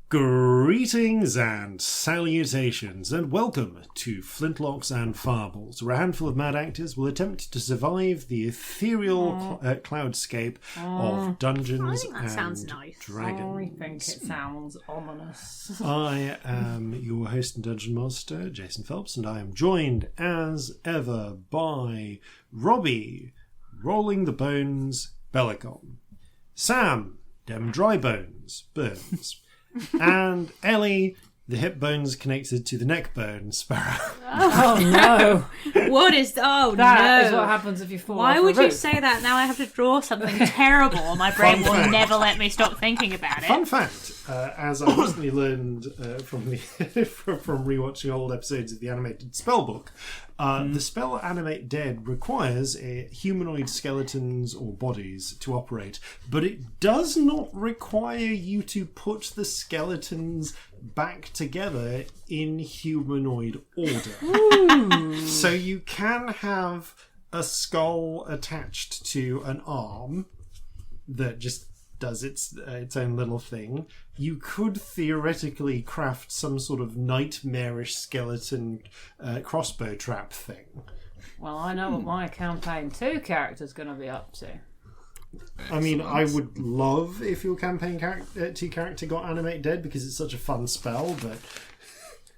Greetings and salutations, and welcome to Flintlocks and Fireballs, where a handful of mad actors will attempt to survive the ethereal cloudscape of Dungeons and sounds nice. Dragons. I think it sounds ominous. I am your host and Dungeon Master, Jason Phelps, and I am joined, as ever, by Robbie, Rolling the Bones, Bellekom, Sam, Dem Dry Bones, Burns, and Ellie, the hip bones connected to the neck bone, Sparrow. Oh no! What is... Oh That is no. what happens if you fall Why off would a you roof. say that? Now I have to draw something terrible. My brain will fact. never let me stop thinking about it. Fun fact, as I recently learned from rewatching old episodes of the animated spellbook, the spell Animate Dead requires humanoid skeletons or bodies to operate, but it does not require you to put the skeletons back together in humanoid order. So you can have a skull attached to an arm that just does its own little thing. You could theoretically craft some sort of nightmarish skeleton crossbow trap thing. Well, I know what my campaign 2 character's going to be up to. I mean, I would love if your campaign 2 character got Animate Dead because it's such a fun spell, but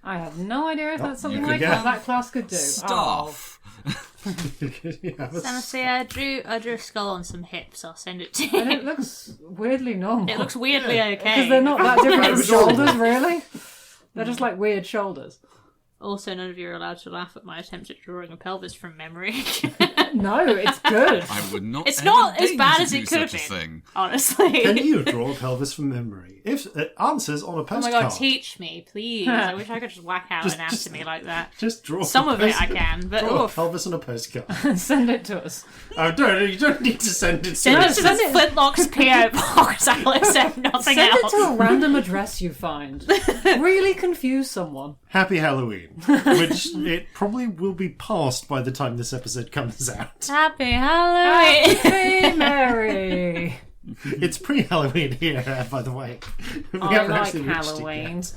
I have no idea if that's something could get that class could do. Staff. Honestly, I drew a skull on some hips. I'll send it to you. And it looks weirdly normal. It looks weirdly okay. Because they're not that different Adorable. shoulders, really. They're just like weird shoulders. Also, none of you are allowed to laugh at my attempt at drawing a pelvis from memory. No, it's good. I would not. It's ever not as deign bad to as do it could have such a been. thing. Honestly. Can you draw a pelvis from memory? If answers on a Oh postcard. my god, teach me, please. I wish I could just whack out anatomy like that. Just draw Some a of it I postcard. can, but Draw a oof. pelvis on a postcard. Send it to us. You don't need to send it. Send it to send the it- Flintlocks PO box. I'll accept nothing Send else. it to a random address you find. Really confuse someone. Happy Halloween, which it probably will be past by the time this episode comes out. Happy Halloween. Hey, Mary. It's pre-Halloween here, by the way. We I haven't like actually reached it Halloween. yet.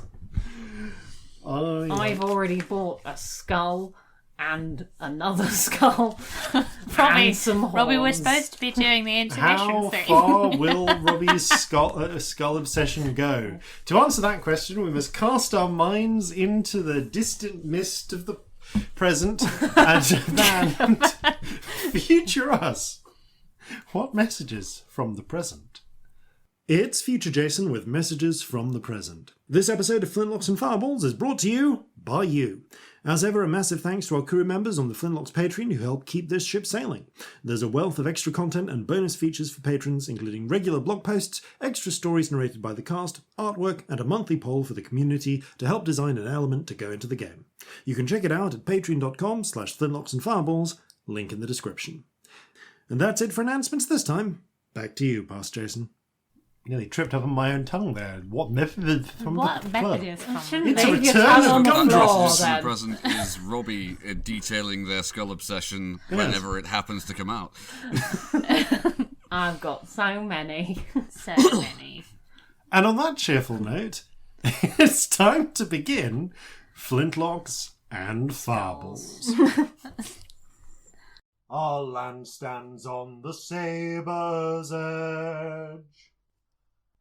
I I've already bought a skull and another skull Robbie, and some horns. Robbie, we're supposed to be doing the intermission How thing. far will Robbie's skull obsession go? To answer that question, we must cast our minds into the distant mist of the present and demand future us. What messages from the present? It's Future Jason with messages from the present. This episode of Flintlocks and Fireballs is brought to you by you. As ever, a massive thanks to our crew members on the Flintlocks Patreon who help keep this ship sailing. There's a wealth of extra content and bonus features for patrons, including regular blog posts, extra stories narrated by the cast, artwork, and a monthly poll for the community to help design an element to go into the game. You can check it out at patreon.com/Flintlocks and Fireballs, link in the description. And that's it for announcements this time. Back to you, Past Jason. Nearly tripped up on my own tongue there. What method from What the method club? is from? Shouldn't It's a leave your return tongue of on the Gumdrop. floor, This in the then. present is Robbie detailing their skull obsession whenever it happens to come out. I've got so many. So many. And on that cheerful note, it's time to begin Flintlocks and Fireballs. Our land stands on the sabre's edge.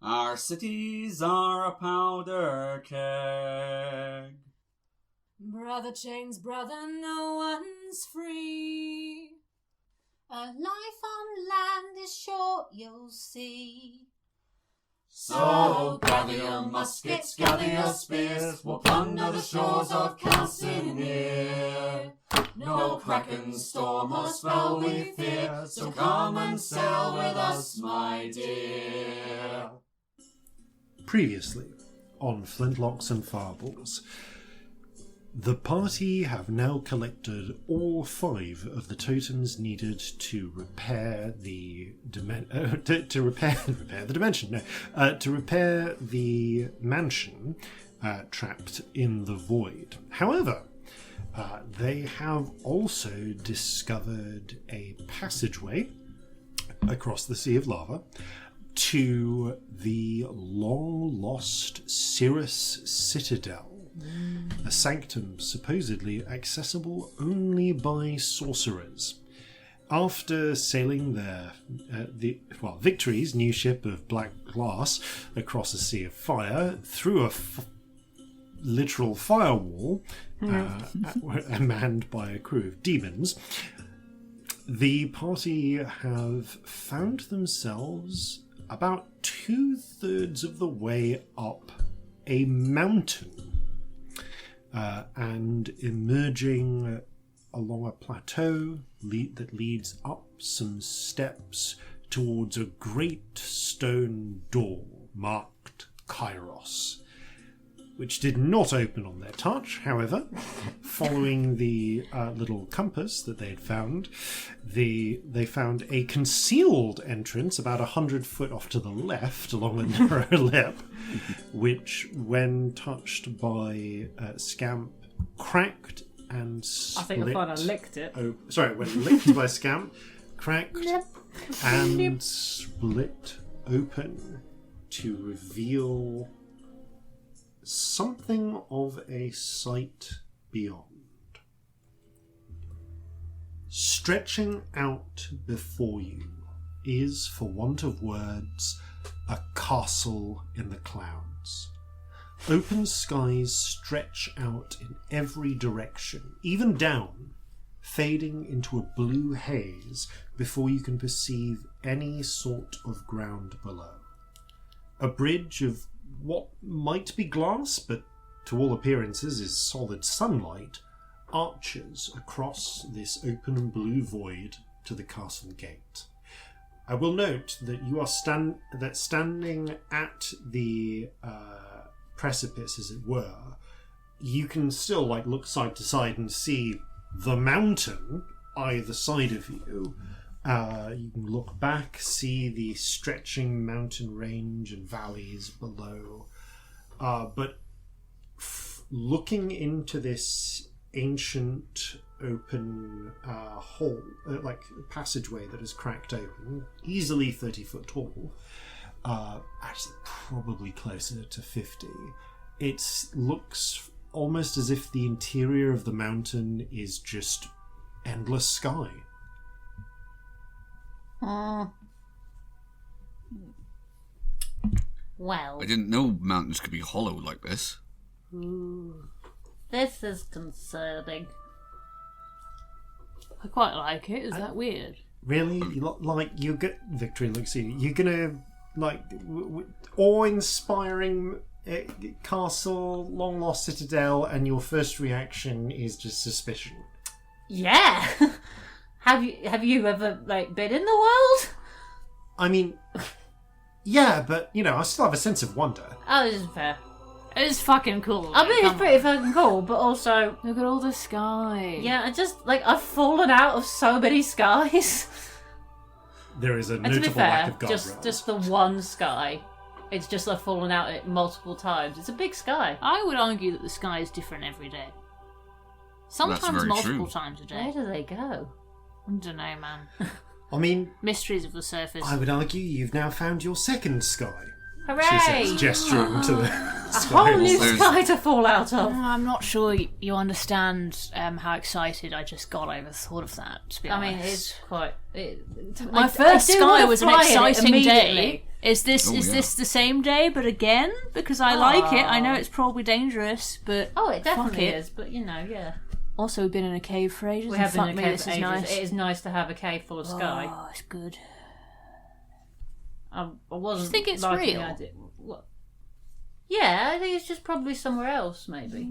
Our cities are a powder keg. Brother chains, brother, no one's free. A life on land is short, you'll see. So gather your muskets, gather your spears, we'll plunder the shores of Calcinea. No kraken, storm or spell we fear, so come and sail with us, my dear. Previously on Flintlocks and Fireballs, the party have now collected all 5 of the totems needed to repair the to repair the mansion trapped in the void. However, they have also discovered a passageway across the Sea of Lava to the long-lost Cirrus Citadel, a sanctum supposedly accessible only by sorcerers. After sailing their Victory's new ship of black glass across a sea of fire through a literal firewall manned by a crew of demons, the party have found themselves about 2/3 of the way up a mountain and emerging along a plateau that leads up some steps towards a great stone door marked Kairos, which did not open on their touch. However, following the little compass that they had found, they found a concealed entrance about 100 foot off to the left along a narrow lip, which, when touched by Scamp, cracked and split. I think I finally licked it. When licked by Scamp, cracked and split open to reveal something of a sight beyond. Stretching out before you is, for want of words, a castle in the clouds. Open skies stretch out in every direction, even down, fading into a blue haze before you can perceive any sort of ground below. A bridge of what might be glass, but to all appearances is solid sunlight, arches across this open and blue void to the castle gate. I will note that you are standing at the precipice, as it were. You can still look side to side and see the mountain either side of you. You can look back, see the stretching mountain range and valleys below. But looking into this ancient open hall, passageway that is cracked open, easily 30 foot tall, actually probably closer to 50, it looks almost as if the interior of the mountain is just endless sky. Well, I didn't know mountains could be hollow like this. this is concerning. I quite like it. Is that weird? Really? You get Victory looks at you. You're gonna awe-inspiring castle, long lost citadel, and your first reaction is just suspicion. Yeah. Have you ever been in the world? I mean, yeah, but I still have a sense of wonder. Oh, this is fair. It's fucking cool. I mean, it's pretty fucking cool, but also Look at all the sky. yeah, I just I've fallen out of so many skies. There is a And to be notable lack fair, of guardrails. just the one sky. It's just I've fallen out it multiple times. It's a big sky. I would argue that the sky is different every day. Sometimes very multiple true. times a Where day. do they go? I don't know, man. I mean, Mysteries of the surface. I would argue you've now found your second sky. She Hooray! says, gesturing to the A sky. whole new There's- sky to fall out of. I'm not sure you understand how excited I just got over the thought of that, to be I honest. mean, it's quite. My first I do sky wanna was an fly in it exciting immediately. day. Is this Oh, yeah. this the same day, but again? Because I like it. I know it's probably dangerous, but Oh, it definitely it. is. But yeah, also we've been in a cave for ages. we and have been fuck in me, a cave this for is ages. nice. It is nice to have a cave full of sky. Oh, it's good. I wasn't. Do you think it's liking the real? idea- What? Yeah, I think it's just probably somewhere else, maybe.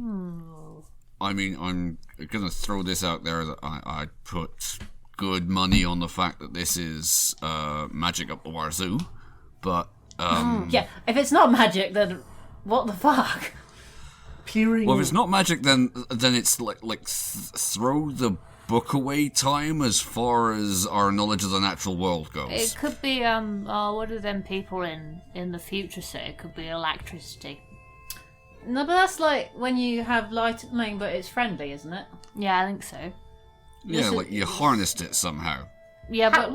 I mean, I'm gonna throw this out there that I put good money on the fact that this is magic up the wazoo, but Yeah, if it's not magic, then what the fuck? Peering. well, if it's not magic, then it's throw the book away time as far as our knowledge of the natural world goes. It could be what do them people in the future say? It could be electricity. No, but that's when you have light. I mean, but it's friendly, isn't it? Yeah, I think so. Yeah, you harnessed it somehow. Yeah, but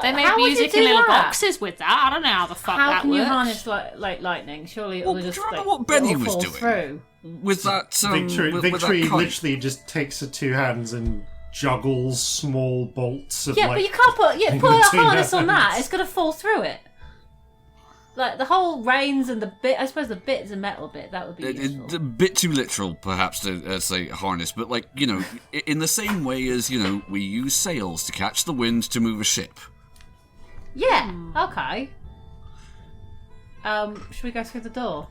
they may how be would you music in do little that? boxes with that. I don't know how the fuck How that can works. you harness like lightning? Surely it'll just do you like, remember what Benny it'll was fall doing? through. With that, Victory with that kite. literally just takes her two hands and juggles small bolts of Yeah, like... but you can't put a between harness her on that. hands. It's gonna fall through it. Like the whole reins and the bit. I suppose the bit is a metal bit. That would be useful. A bit too literal, perhaps, to say harness, but like, in the same way as, we use sails to catch the wind to move a ship. Yeah. Okay. Should we go through the door?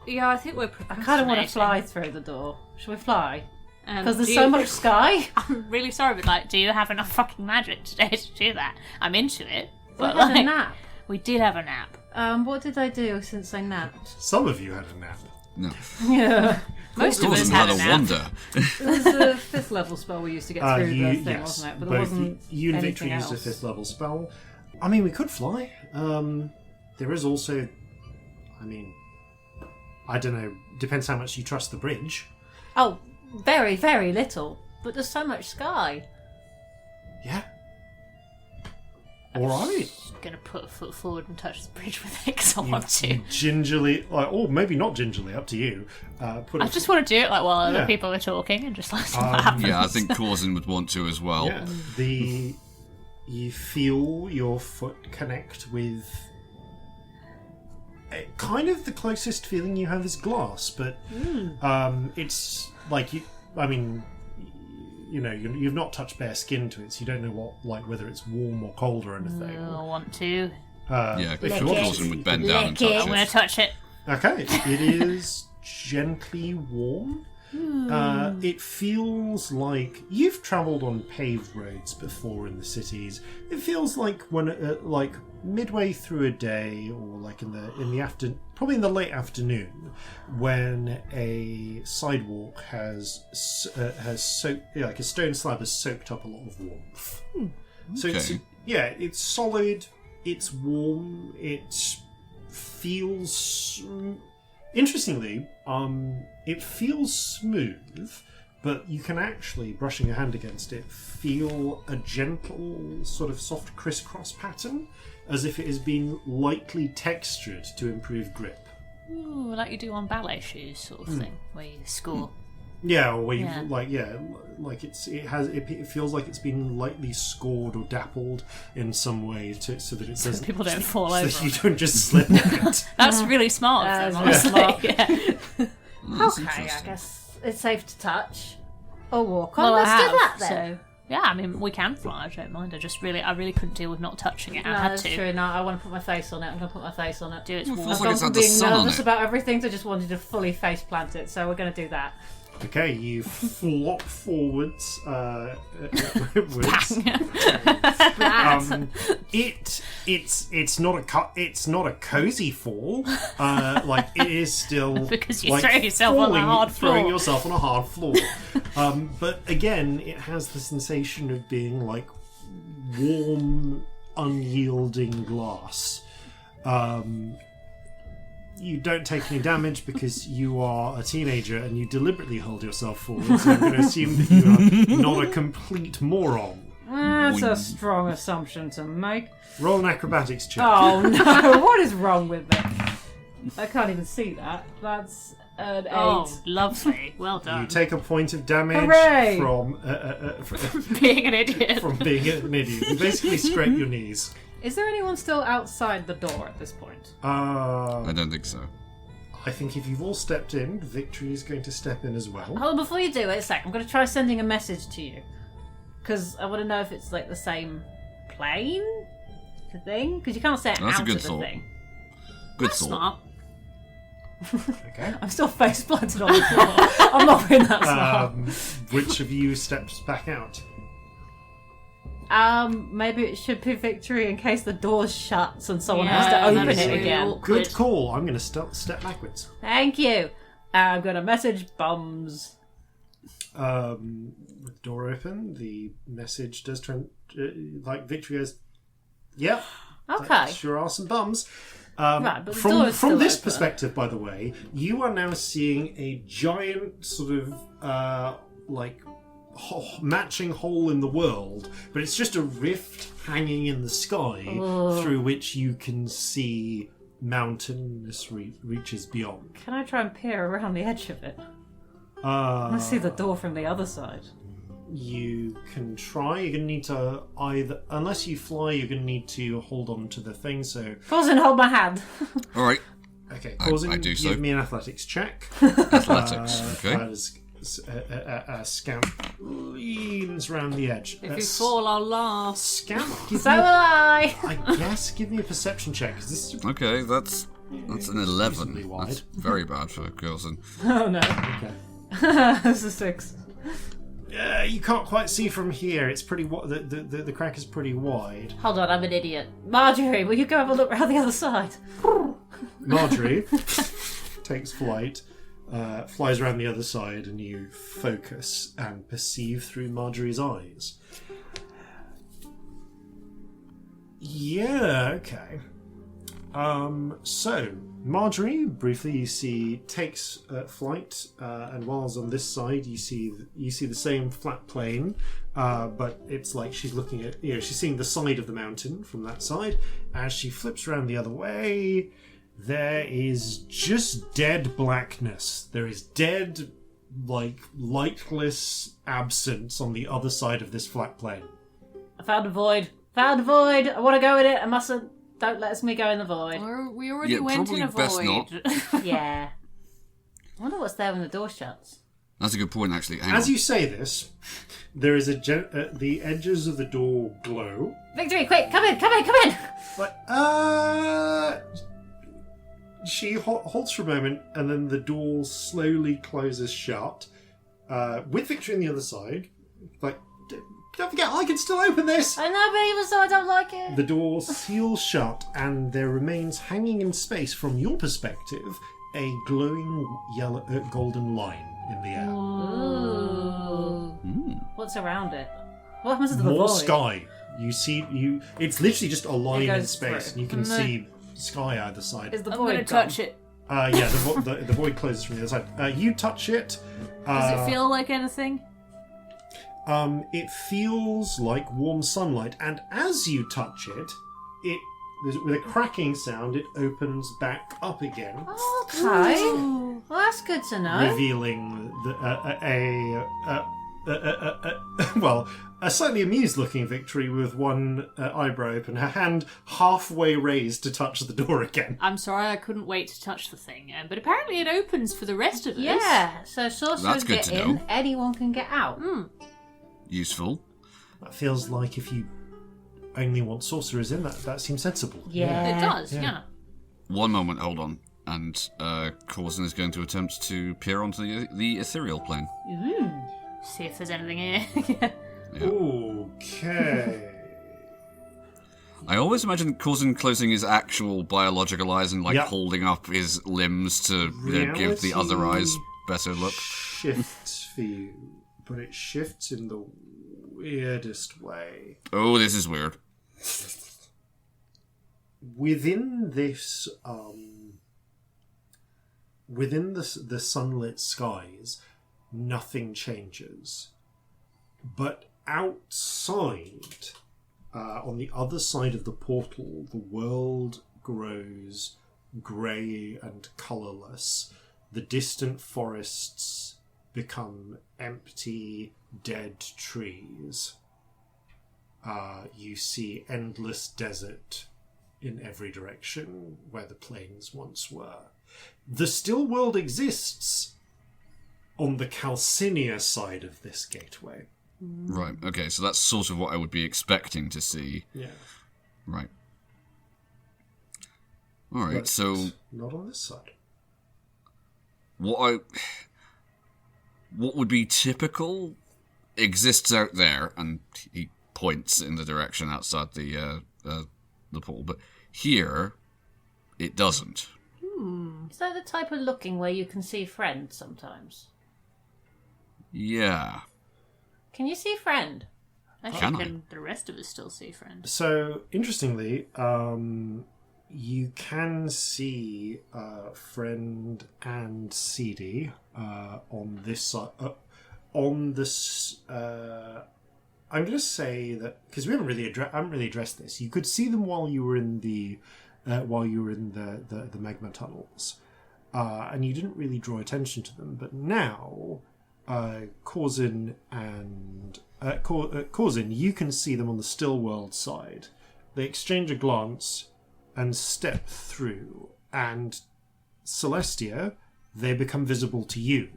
Yeah, I think we're I kind of want to fly through the door. Should we fly? Because there's so much sky. I'm really sorry, but like, do you have enough fucking magic today to do that? I'm into it. We But had like, a nap. We did have a nap. What did I do since I napped? Some of you had a nap. No. Yeah. Most of us Corzin had had a a nap. wander. It was a 5th level spell we used to get through the thing, yes, wasn't it? But there both wasn't you and anything Victory else. used a 5th level spell. I mean, we could fly. There is also... I mean... I don't know. Depends how much you trust the bridge. Oh, very, very little. But there's so much sky. Yeah. Alright. Gonna put a foot forward and touch the bridge with it because I You want to. gingerly... or maybe not gingerly, up to you. Put I a just want to do it like while other Yeah. people are talking and just like see what happens. Yeah, I think Corzin would want to as well. Yeah, you feel your foot connect with kind of the closest feeling you have is glass, but it's like you've not touched bare skin to it, so you don't know whether it's warm or cold or anything. I want to. Yeah, If if you want Corzin to. would bend down and Lick it. touch I'm gonna it. touch it. Okay, it is gently warm. It feels like you've travelled on paved roads before in the cities. It feels like when, like midway through a day, or like in the afternoon, probably in the late afternoon, when a sidewalk has soaked, like a stone slab has soaked up a lot of warmth. So Okay. it's solid. It's warm. It feels. Interestingly, it feels smooth, but you can actually, brushing your hand against it, feel a gentle, sort of soft crisscross pattern, as if it has been lightly textured to improve grip. Ooh, like you do on ballet shoes, sort of thing, where you score. Yeah, or where you Yeah. like it feels like it's been lightly scored or dappled in some way so that it doesn't people don't fall so over that you on don't just slip on it. That's really smart of them, That's honestly. really Yeah. That's Okay, I interesting. guess it's safe to touch or walk on. Well, Let's I do have, that then. so yeah. I mean, we can fly. I don't mind. I really couldn't deal with not touching it. No, I had that's to true. No, I want to put my face on it. I'm going to put my face on it. do its Well, warm. feels I've like gone it's from had the being sun on nervous it. about everything to just wanting to fully face plant it, so we're going to do that. Okay, you flop forwards. It's not a cozy fall. Like it is still Because you like throw yourself on a hard throwing floor. yourself on a hard floor. But again, it has the sensation of being like warm, unyielding glass. You don't take any damage because you are a teenager and you deliberately hold yourself forward. So I'm going to assume that you are not a complete moron. That's a strong assumption to make. Roll an acrobatics check. Oh no, what is wrong with me? I can't even see that. That's an 8. Oh, lovely. Well You done. take a point of damage Hooray! from Being an idiot. from being an idiot. You basically scrape your knees. Is there anyone still outside the door at this point? I don't think so. I think if you've all stepped in, Victory is going to step in as well. Hold on, before you do it, a sec. I'm going to try sending a message to you. Because I want to know if it's like the same plane? The thing? Because you can't say it That's a out good of the thought. thing. Good That's thought. smart. Okay. I'm still face planted on the floor. I'm not being that smart. Which of you steps back out? Maybe it should be Victory in case the door shuts and someone has to Yeah, open that's it really again. awkward. Good call. I'm going to step backwards. Thank you. I'm going to message Bums. With the door open, the message does turn like Victory goes, "Yep, Okay. sure are some bums." Right, but the door is from still this open. perspective, by the way, you are now seeing a giant sort of like matching hole in the world, but it's just a rift hanging in the sky through which you can see mountainous reaches beyond. Can I try and peer around the edge of it? I see the door from the other side. You can try. You're going to need to either... Unless you fly, you're going to need to hold on to the thing, so... Corzin, hold my hand. All right. Okay, Corzin, I do give so. me an athletics check. Athletics. Okay. Scamp leans around the edge. If you fall, I'll laugh. Scamp, give So me... will I. I guess give me a perception check, because this is... Okay, that's an 11. reasonably wide. That's very bad for Corzin. Oh no. Okay. That's a 6. You can't quite see from here. It's pretty the crack is pretty wide. Hold on, I'm an idiot. Marjorie, will you go have a look around the other side? Marjorie takes flight, flies around the other side, and you focus and perceive through Marjorie's eyes. Yeah, okay. So Marjorie, briefly, you see takes flight, and whilst on this side, you see the same flat plane, but it's like she's looking at, she's seeing the side of the mountain from that side. As she flips around the other way, there is just dead blackness. There is dead, lightless absence on the other side of this flat plane. I found a void. I want to go in it. I mustn't. Don't let me go in the void. We already went in a best void. Yeah. I wonder what's there when the door shuts. That's a good point, actually. Hang As on. you say this, there is the edges of the door glow. Victory, quick, come in. But, she halts for a moment, and then the door slowly closes shut, with Victory on the other side. Like, don't forget, I can still open this! I know, but even so, I don't like it. The door seals shut, and there remains hanging in space, from your perspective, a glowing golden line in the air. Ooh. What's around it? What happens to the More void? sky. You see, it's literally just a line in goes space, through. and you can see sky either side. Is the I'm void going to gone? touch it. Yeah, the void closes from the other side. You touch it. Does it feel like anything? It feels like warm sunlight, and as you touch it, with a cracking sound, it opens back up again, Okay. Well, that's good to know. revealing a slightly amused-looking Victory with one eyebrow open, her hand halfway raised to touch the door again. I'm sorry, I couldn't wait to touch the thing, but apparently it opens for the rest of us. Yeah, so sorcerers That's good get to in, know. anyone can get out. Useful. That feels like if you only want sorcerers in, that seems sensible. Yeah. It does, Yeah. yeah. One moment, hold on. And Corzin is going to attempt to peer onto the ethereal plane. See if there's anything here. Okay. I always imagine Corzin closing his actual biological eyes and Yep. holding up his limbs to give the other eyes better look. Shifts for you, but it shifts in the weirdest way. Oh, this is weird. Within this, within the sunlit skies, nothing changes. But outside, on the other side of the portal, the world grows grey and colourless. The distant forests become empty, dead trees. You see endless desert in every direction where the plains once were. The still world exists on the Calcinea side of this gateway. Right, okay, so that's sort of what I would be expecting to see. Yeah. Right. Alright, But so not on this side. what would be typical exists out there, and he points in the direction outside the pool, but here it doesn't. Is that the type of looking where you can see friend sometimes? Yeah. Can you see friend? Can I? Can the rest of us still see friend? So, interestingly, you can see Friend and CD on this side. on this. I'm going to say that because we haven't really addressed this. You could see them while you were in the magma tunnels, and you didn't really draw attention to them. But now, Corzin and Corzin, you can see them on the still world side. They exchange a glance and step through, and Celestia, they become visible to you.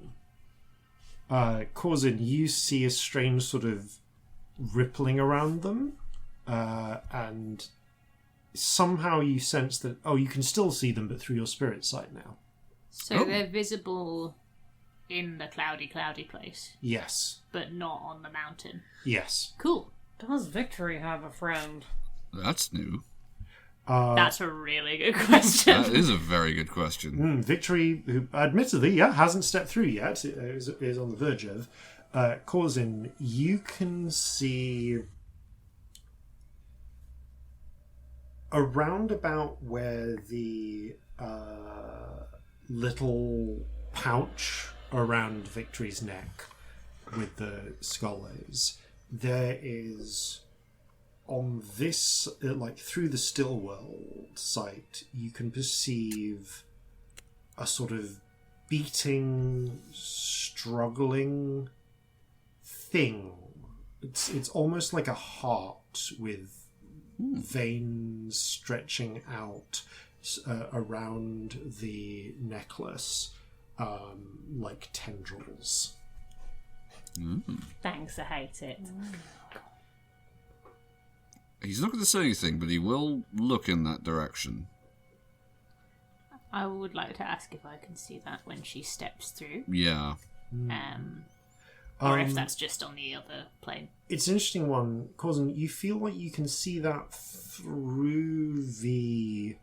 Corzin, you see a strange sort of rippling around them, and somehow you sense that, you can still see them, but through your spirit sight now. So they're visible in the cloudy place, Yes. but not on the mountain. Yes. Cool. Does Victory have a friend? That's new. That's a really good question. That is a very good question. Victory, who admittedly, hasn't stepped through yet, is on the verge of. Corzin, you can see around about where the little pouch around Victory's neck with the skull is, there is on this, through the still world sight, you can perceive a sort of beating, struggling thing. It's almost like a heart with veins stretching out around the necklace, like tendrils. Thanks, I hate it. He's not going to say anything, but he will look in that direction. I would like to ask if I can see that when she steps through. Yeah. Or if that's just on the other plane. It's an interesting one, Corzin. You feel like you can see that through the...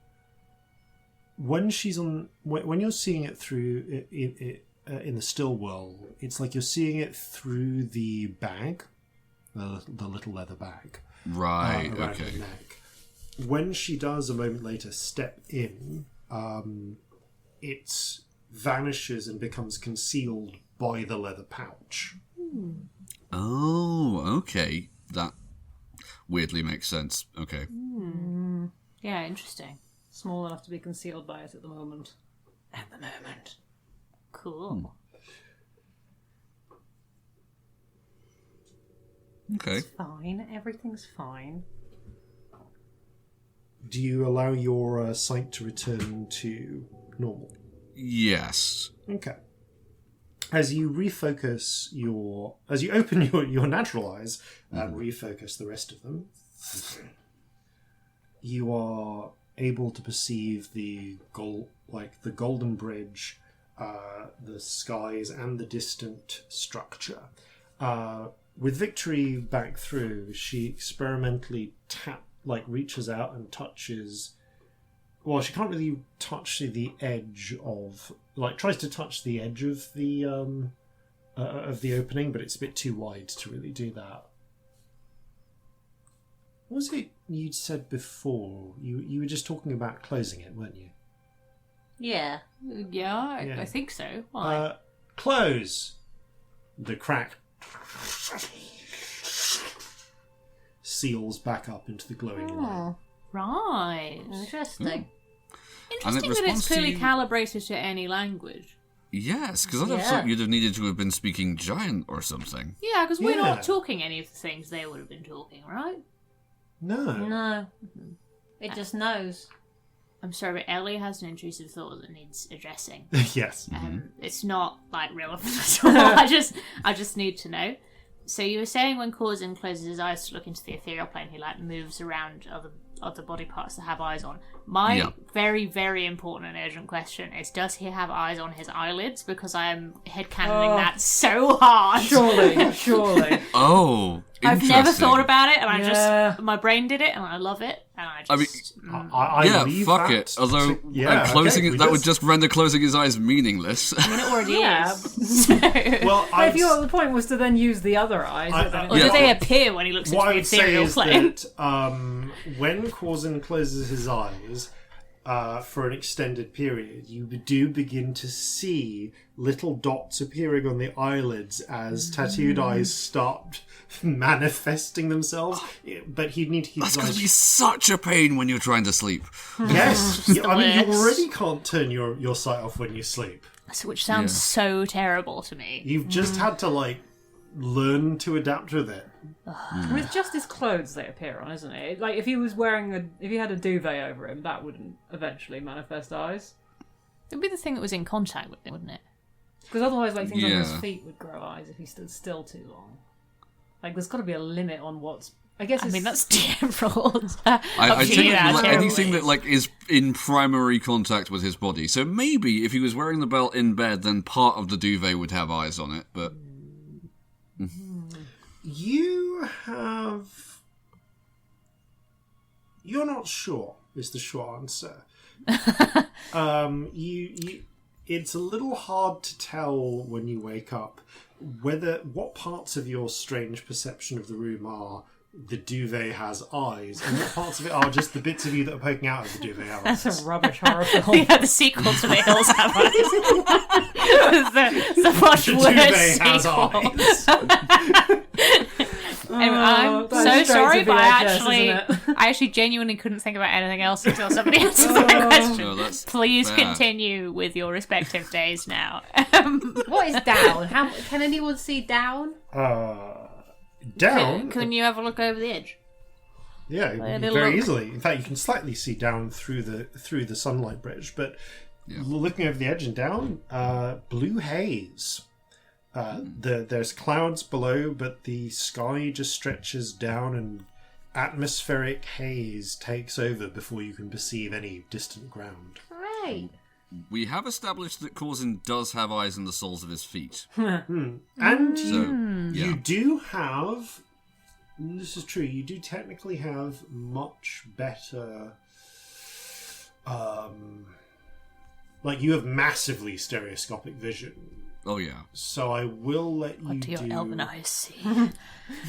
When you're seeing it through in the still world, it's like you're seeing it through the bag, the little leather bag. Right, Around okay. her neck. When she does a moment later step in, it vanishes and becomes concealed by the leather pouch. Oh, okay. That weirdly makes sense. Okay. Yeah, interesting. Small enough to be concealed by it at the moment. Cool. Okay. Fine, everything's fine. Do you allow your sight to return to normal? Yes. Okay. As you open your natural eyes and refocus the rest of them, you are able to perceive the golden bridge, the skies, and the distant structure. With Victory back through, she experimentally reaches out and touches. Well, she can't really touch the edge of, tries to touch the edge of the opening, but it's a bit too wide to really do that. What was it you'd said before? You were just talking about closing it, weren't you? Yeah. Yeah, I think so. Why? Close! The crack seals back up into the glowing light. Right. Interesting. Interesting that it's clearly calibrated to any language. Yes, because I'd have thought you'd have needed to have been speaking giant or something. Yeah, because we're not talking any of the things they would have been talking, right? No. It just knows. I'm sorry, but Ellie has an intrusive thought that needs addressing. Yes. It's not relevant at all. I just need to know. So you were saying when Corzin closes his eyes to look into the ethereal plane, he moves around other body parts that have eyes on. My very, very important and urgent question is, does he have eyes on his eyelids? Because I am headcanoning that so hard. Surely. Oh, I've never interesting. thought about it, and my brain did it, and I love it, and I just... I leave fuck that it. Although closing it, that would just render closing his eyes meaningless. I mean, it already Yeah. is. So... Well, If the point was to then use the other eyes. Or do they appear when he looks into what I the would say ethereal is plane? that when Corzin closes his eyes, for an extended period, you do begin to see little dots appearing on the eyelids as tattooed eyes start manifesting themselves. But he'd need to keep That's his going eyes... to be such a pain when you're trying to sleep. Yes, the I mean, you worst. already can't turn your sight off when you sleep. Which sounds so terrible to me. You've just had to, like, learn to adapt with it. It's just his clothes they appear on, isn't it? Like, if he was wearing if he had a duvet over him, that wouldn't eventually manifest eyes. It would be the thing that was in contact with him, wouldn't it? Because otherwise, like, things on his Yeah. feet would grow eyes if he stood still too long. Like, there's got to be a limit on what's... I guess I it's... mean, that's different. I think that, anything that like is in primary contact with his body. So maybe if he was wearing the belt in bed, then part of the duvet would have eyes on it. But You have... You're not sure, is the short answer. It's a little hard to tell when you wake up what parts of your strange perception of the room are the duvet has eyes, and what parts of it are just the bits of you that are poking out of the duvet have eyes. That's a rubbish horror film. Yeah, the sequel to The Hills Have Eyes. It's a much The worse duvet has sequel. eyes. Anyway, I'm that's so straight sorry, to but VHS, isn't it? I actually genuinely couldn't think about anything else until somebody answered that question. no, that's Please bad. continue with your respective days now. What is down? Can anyone see down? Down? Can you have a look over the edge? Yeah, little very look. easily. In fact, you can slightly see down through the sunlight bridge, but looking over the edge and down, blue haze. There's clouds below, but the sky just stretches down, and atmospheric haze takes over before you can perceive any distant ground. Right. we have established that Corzin does have eyes in the soles of his feet. And you do have... This is true. You do technically have much better... like, you have massively stereoscopic vision. Oh, yeah. So I will let you What do your do... elven eyes see?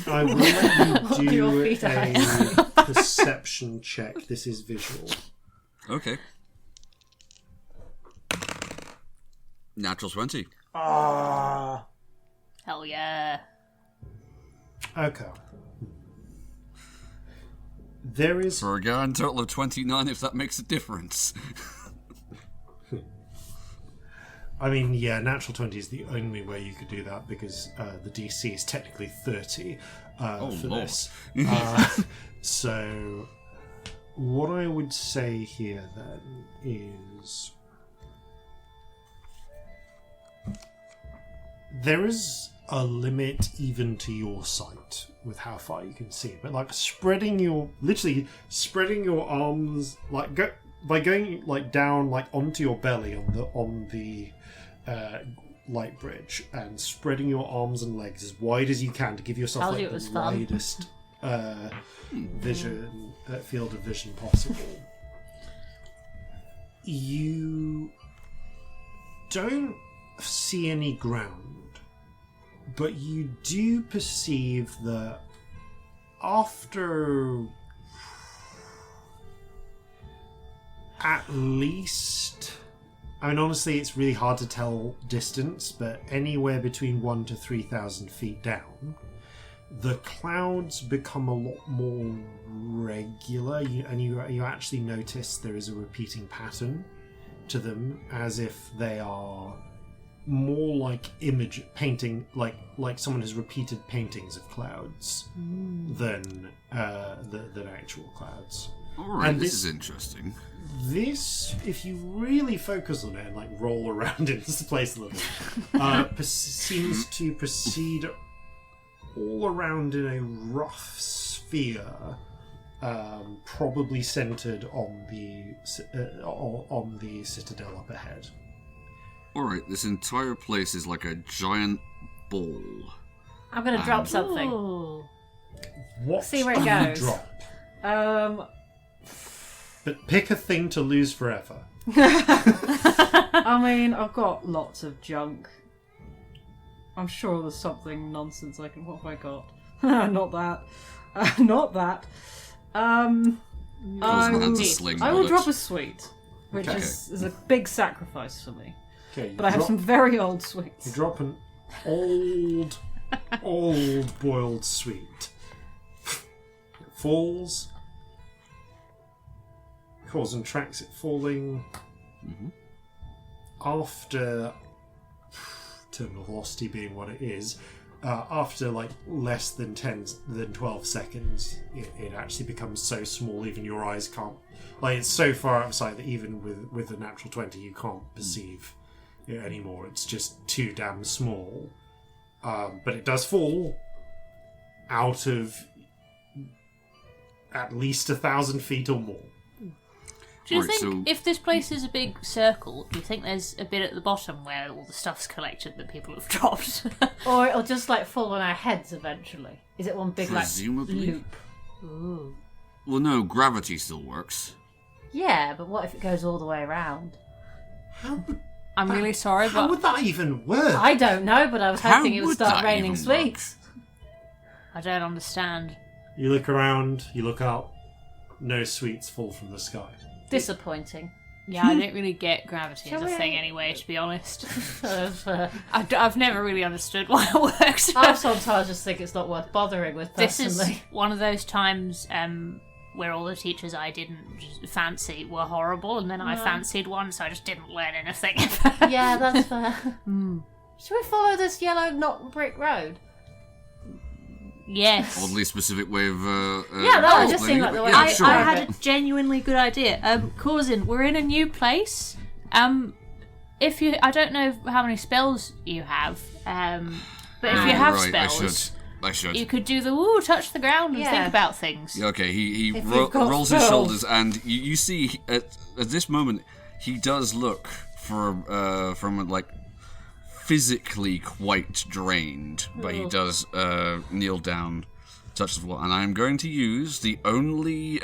I will let you your do feet a perception check. This is visual. Okay. Natural 20. Ah. Hell yeah. Okay. There is... For a grand total of 29, if that makes a difference. I mean, yeah, natural 20 is the only way you could do that because the DC is technically 30 for Lord. this. So, what I would say here then is... There is a limit even to your sight with how far you can see. But, like, literally spreading your arms, like, by going, like, down, like, onto your belly on the light bridge and spreading your arms and legs as wide as you can to give yourself Told like you it was the fun. widest vision field of vision possible. You don't see any ground, but you do perceive that after at least... I mean, honestly, it's really hard to tell distance, but anywhere between 1,000 to 3,000 feet down, the clouds become a lot more regular, and you actually notice there is a repeating pattern to them, as if they are more like image painting, like someone has repeated paintings of clouds than actual clouds. Alright, And this this- is interesting. This, if you really focus on it and like roll around in this place a little, seems to proceed all around in a rough sphere, probably centered on the citadel up ahead. Alright, this entire place is like a giant ball. I'm going to drop something. Ooh. What See where it do you goes. drop? But pick a thing to lose forever. I mean, I've got lots of junk. I'm sure there's something nonsense I can... What have I got? Not that. Not that. Corzin has a sling I will with drop it. a sweet. which Okay. is a big sacrifice for me. Okay, But I have some very old You sweets. drop an old boiled sweet. It falls. Corzin tracks it falling. After terminal velocity being what it is, after like less than 12 seconds, it actually becomes so small even your eyes can't. Like it's so far outside that even with a natural 20 you can't perceive it anymore. It's just too damn small. But it does fall out of at least 1,000 feet or more. Do you Right, think so- if this place is a big circle, do you think there's a bit at the bottom where all the stuff's collected that people have dropped? Or it'll just like fall on our heads eventually. Is it one big Presumably. like loop? Well, no, gravity still works. Yeah, but what if it goes all the way around? How would, I'm really sorry, how but would that even work? I don't know, but I was How hoping it would would start that raining even work? sweets. I don't understand. You look around, you look up, no sweets fall from the sky. Disappointing. Yeah, I don't really get gravity as Shall a we- thing anyway, to be honest. I I've never really understood why it works. sometimes just think it's not worth bothering with This is personally. one of those times where all the teachers I didn't fancy were horrible, and then I fancied one, so I just didn't learn anything. Yeah, that's fair. Should we follow this yellow not brick road? Yes. Oddly specific way of. Yeah, that just seemed like the way Yeah, I, sure. I had a genuinely good idea. Corzin, we're in a new place. If you, I don't know how many spells you have, but if you have right, spells, I should. you could do the woo, touch the ground, and Yeah. think about things. Yeah, okay, he If we've got rolls his spells. shoulders, and you see at this moment he does look from like physically quite drained, but he does kneel down, touch the floor, and I'm going to use the only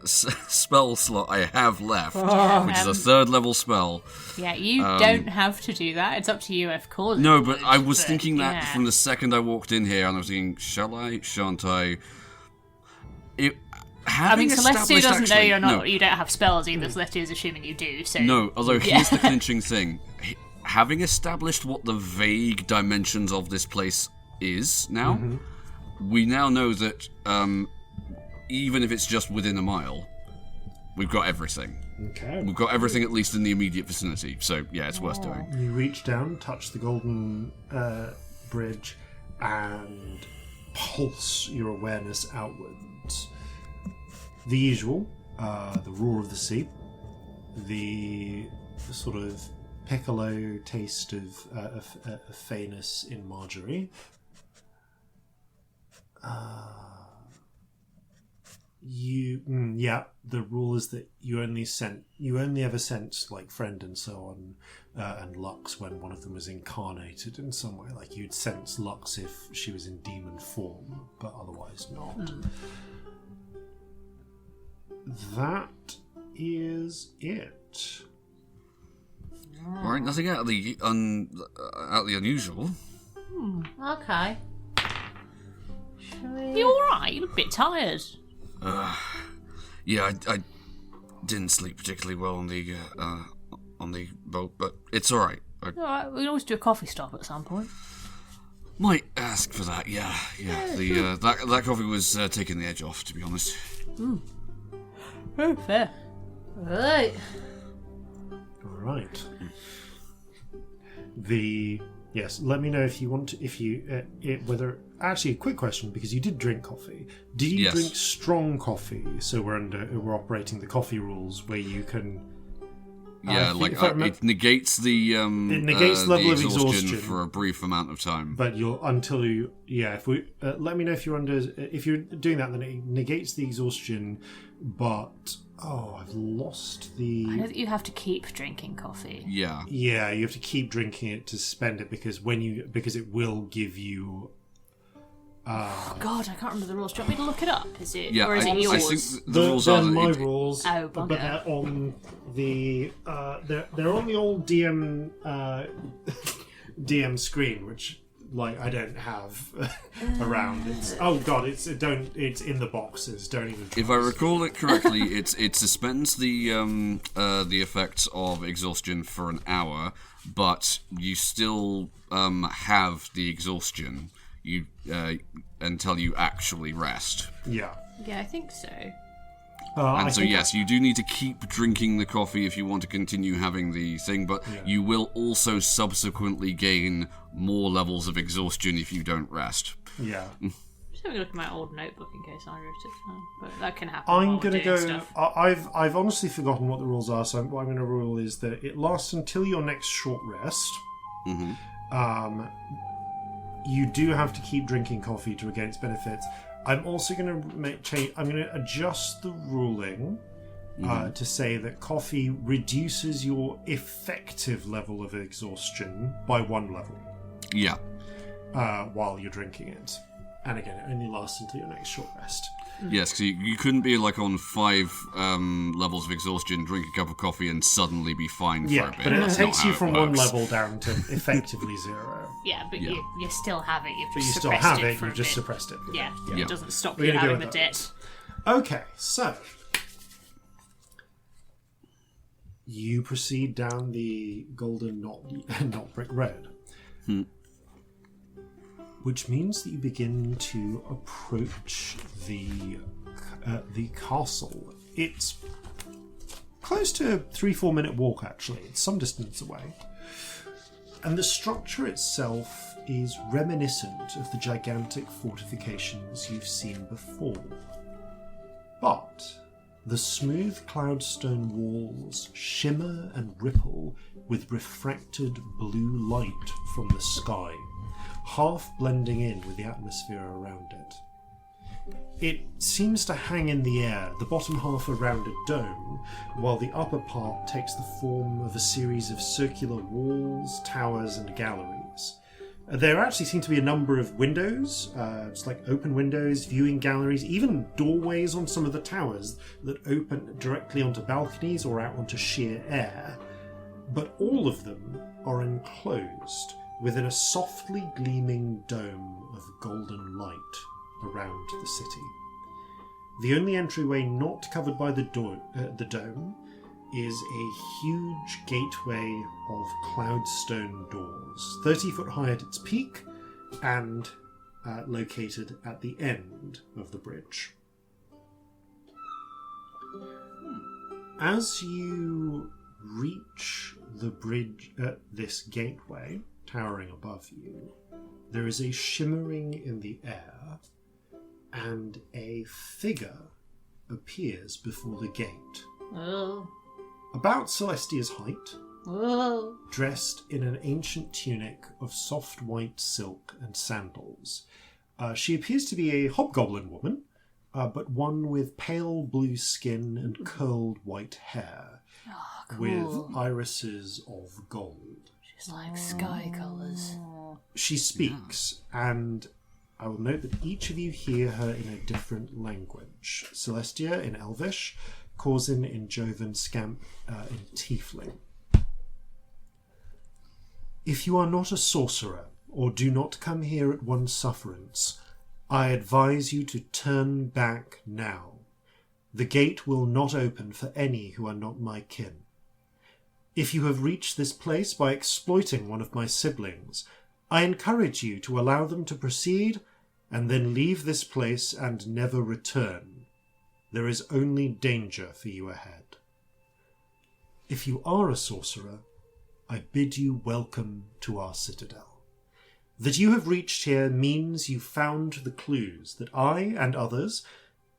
spell slot I have left, which is a 3rd level spell. Yeah, you don't have to do that. It's up to you if Corzin. No, but I was but, thinking that yeah. from the second I walked in here, and I was thinking, shall I, shan't I? I mean, Celestia doesn't know you're not. No, You don't have spells either. Celestia is assuming you do. So no, although here's the clinching thing. Having established what the vague dimensions of this place is now, we now know that even if it's just within a mile, we've got everything. Okay. We've got everything at least in the immediate vicinity, so yeah, it's worth doing. You reach down, touch the golden bridge, and pulse your awareness outwards. The usual, the roar of the sea, the sort of piccolo taste of fairness in Marjorie. The rule is that you only ever sent like friend and so on, and Lux when one of them was incarnated in some way. Like you'd sense Lux if she was in demon form, but otherwise not. That is it. All right, nothing out of the unusual. Okay. You all right? You look a bit tired. Yeah, I didn't sleep particularly well on the boat, but it's all right. I All right, we can always do a coffee stop at some point. might ask for that. Yeah. The that coffee was taking the edge off, to be honest. Oh, fair. Right. All right. Yes. Let me know if you want to, whether. Actually, a quick question because you did drink coffee. Did you Yes. drink strong coffee? So we're operating the coffee rules where you can. Yeah, think if I remember- it negates the It negates level of exhaustion. for a brief amount of time. But if we let me know if you're doing that, then it negates the exhaustion. But I've lost I know the. that you have to keep drinking coffee. Yeah. Yeah, you have to keep drinking it to spend it because it will give you. Oh, God, I can't remember the rules. Do you want me to look it up? Is it, Yeah, or is it I yours? think the rules are They're that my it- rules, Oh, but bugger. they're on the they're on the old DM DM screen, which I don't have around. It's it's in the boxes. Don't even. If I recall it correctly, it suspends the effects of exhaustion for an hour, but you still have the exhaustion until you actually rest. Yeah. Yeah, I think so. Yes, you do need to keep drinking the coffee if you want to continue having the thing, but you will also subsequently gain more levels of exhaustion if you don't rest. Yeah. Just having a look at my old notebook in case I wrote it down. But that can happen. I'm while we're going to doing go... stuff. I've honestly forgotten what the rules are, so what I'm going to rule is that it lasts until your next short rest. Mm-hmm. You do have to keep drinking coffee to regain its benefits. I'm also going to I'm going to adjust the ruling to say that coffee reduces your effective level of exhaustion by 1 level. Yeah. While you're drinking it. And again, it only lasts until your next short rest. Yes, because you couldn't be on 5 levels of exhaustion, drink a cup of coffee, and suddenly be fine for a bit. But it That's takes not you how from it 1 works. level down to effectively 0. Yeah, but Yeah. You still have it. You've But you just still suppressed have it it, for you've a just bit. suppressed it. Yeah, Yeah. it doesn't stop We're you gonna go having the with that. debt. Okay, so you proceed down the golden not brick road, which means that you begin to approach the castle. It's close to a 3-4 minute walk. Actually, it's some distance away, and the structure itself is reminiscent of the gigantic fortifications you've seen before. But the smooth cloudstone walls shimmer and ripple with refracted blue light from the sky, half blending in with the atmosphere around it. It seems to hang in the air, the bottom half around a dome, while the upper part takes the form of a series of circular walls, towers, and galleries. There actually seem to be a number of windows, just like open windows, viewing galleries, even doorways on some of the towers that open directly onto balconies or out onto sheer air. But all of them are enclosed within a softly gleaming dome of golden light around the city. The only entryway not covered by the dome is a huge gateway of cloudstone doors, 30 foot high at its peak and located at the end of the bridge. As you reach the bridge at this gateway, towering above you, there is a shimmering in the air, and a figure appears before the gate. Oh. About Celestia's height, Oh. dressed in an ancient tunic of soft white silk and sandals. She appears to be a hobgoblin woman, but one with pale blue skin and curled white hair, with irises of gold. She's like sky colours. She speaks, and I will note that each of you hear her in a different language. Celestia in Elvish, Corzin in Jovan, Scamp in Tiefling. If you are not a sorcerer, or do not come here at one's sufferance, I advise you to turn back now. The gate will not open for any who are not my kin. If you have reached this place by exploiting one of my siblings, I encourage you to allow them to proceed and then leave this place and never return. There is only danger for you ahead. If you are a sorcerer, I bid you welcome to our citadel. That you have reached here means you found the clues that I and others,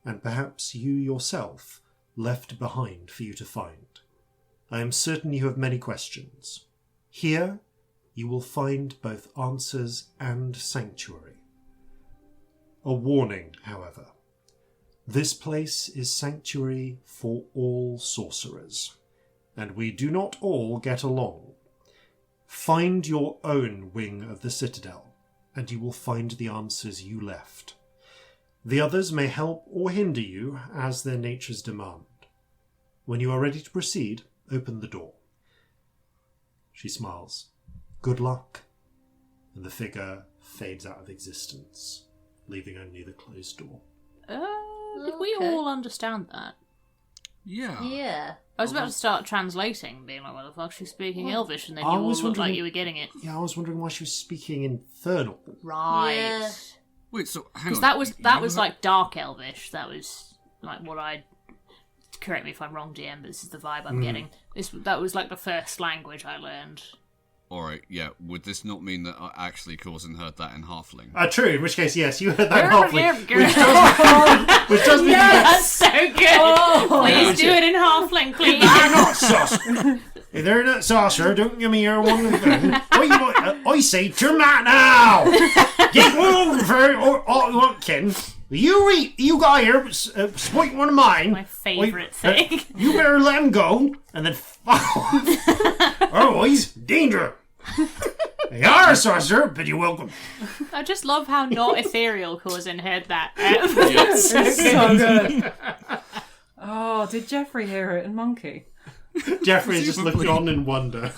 and perhaps you yourself, left behind for you to find. I am certain you have many questions. Here, you will find both answers and sanctuary. A warning, however. This place is sanctuary for all sorcerers, and we do not all get along. Find your own wing of the citadel, and you will find the answers you left. The others may help or hinder you as their natures demand. When you are ready to proceed, open the door. She smiles. Good luck. and the figure fades out of existence, leaving only the closed door. Did we all understand that? Yeah. Yeah. I was about to start translating, being like, what the fuck's she speaking Elvish? And then you I all was looked like wondering- you were getting it. Yeah, I was wondering why she was speaking Infernal. Right. Yeah. Wait, so hang Because on. that You was heard- like Dark Elvish. That was like what I... Correct me if I'm wrong, DM, but this is the vibe I'm getting. That was like the first language I learned. Alright, yeah. Would this not mean that actually Corzin heard that in Halfling? True, in which case, yes, you heard that halfling. Which does mean That's so good! Please do it in halfling, please. they're not saucer. If they're not saucer, don't give me your one thing. I say to Matt now! Get one over for all you want, Ken. You got here, spoilt one of mine. My favourite thing. You better let him go, and then fuck off. Otherwise, danger. You are a sorcerer, but you're welcome. I just love how not ethereal Corzin heard that. So good. Oh, did Jeffrey hear it in Monkey? Jeffrey is just looking on in wonder.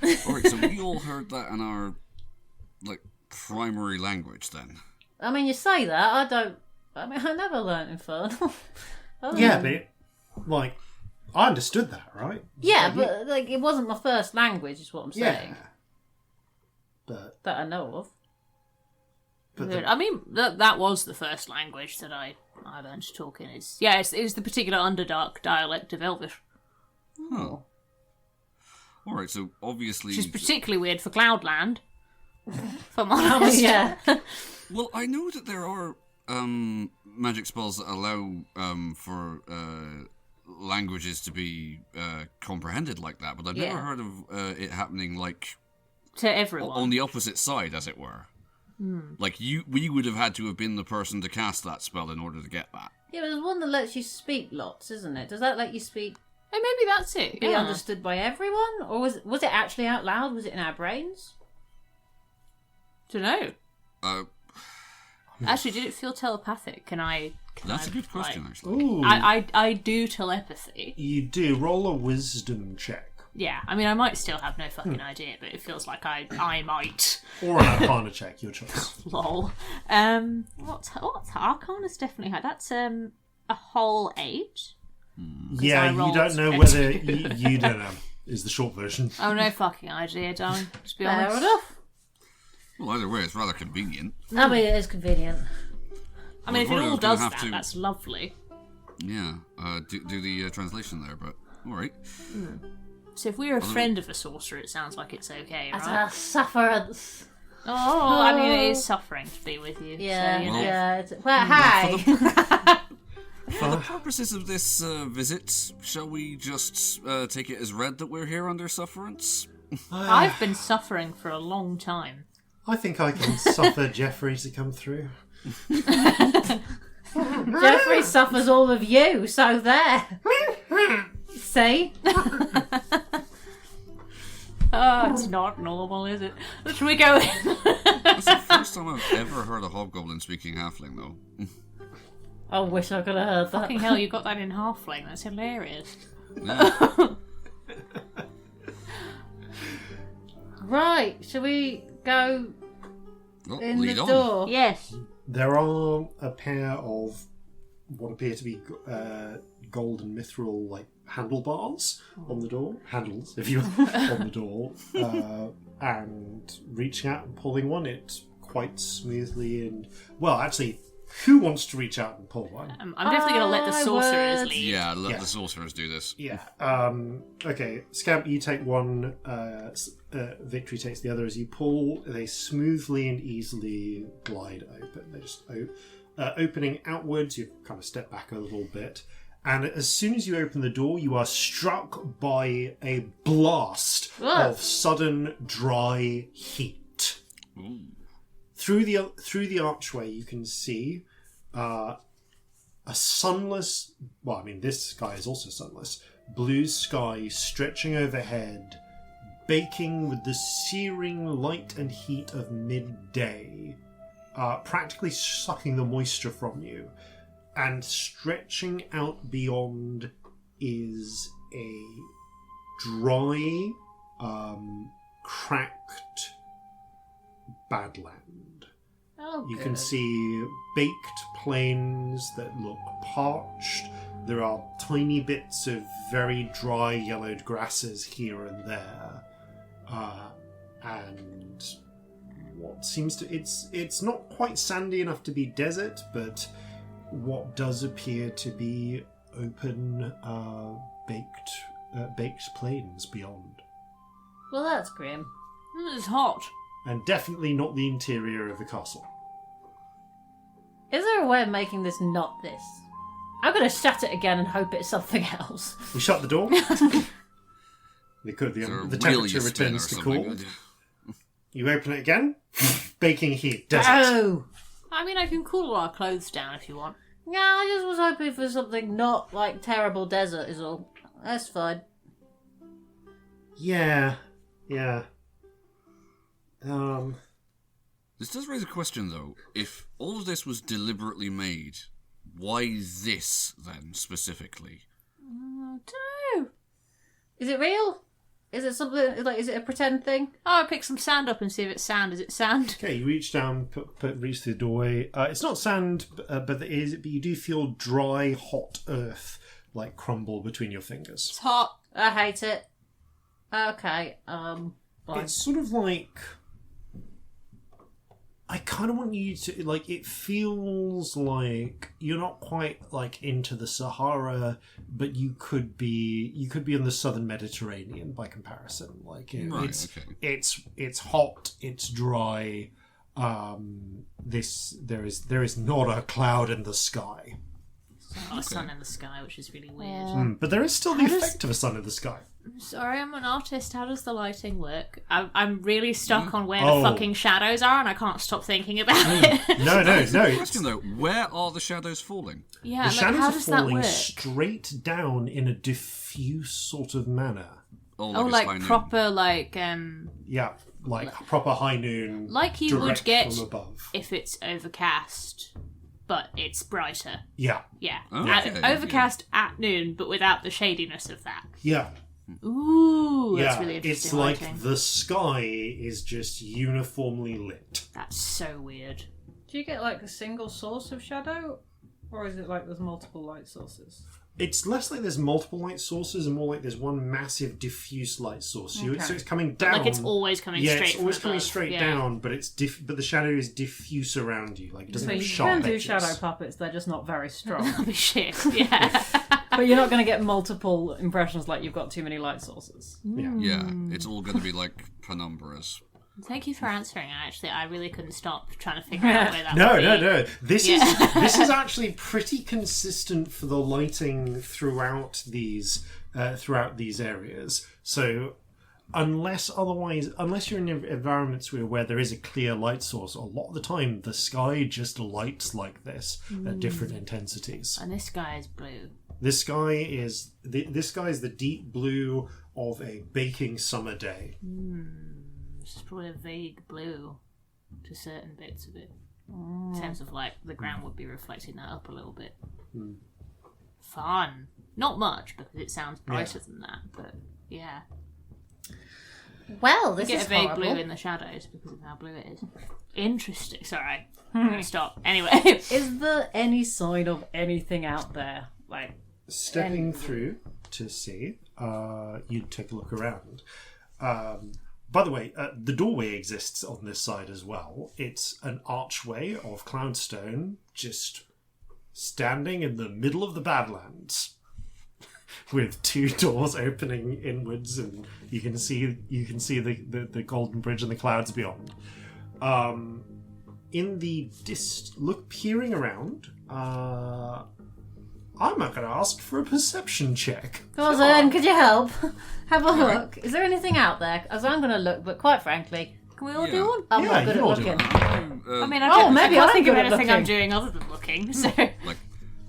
Alright, so we all heard that in our, primary language then. I mean, you say that, I never learnt Infernal. Yeah, but I understood that, right? Yeah, but it wasn't my first language, is what I'm saying. Yeah. But That I know of. I mean, that was the first language that I learned to talk in. It's the particular Underdark dialect of Elvish. Huh. Alright, so obviously... Which is particularly weird for Cloudland. If I'm honest. Yeah. Well, I know that there are magic spells that allow for languages to be comprehended like that, but I've never heard of it happening To everyone. on the opposite side, as it were. Like we would have had to have been the person to cast that spell in order to get that. Yeah, but there's one that lets you speak lots, isn't it? Does that let you speak, Oh, maybe that's it. be Yeah. understood by everyone? Or was it actually out loud? Was it in our brains? Don't know. Uh, Actually, did it feel telepathic? that's a good question, actually. ooh, I do telepathy. you do roll a wisdom check Yeah, I mean, I might still have no fucking idea, but it feels like I might. or an Arcana check, your choice. Lol. What's Arcana's definitely high. That's a whole 8. Yeah, I you rolled don't know a whether you don't know. Is the short version. Oh, no fucking idea, darling. Just be Fair honest. enough. Well, either way, it's rather convenient. I mean, it is convenient. I mean, if it Well, I all was gonna does have that, to- that's lovely. Yeah, do the translation there, but alright. So if we're a friend of a sorcerer, it sounds like it's okay, As right? a sufferance. Oh, I mean, it is suffering to be with you. Yeah, so, you know. yeah. Well, hi. For the purposes of this visit, shall we just take it as read that we're here under sufferance? I've been suffering for a long time. I think I can suffer Jeffrey to come through. Jeffrey suffers all of you, so there. See? Oh, it's not normal, is it? Should we go in? That's the first time I've ever heard a hobgoblin speaking halfling, though. I wish I could have heard that. Fucking hell, you got that in halfling. That's hilarious. Yeah. Right, shall we go Well, in lead the on. door? Yes. There are a pair of what appear to be gold and mithril handlebars on the door, handles if you will, on the door, and reaching out and pulling one, it quite smoothly and actually, who wants to reach out and pull one? I'm definitely going to let the I sorcerers would. lead. Yeah, let Yeah. the sorcerers do this. Yeah. Okay, Scamp, you take one. Victory takes the other. As you pull, they smoothly and easily glide open. They just opening outwards. You kind of step back a little bit, and as soon as you open the door, you are struck by a blast of sudden dry heat. Ooh. Through the archway, you can see a sunless. Well, I mean, this sky is also sunless. Blue sky stretching overhead, baking with the searing light and heat of midday, practically sucking the moisture from you, and stretching out beyond is a dry, cracked badland. Oh, You good. can see baked plains that look parched. There are tiny bits of very dry yellowed grasses here and there. And what seems to... It's not quite sandy enough to be desert, but what does appear to be open, baked plains beyond. Well, that's grim. It's hot. And definitely not the interior of the castle. Is there a way of making this not this? I'm going to shut it again and hope it's something else. We shut the door. They could. Is there a The wheel temperature you spin returns or to something? cool. You open it again. Baking heat. Desert. Oh! I mean, I can cool our clothes down if you want. Yeah, I just was hoping for something not like terrible desert is all. That's fine. Yeah. This does raise a question, though. If all of this was deliberately made, why this, then, specifically? I don't know. Is it real? Is it something, like, is it a pretend thing? Oh, I pick some sand up and see if it's sand. Is it sand? Okay, you reach down, reach through the doorway. It's not sand, but you do feel dry, hot earth like crumble between your fingers. It's hot. I hate it. Okay, fine. It's sort of like... I kind of want you to, like, it feels like you're not quite, like, into the Sahara, but you could be in the southern Mediterranean by comparison. Like, it's hot, it's dry. There is not a cloud in the sky. Not a sun in the sky, which is really weird. But there is still the effect of a sun in the sky. Sorry, I'm an artist. How does the lighting work? I'm really stuck on where the Oh. fucking shadows are, and I can't stop thinking about it. No. Question, though, where are the shadows falling? Yeah, The like, shadows how are does that falling work? straight down in a diffuse sort of manner. Oh, it's high like noon. proper, like Yeah, like proper high noon. like you would direct get from above. if it's overcast, but it's brighter. Yeah, Yeah, Oh, At- okay, overcast at noon, but without the shadiness of that. yeah. Ooh, that's Yeah, really interesting. it's like lighting. the sky is just uniformly lit. That's so weird. Do you get like a single source of shadow? Or is it like there's multiple light sources? It's less like there's multiple light sources and more like there's one massive diffuse light source. So, Okay. so it's coming down. Like it's always coming yeah, straight it's always from coming above. straight Yeah. down, but but the shadow is diffuse around you. Like it doesn't So have you sharp can do edges. shadow puppets, they're just not very strong. That'll be shit. Yeah. But you're not going to get multiple impressions like you've got too many light sources. Yeah. Yeah, it's all going to be like penumbras. Thank you for answering. Actually, I really couldn't stop trying to figure out where that would be. No. This Yeah. is actually pretty consistent for the lighting throughout these areas. So unless you're in environments where there is a clear light source, a lot of the time the sky just lights like this at different intensities. And this guy is blue. This sky is the deep blue of a baking summer day. This is probably a vague blue to certain bits of it. In terms of like the ground would be reflecting that up a little bit. Fun. Not much because it sounds brighter than that, but yeah. Well, You this get is a vague horrible. blue in the shadows because of how blue it is. Interesting. Sorry. I'm gonna stop. Anyway. Is there any sign of anything out there? Like, Stepping through to see, you take a look around. By the way, the doorway exists on this side as well. It's an archway of cloudstone just standing in the middle of the Badlands with two doors opening inwards, and you can see the Golden Bridge and the clouds beyond. In the peering around, I'm not going to ask for a perception check. Corzin, could you help? Have a look. Is there anything out there? As I'm going to look, but quite frankly, Can we all Yeah. do one? I'm Yeah, not good you at all do looking. I mean, I Oh, don't, maybe I can't I'm think of good at anything I'm looking. doing other than looking. So Like,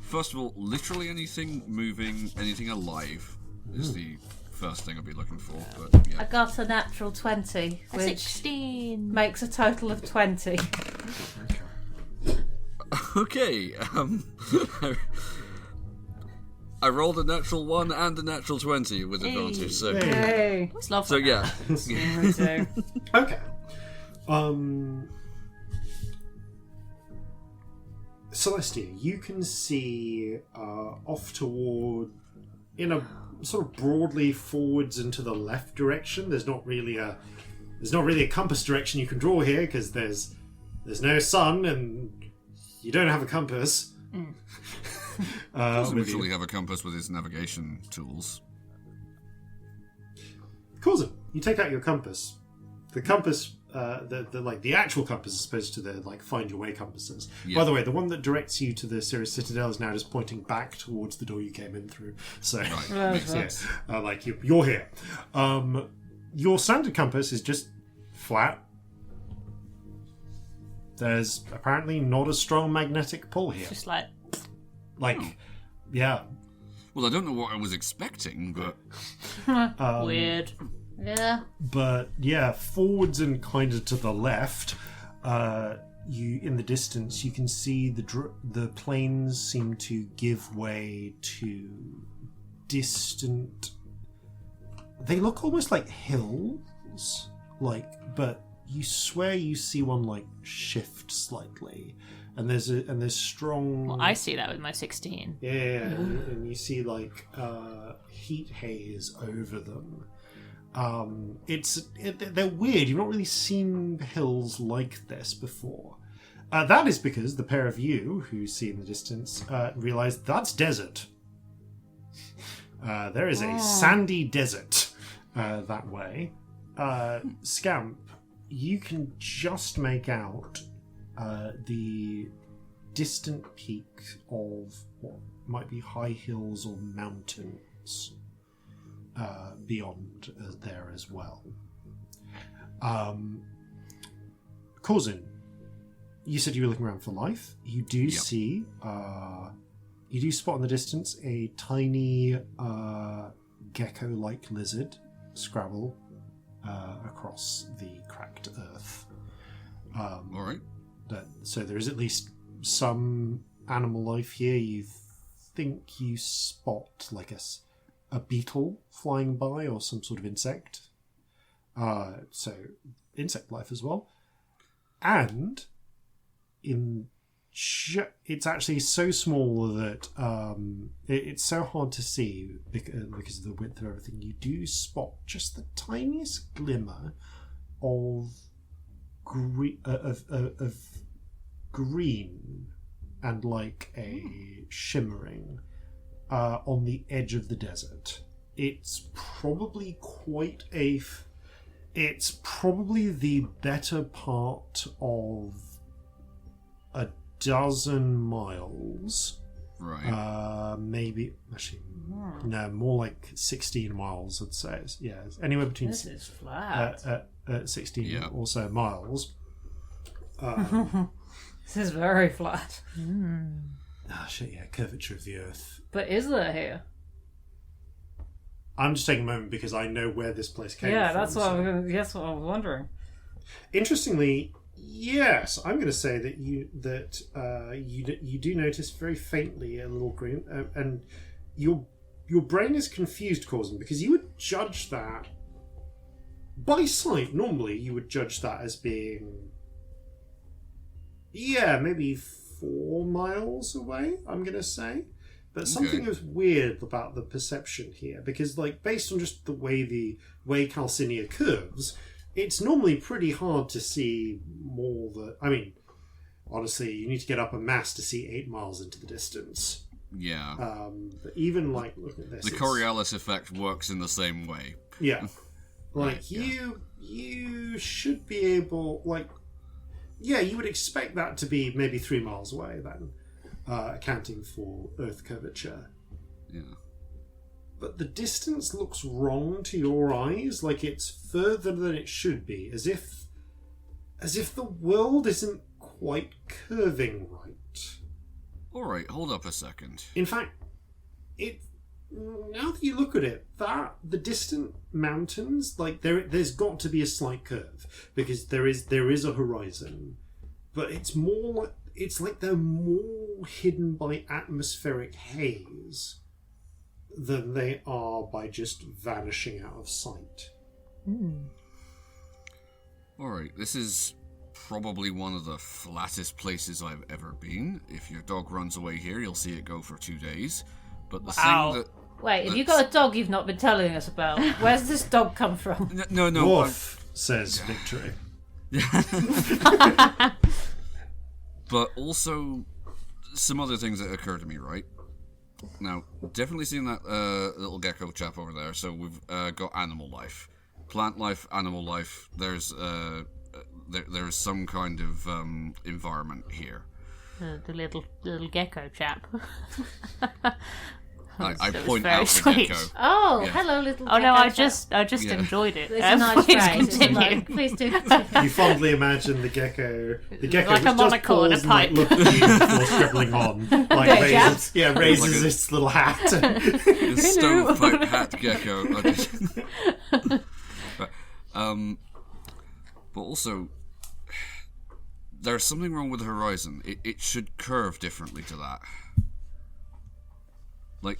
first of all, literally anything moving, anything alive is the first thing I'll be looking for. But I yeah, got a natural 20, which 16. makes a total of 20. okay. I rolled a natural 1 and a natural 20 with advantage. So, Hey. It's lovely. so yeah. Me too. Okay. Celestia, you can see off toward, in a sort of broadly forwards and to the left direction. There's not really a compass direction you can draw here because there's no sun and you don't have a compass. Doesn't with usually you. have a compass with his navigation tools. Corzin, you take out your compass. The compass, the actual compass as opposed to the find your way compasses. Yeah. By the way, the one that directs you to the Cirrus Citadel is now just pointing back towards the door you came in through. So, Right, makes yes, sense. you're here. Your standard compass is just flat. There's apparently not a strong magnetic pull here. Just like, Yeah. Well, I don't know what I was expecting, but weird. Yeah. But yeah, forwards and kind of to the left, you in the distance you can see the plains seem to give way to distant. They look almost like hills, but you swear you see one shift slightly, and there's strong. Well, I see that with my 16. Yeah, and you see heat haze over them. They're weird. You've not really seen hills like this before. That is because the pair of you who see in the distance realize that's desert. There is a sandy desert that way. Scamp, you can just make out the distant peak of what might be high hills or mountains beyond there as well. Corzin, you said you were looking around for life. You do see, you do spot in the distance a tiny gecko-like lizard scrabble across the cracked earth. all right. So there is at least some animal life here. You think you spot a beetle flying by or some sort of insect. So insect life as well. And it's actually so small that it's so hard to see because of the width of everything. You do spot just the tiniest glimmer of green and a shimmering on the edge of the desert. It's probably it's probably the better part of a dozen miles. Right. Maybe actually no, more like 16 miles. I'd say. Yeah, it's anywhere between This is flat. 16 or so miles. This is very flat. Curvature of the earth. But is there here? I'm just taking a moment because I know where this place came Yeah, from. that's what that's what I was wondering. Interestingly, yes, I'm going to say that you do notice very faintly a little green, and your brain is confused, Corzin, because you would judge that by sight. Normally, you would judge that as being maybe 4 miles away. I'm going to say. But something is weird about the perception here, because based on just the way Calcinea curves, it's normally pretty hard to see more than... I mean, honestly, you need to get up a mast to see 8 miles into the distance. Yeah. But even look at this. The Coriolis effect works in the same way. Yeah. Right, You should be able... you would expect that to be maybe 3 miles away then. Accounting for Earth curvature. Yeah. But the distance looks wrong to your eyes, it's further than it should be, as if the world isn't quite curving right. All right, hold up a second. In fact, now that you look at it, the distant mountains, there's got to be a slight curve because there is a horizon, but it's more. It's like they're more hidden by atmospheric haze than they are by just vanishing out of sight. Alright, this is probably one of the flattest places I've ever been. If your dog runs away here, you'll see it go for 2 days. But the thing that... Wait, have you got a dog you've not been telling us about? Where's this dog come from? No. Dwarf, says Victory. But also some other things that occur to me, right? Now, definitely seeing that little gecko chap over there. So we've got animal life, plant life, animal life. There's some kind of environment here. The little gecko chap. I That was point very out the sweet. gecko. Oh, Yeah. hello, little. Oh no, I gecko just Yeah. enjoyed it. It's a nice Please phrase. It's continue. like, please do continue. You fondly imagine the gecko Like which a just monocle and a pause and like, pipe. look at you before scribbling on. Like Okay, raises, Jabs. raises Like a- its little hat. The stovepipe hat gecko. But also, there's something wrong with the horizon. It should curve differently to that. Like,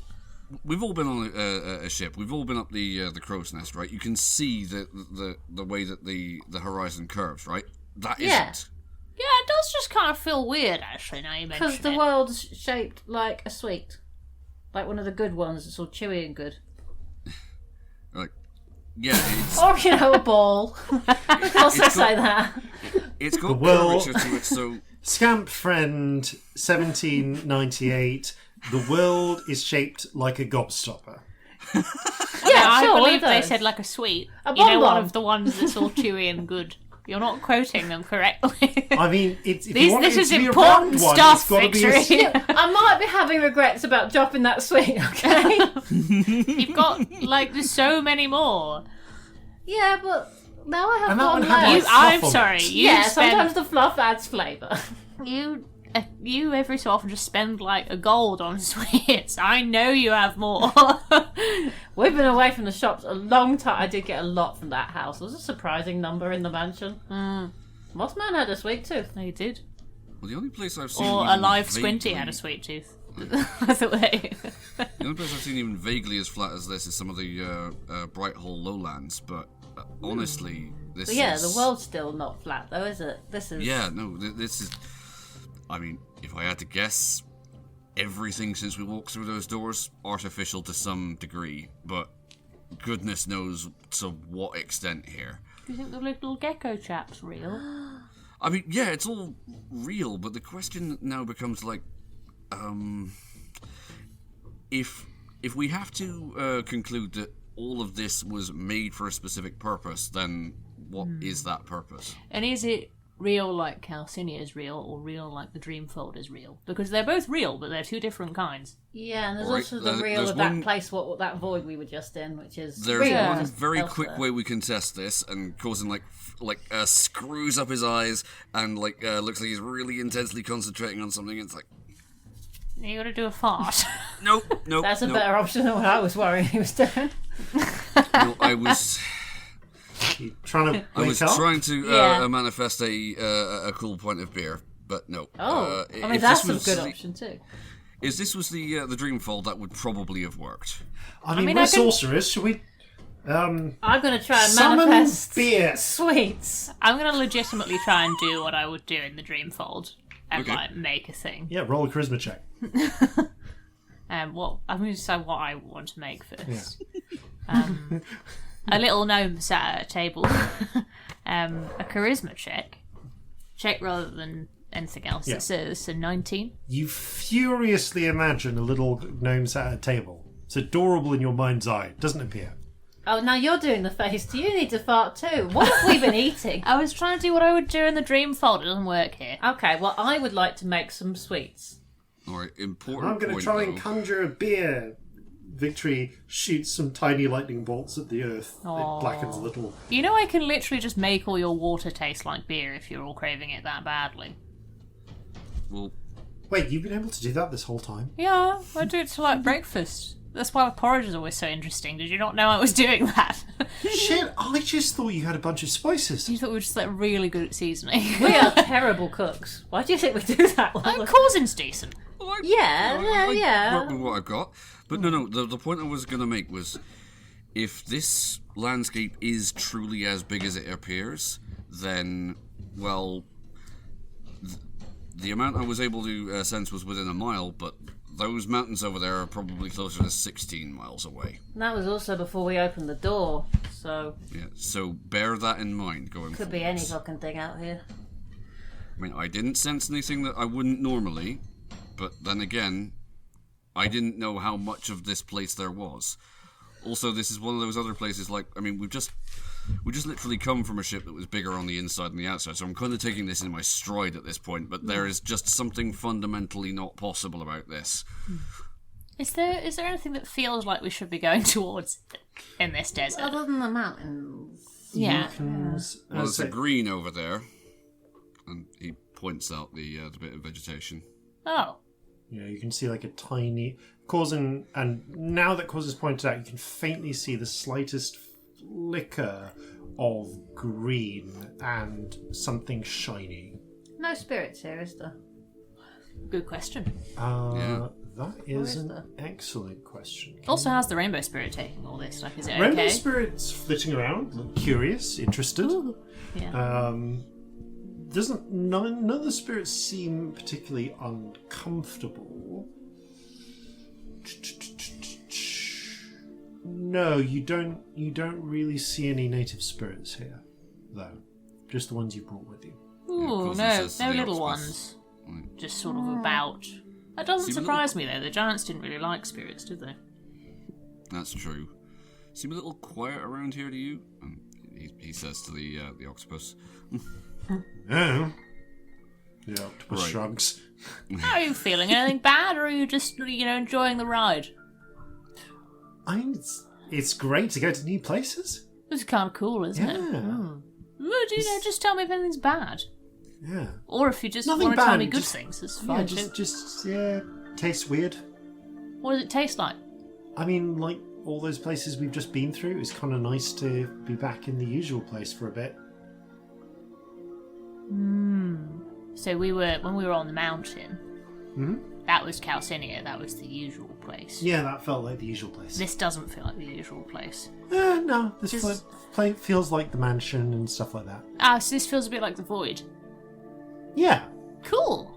we've all been on a ship. We've all been up the crow's nest, right? You can see the way that the horizon curves, right? That Yeah. isn't. Yeah, it does just kind of feel weird, actually, now you mention Because the it. world's shaped like a sweet. Like one of the good ones that's all chewy and good. Like, yeah, it's Or, a ball. We can also It's say that. it's got Well- curvature to it, so Scamp Friend, 1798. The world is shaped like a gobstopper. Yeah, I sure, believe one of they those. said like a sweet. A You know, one bonbon. of the ones that's all chewy and good. You're not quoting them correctly. I mean, if you This want it is to be important a round one, stuff, it's got to be a Victory. I might be having regrets about dropping that sweet, okay? You've got, like, there's so many more. Yeah, but now I have And that one one had, left. like, I'm fluff on sorry. it. You Yeah, spend, sometimes the fluff adds flavour. you every so often just spend like a gold on sweets. I know you have more. We've been away from the shops a long time. I did get a lot from that house. It was a surprising number in the mansion. Mossman had a sweet tooth. No, you did. well, the only place I've seen Or a even live vaguely- squinty had a sweet tooth. By the way. The only place I've seen even vaguely as flat as this is some of the Bright Hole lowlands, but honestly, this But yeah, is... the world's still not flat though, is it? This is... Yeah, no, this is... I mean, if I had to guess, everything since we walked through those doors, artificial to some degree, but goodness knows to what extent here. Do you think the little gecko chap's real? I mean, yeah, it's all real, but the question now becomes like, if we have to conclude that all of this was made for a specific purpose, then what is that purpose? And is it real like Calcinea is real, or real like the Dreamfold is real? Because they're both real, but they're two different kinds. Yeah, and there's Right, also the real there's of that one- place, what that void we were just in, which is There's real, one just very elsewhere. quick way we can test this, and Corzin screws up his eyes and looks like he's really intensely concentrating on something. It's like, You gotta do a fart. nope. That's a nope. better option than what I was worrying he was doing. No, I was You trying to wake up? trying to Yeah. manifest a cool point of beer, but no. Oh, I mean if that's this a was good the- option too. If this was the Dreamfold, that would probably have worked. I mean, mean, we're I can- sorcerers. Should we I'm gonna try and summon manifest beer? sweets. I'm gonna legitimately try and do what I would do in the Dreamfold and Okay. like make a thing. Yeah, roll a charisma check. I'm going to decide what I want to make first. A little gnome sat at a table. A charisma check rather than anything else. Yeah. It's a 19. You furiously imagine a little gnome sat at a table. It's adorable in your mind's eye. It doesn't appear. Oh, now you're doing the face. Do you need to fart too? What have we been eating? I was trying to do what I would do in the Dreamfold. It doesn't work here. Okay, well, I would like to make some sweets. All right, important I'm going to point, try and though. conjure a beer. Victory shoots some tiny lightning bolts at the earth. Aw. It blackens a little. You know I can literally just make all your water taste like beer if you're all craving it that badly. Well, Wait, you've been able to do that this whole time? Yeah, I do it to like breakfast. That's why the porridge is always so interesting. Did you not know I was doing that? Shit, I just thought you had a bunch of spices. You thought we were just like really good at seasoning. We are terrible cooks. Why do you think we do that? Corzin's decent. well, fine. Yeah. Work with what I've got. But no. The point I was going to make was, if this landscape is truly as big as it appears, then, well, the amount I was able to sense was within a mile, but those mountains over there are probably closer to 16 miles away. And that was also before we opened the door, so... Yeah, so bear that in mind going Could forwards. be any fucking thing out here. I mean, I didn't sense anything that I wouldn't normally, but then again, I didn't know how much of this place there was. Also, this is one of those other places, like, I mean, we just literally come from a ship that was bigger on the inside than the outside, so I'm kind of taking this in my stride at this point, but there is just something fundamentally not possible about this. Is there anything that feels like we should be going towards in this desert? Other than the mountains. Yeah. Well, Well, there's a green over there, and he points out the bit of vegetation. Oh. Yeah, you can see like a tiny Corzin, and now that Corzin's pointed out, you can faintly see the slightest flicker of green and something shiny. No spirits here, is there? Good question. That is is an there? excellent question. Also, how's the rainbow spirit taking all this? Like, is it Rainbow okay? spirits flitting around, look curious, interested. Ooh. Yeah. None of the spirits seem particularly uncomfortable. No, you don't really see any native spirits here, though. Just the ones you brought with you. Ooh, Corzin no says to the little octopus. ones. Just sort of about. That doesn't Seem a surprise me though. The giants didn't really like spirits, did they? That's true. Seem a little quiet around here to you? And he says to the octopus. No. The octopus Right. shrugs. How are you feeling? Anything bad, or are you just enjoying the ride? I mean, it's great to go to new places. This is kind of cool, isn't Yeah. it? Well, just tell me if anything's bad, Yeah. or if you just Nothing want to tell bad, me good just- things. It's Yeah, fine too. just tastes weird. What does it taste like? I mean, like all those places we've just been through, it's kind of nice to be back in the usual place for a bit. So when we were on the mountain, that was Calcinea. That was the usual place. Yeah, that felt like the usual place. This doesn't feel like the usual place. No, this Just- place feels like the mansion and stuff like that. Ah, so this feels a bit like the void. Yeah. Cool.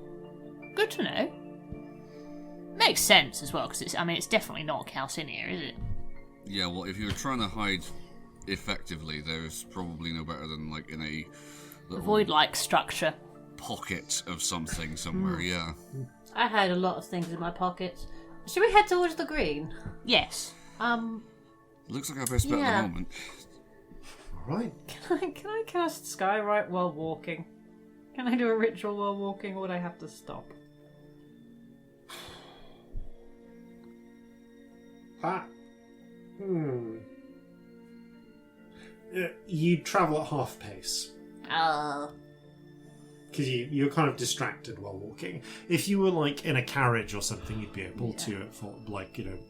Good to know. Makes sense as well, because it's definitely not Calcinea, is it? Yeah, well, if you're trying to hide effectively, there's probably no better than like in a little Void-like structure. pocket of something somewhere. Yeah. I had a lot of things in my pockets. Should we head towards the green? Yes. Looks like our best bet Yeah. at the moment. All right. Can I cast Skywrite while walking? Can I do a ritual while walking, or would I have to stop? You travel at half pace. Because you're kind of distracted while walking. If you were like in a carriage or something, you'd be able to,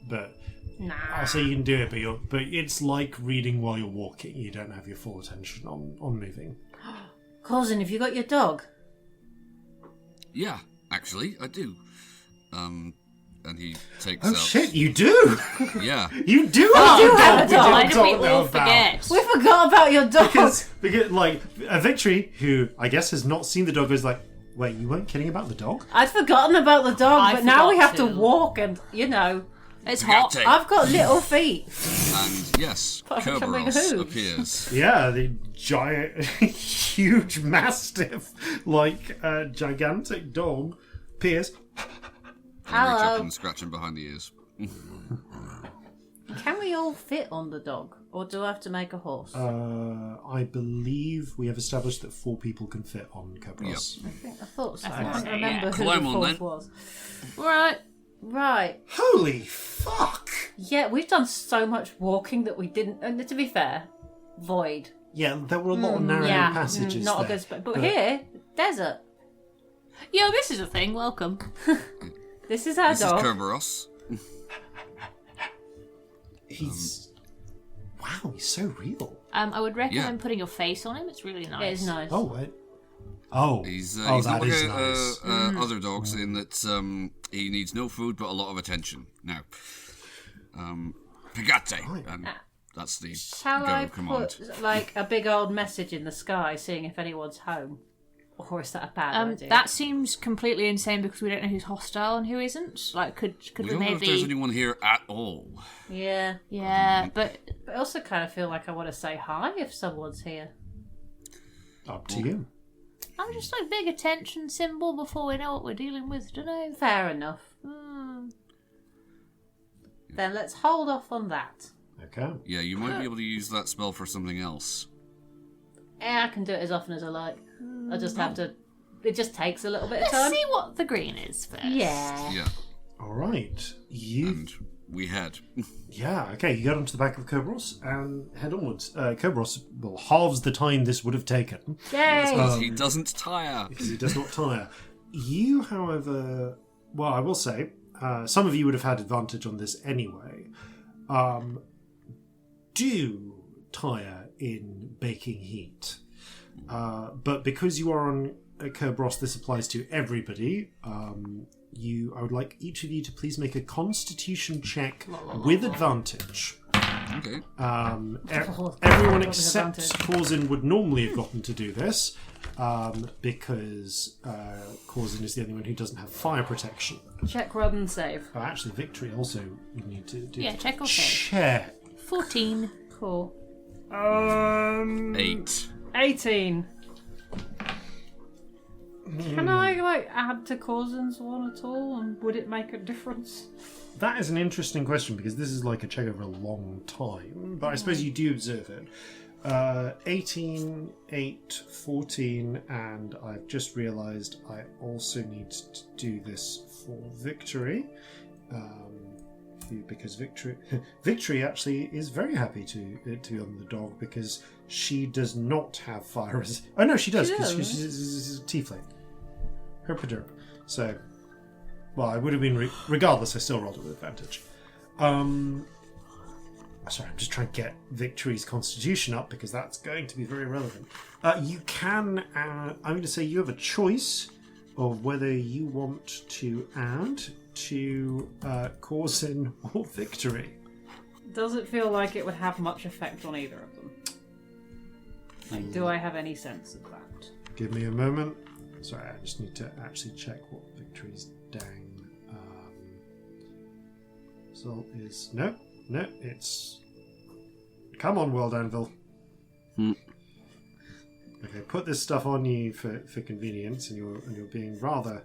but Nah. I'll say you can do it, but it's like reading while you're walking. You don't have your full attention on moving. Corzin, have you got your dog? Yeah, actually, I do. And he takes Oh out. shit, you do! Yeah. You do Oh, have a dog! Why we did didn't we talk all about. forget? We forgot about your dog! Because like a Victory, who I guess has not seen the dog, is like, wait, you weren't kidding about the dog? I'd forgotten about the dog, I but now we forgot have to too. walk and, It's hot. Gate. I've got little feet. And yes, Fucking coming Kerberos hooves. appears. Yeah, the giant, huge mastiff, like gigantic dog, appears. And reach up Hello. and scratch him behind the ears. Can we all fit on the dog? Or do I have to make a horse? I believe we have established that 4 people can fit on Kerberos. I thought so. I think can't so, remember yeah. who Climb the on, fourth then. was. Right. Right. Holy fuck! Yeah, we've done so much walking that we didn't... And to be fair, void. Yeah, there were a lot of narrow Yeah, passages not there. a good spot. But here, desert. Yo, this is a thing. Welcome. This is our This is dog. Kerberos. He's... Wow, he's so real. I would recommend Yeah. putting your face on him. It's really nice. It is nice. Oh, Oh, He's oh, not that like is nice. other dogs in that he needs no food but a lot of attention. Now, Pagate, and that's the Shall go I command. put like a big old message in the sky, seeing if anyone's home, or is that a bad idea? That seems completely insane because we don't know who's hostile and who isn't. Like, could We we don't know if there's maybe? anyone here at all. Yeah, Yeah, but but I also kind of feel like I want to say hi if someone's here. Up to you. I'm just like big attention symbol before we know what we're dealing with. Don't know. Fair enough. Then let's hold off on that. Okay. Yeah, you might be able to use that spell for something else. Yeah, I can do it as often as I like. I just have to. It just takes a little bit of Let's time. see what the green is first. Yeah. Yeah, All right. You. and we head. Yeah. Okay. You get onto the back of Kerberos and head onwards. Kerberos will halves the time this would have taken Yay! He doesn't tire. because he does not tire. You, however, well, I will say, some of you would have had advantage on this anyway. Do tire in baking heat, but because you are on Kerberos, this applies to everybody. I would like each of you to please make a Constitution check with advantage. Okay. Everyone With except advantage. Corzin would normally have gotten to do this because Corzin is the only one who doesn't have fire protection. Check, rub, and save. Oh, actually, Victory also would need to do. Yeah, check or save. Check. 14. Cool. 8. 18. Can I add to Corzin's one at all, and would it make a difference? That is an interesting question because this is like a check over a long time, but I suppose you do observe it. 18, 8, 14, and I've just realised I also need to do this for Victory. Because Victory actually is very happy to be on the dog because she does not have fire resistance. Oh no, she does because she's a tiefling. Herpaderp. So, well, I would have been regardless. I still rolled it with advantage. Sorry, I'm just trying to get Victory's Constitution up because that's going to be very relevant. You can. I'm going to say you have a choice of whether you want to add to Corzin or Victory. Does it feel like it would have much effect on either of them? Like, do I have any sense of that? Give me a moment. Sorry, I just need to actually check what Victory's dang result is. No, it's. Come on, World Anvil. Okay, put this stuff on you for convenience, and you're being rather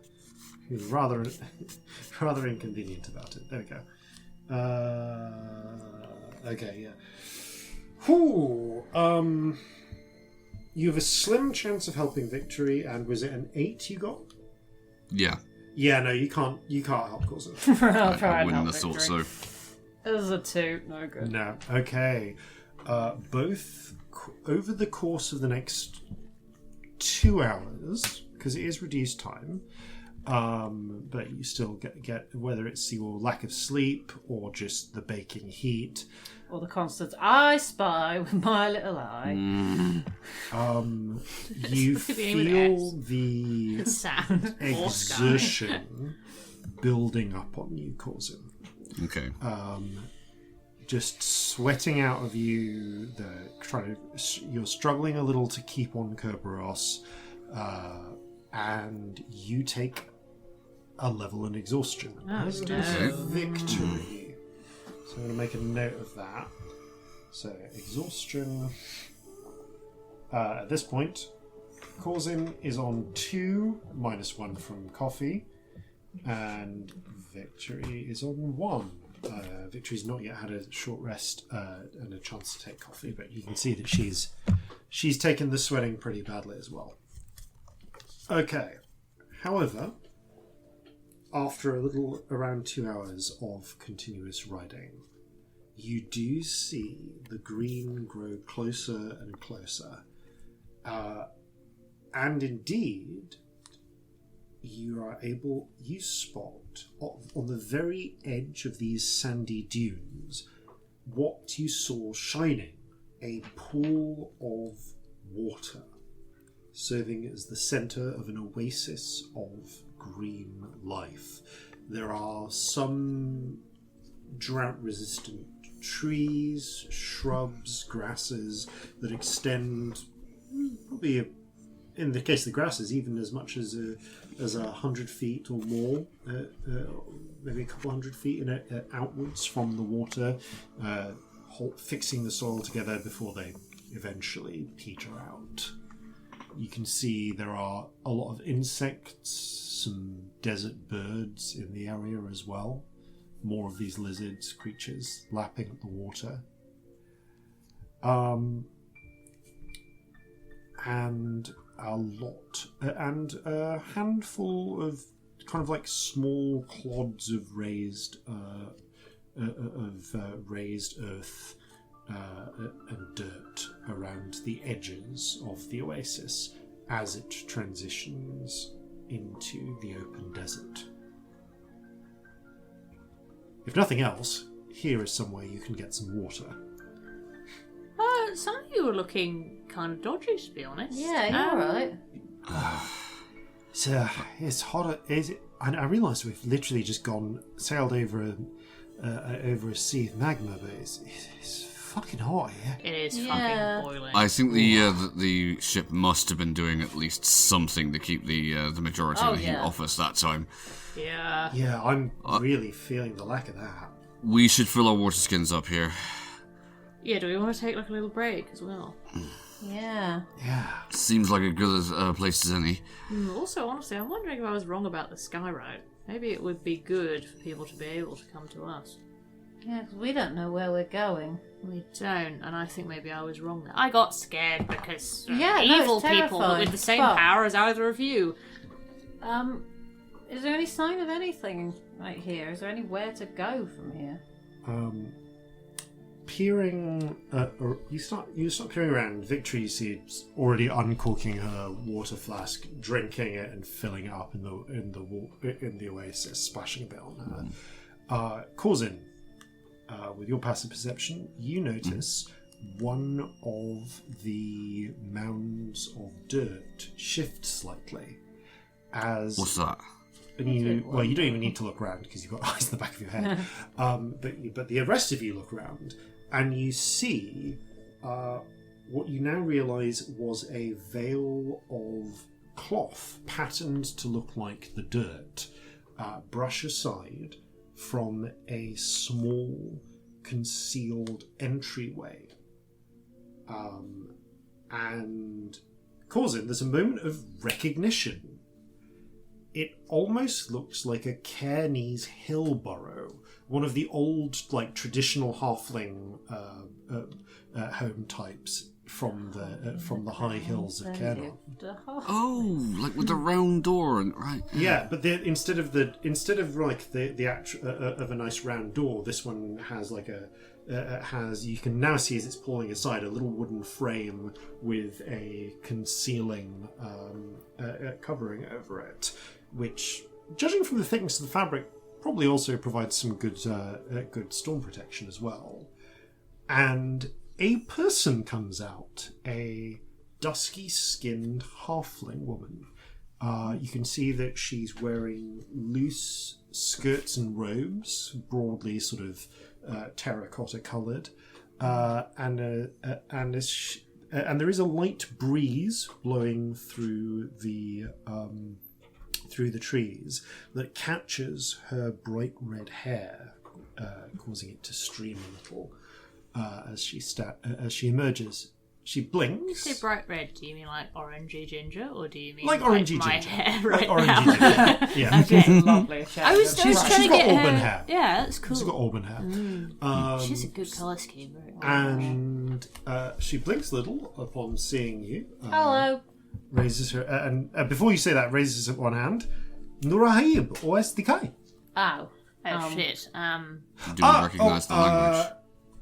inconvenient about it. There we go. Okay, yeah. Whew. You have a slim chance of helping Victory, and was it an 8 you got? Yeah. Yeah, no, you can't help Corzin. I'll try I and wouldn't help have thought Victory. so. It was a 2. No good. No. Okay. Both over the course of the next 2 hours, because it is reduced time, but you still get whether it's your lack of sleep or just the baking heat. Or the constant I spy with my little eye. You Beginning with feel the Sand. Or sky. exertion building up on you, Corzin. Okay. Just sweating out of you. You're struggling a little to keep on Kerberos, and you take a level in exhaustion. As does Victory. So I'm going to make a note of that. So exhaustion. At this point, Corzin is on 2, -1 from coffee, and Victory is on 1. Victory's not yet had a short rest and a chance to take coffee, but you can see that she's taken the sweating pretty badly as well. Okay. However, after a little around 2 hours of continuous riding, you do see the green grow closer and closer. And indeed, you spot on the very edge of these sandy dunes what you saw shining, a pool of water. serving as the centre of an oasis of green life. There are some drought-resistant trees, shrubs, grasses that extend probably, in the case of the grasses, even as much as 100 feet or more, maybe a couple hundred feet outwards from the water, fixing the soil together before they eventually peter out. You can see there are a lot of insects, some desert birds in the area as well. More of these lizards, creatures lapping at the water. And a handful of kind of like small clods of raised earth and dirt around the edges of the oasis as it transitions into the open desert. If nothing else, here is somewhere you can get some water. Some of you are looking kind of dodgy, to be honest. Yeah, you're alright. It's hot. I realise we've literally just sailed over a sea of magma, but it's fucking hot here. It is Yeah. fucking boiling. I think the ship must have been doing at least something to keep the majority of the heat off us that time. Yeah. Yeah, I'm really feeling the lack of that. We should fill our water skins up here. Yeah, do we want to take like a little break as well? Yeah. Yeah. Seems like a good place as any. Also, honestly, I'm wondering if I was wrong about the sky route. Maybe it would be good for people to be able to come to us. Yeah, because we don't know where we're going. We don't, and I think maybe I was wrong there. I got scared because Yeah, no, evil it's people terrifying. with the same But- power as either of you. Is there any sign of anything right here? Is there anywhere to go from here? Peering, or you start peering around. Victory, you see, already uncorking her water flask, drinking it, and filling it up in the oasis, splashing a bit on her. Corzin, with your passive perception, you notice one of the mounds of dirt shift slightly as. What's that? And you don't even need to look around because you've got eyes in the back of your head. But the rest of you look around and you see what you now realise was a veil of cloth patterned to look like the dirt, brush aside from a small concealed entryway. And Corzin, there's a moment of recognition. It almost looks like a Cairney's hill burrow, one of the old, like, traditional halfling home types from the high hills of Cairn. Oh, like with the round door, and right? Yeah, but instead of like the actual of a nice round door, this one has like you can now see as it's pulling aside a little wooden frame with a concealing covering over it, which, judging from the thickness of the fabric, probably also provides some good storm protection as well. And a person comes out, a dusky-skinned halfling woman. You can see that she's wearing loose skirts and robes, broadly sort of terracotta-coloured, and there is a light breeze blowing through the trees that catches her bright red hair, causing it to stream a little as she emerges. She blinks. When you say bright red, do you mean like orangey ginger, or do you mean like orangey my ginger? hair Like right orangey now? ginger. Yeah. Okay. Lovely. I was She's trying to got get auburn her. hair. Yeah, that's cool. She's got auburn hair. She's a good colour scheme. Very well. And she blinks a little upon seeing you. Hello. Raises her, and before you say that, raises up one hand. Nurahib, OSDK. Oh. Shit. Do you recognise the language?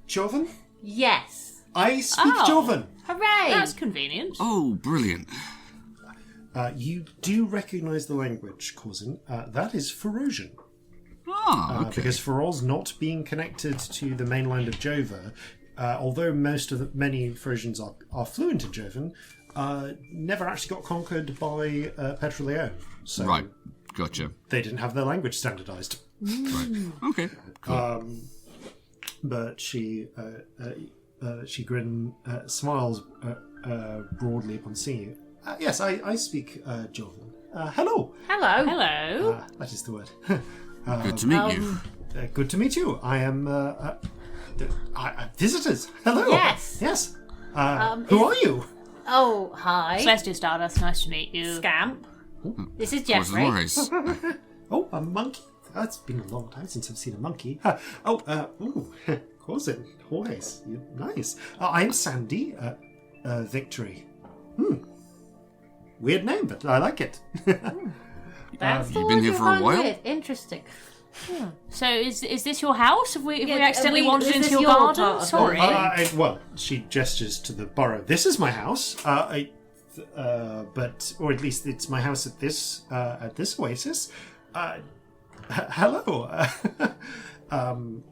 Jovan? Yes. I speak Jovan. Hooray! That's convenient. Oh, brilliant. You do recognise the language, Corzin. That is Ferosian. Ah, okay. Because Feroz not being connected to the mainland of Jova, although many Ferosians are fluent in Jovan, never actually got conquered by Petroleon. So Right. Gotcha. they didn't have their language standardized. Right. Okay. Cool. But she smiles broadly upon seeing you. Yes, I speak Jovan. Hello. Hello. Hello. That is the word. Good to meet you. Good to meet you. I am visitors. Hello. Yes. Yes. Who are you? Oh, hi. Celestia Stardust, nice to meet you. Scamp. This is Corzin Jeffrey. Horhace. Oh, a monkey. It's been a long time since I've seen a monkey. Corzin Horhace. Nice. I'm Sandy. Victory. Weird name, but I like it. That's the You've one been here for a find while? weird. Interesting. So is this your house? Have we accidentally wandered is into this your your garden? part of Sorry. Well, she gestures to the burrow. This is my house. Or at least it's my house at this oasis. Hello.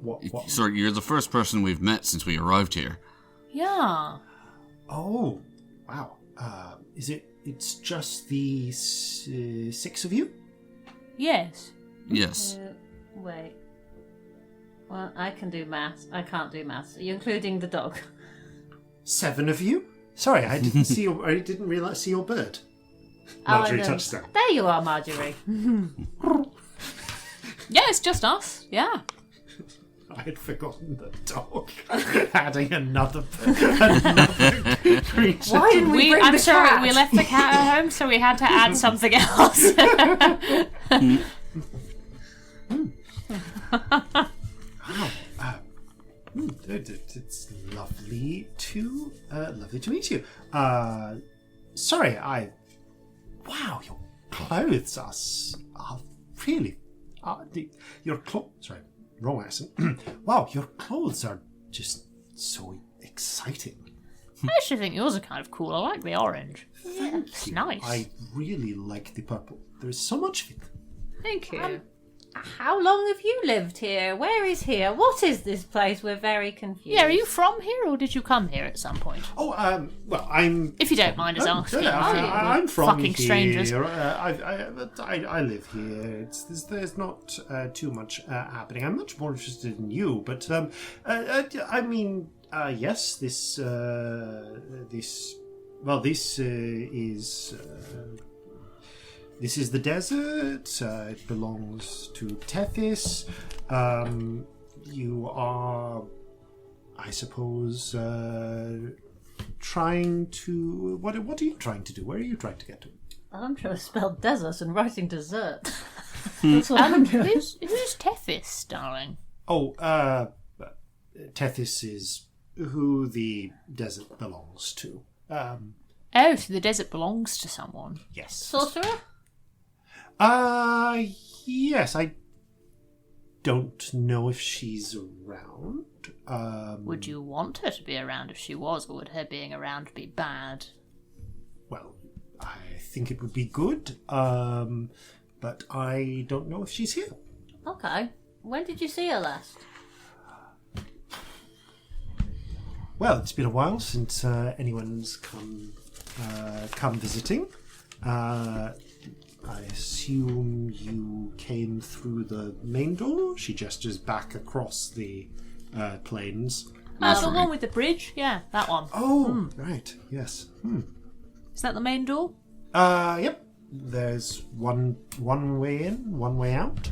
What? Sorry, you're the first person we've met since we arrived here. Yeah. Oh, wow. It's just the 6 of you? Yes. Yes. Wait. Well, I can do maths. I can't do maths. Are you including the dog? 7 of you? Sorry, I didn't see your. I didn't realize see your bird. Marjorie touched that. There you are, Marjorie. Yeah, it's just us. Yeah. I had forgotten the dog. Adding another creature. Why didn't we bring I'm the sorry, cat? we left the cat at home, so we had to add something else. It's lovely to meet you. Sorry, wow, your clothes are really your clothes. Sorry, wrong accent. Wow, your clothes are just so exciting. I actually think yours are kind of cool. I like the orange. Thank It's you. nice. I really like the purple. There is so much of it. Thank you. How long have you lived here? Where is here? What is this place? We're very confused. Yeah, are you from here, or did you come here at some point? Oh, well, I'm. If you don't mind us asking. I'm from fucking here. strangers. I live here. There's not too much happening. I'm much more interested in you, but I mean, yes, this is the desert. It belongs to Tethys. You are, I suppose, trying to. What are you trying to do? Where are you trying to get to? I'm trying to spell desert and writing dessert. That's what I'm doing. Who's Tethys, darling? Oh, Tethys is who the desert belongs to. Oh, so the desert belongs to someone. Yes. Sorcerer? Yes. I don't know if she's around. Would you want her to be around if she was, or would her being around be bad? Well, I think it would be good. But I don't know if she's here. Okay. When did you see her last? Well, it's been a while since anyone's come visiting. I assume you came through the main door? She gestures back across the plains. The one with the bridge? Yeah, that one. Oh, right, yes. Is that the main door? Yep. There's one way in, one way out.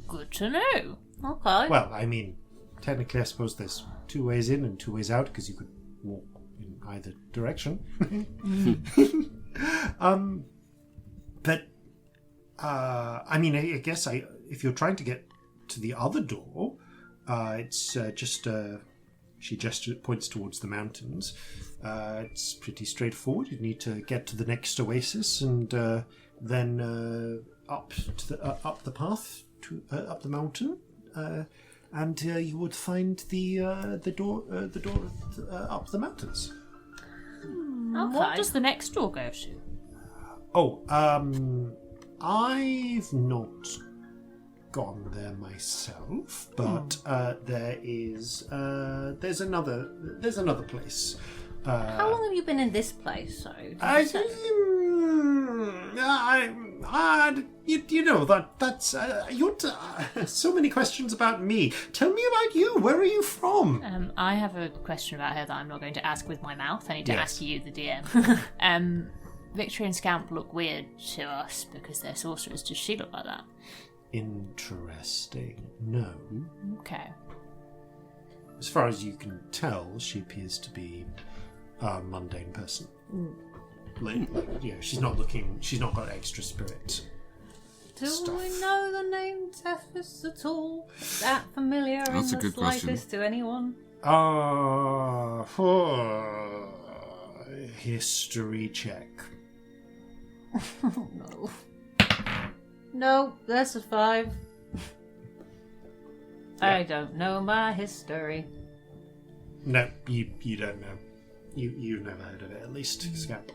Good to know. Okay. Well, I mean, technically I suppose there's 2 ways in and 2 ways out, because you could walk in either direction. But I mean, I guess if you're trying to get to the other door, it's just she points towards the mountains. It's pretty straightforward. You need to get to the next oasis and then up the path to up the mountain, and you would find the door up the mountains. Okay. What does the next door go to? Oh, I've not gone there myself, but there's another place. How long have you been in this place? Sorry. You know that's so many questions about me. Tell me about you. Where are you from? I have a question about her that I'm not going to ask with my mouth. I need to Yes. ask you, the DM. Victory and Scamp look weird to us because they're sorcerers. Does she look like that? Interesting. No. Okay. As far as you can tell, she appears to be a mundane person. Like, she's not got extra spirit. Do Stuff. we know the name Tethys at all? Is that familiar That's in a the good question. slightest to anyone? History check. No. No, that's a 5. I don't know my history. No, you don't know. You've never heard of it, at least, Scamp.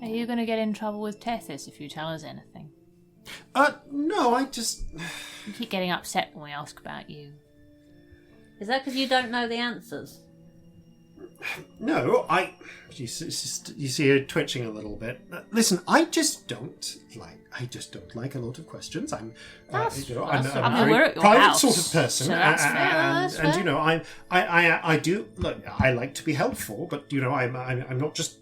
Are you going to get in trouble with Tethys if you tell us anything? No, I just... You keep getting upset when we ask about you. Is that because you don't know the answers? No, you see her twitching a little bit. Listen, I just don't like a lot of questions. I'm a we're very at your private house, sort of person, so that's fair, and that's fair. you know, I do look. I like to be helpful, but you know, I'm not just,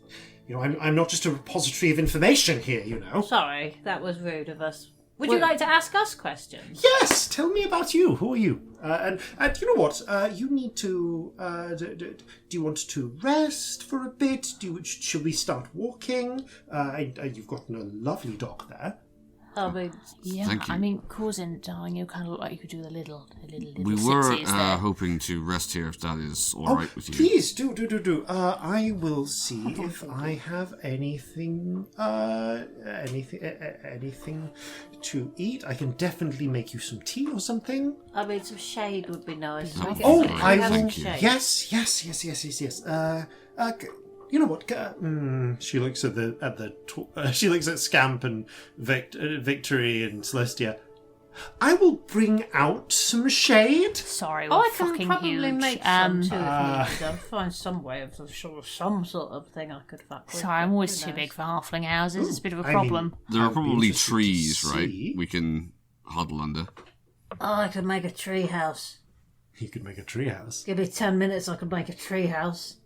you know, I'm not just a repository of information here. You know. Sorry, that was rude of us. Would you like to ask us questions? Yes, tell me about you. Who are you? And you know what? You need to. Do you want to rest for a bit? Should we start walking? You've got a lovely dog there. I mean, Yeah, Thank you. I mean, Corzin, darling, you kind of look like you could do a little We were sitsies there. hoping to rest here if that is all right with you. Please do. I will see if I have anything to eat. I can definitely make you some tea or something. I mean, some shade would be nice. Oh, Okay, Oh, so I you have will. some shade. Yes. You know what? She looks at she looks at Scamp and Victory and Celestia. I will bring out some shade. Sorry, we're Oh, I can fucking probably huge. make some too if needed. I'll find some way of some sort of thing I could fuck with. Sorry, I'm always Who too knows? big for halfling houses. It's a bit of a I problem. There are I'd be probably interested to trees, right? see. We can huddle under. Oh, I could make a tree house. You could make a treehouse. Give me 10 minutes, I could make a tree house.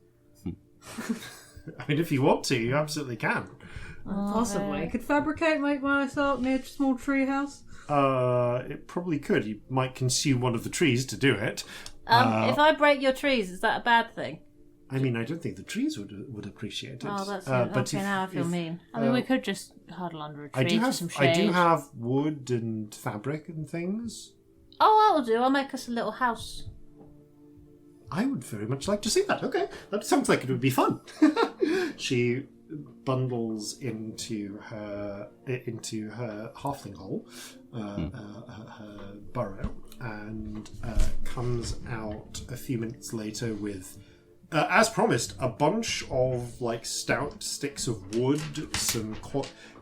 I mean, if you want to, you absolutely can. Possibly. Could fabricate, make myself near a small tree house. It probably could. You might consume one of the trees to do it. If I break your trees, is that a bad thing? I mean, I don't think the trees would appreciate it. Oh, that's but okay. if- Now I feel if- mean. I mean, we could just huddle under a tree for some I shade. do have wood and fabric and things. Oh, that'll do. I'll make us a little house. I would very much like to see that. Okay, that sounds like it would be fun. She bundles into her halfling hole, her burrow, and comes out a few minutes later with, as promised, a bunch of like stout sticks of wood,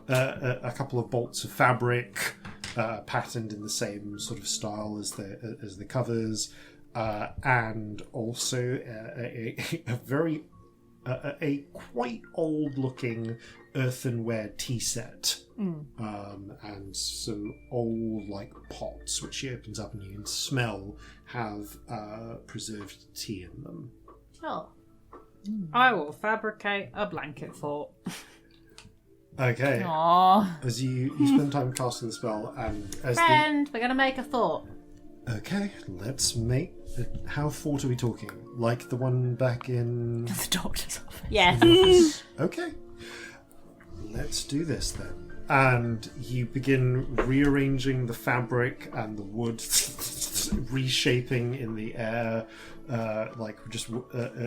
a couple of bolts of fabric, patterned in the same sort of style as the covers. And also a quite old-looking earthenware tea set, and some old like pots which she opens up and you can smell have preserved tea in them. Oh. I will fabricate a blanket fort. Okay, Aww. as you spend time casting the spell, and as Friend, we're going to make a fort. okay, let's make. How fort are we talking? Like the one back in. The doctor's office. Yes. Okay. Let's do this then. And you begin rearranging the fabric and the wood, reshaping in the air, like just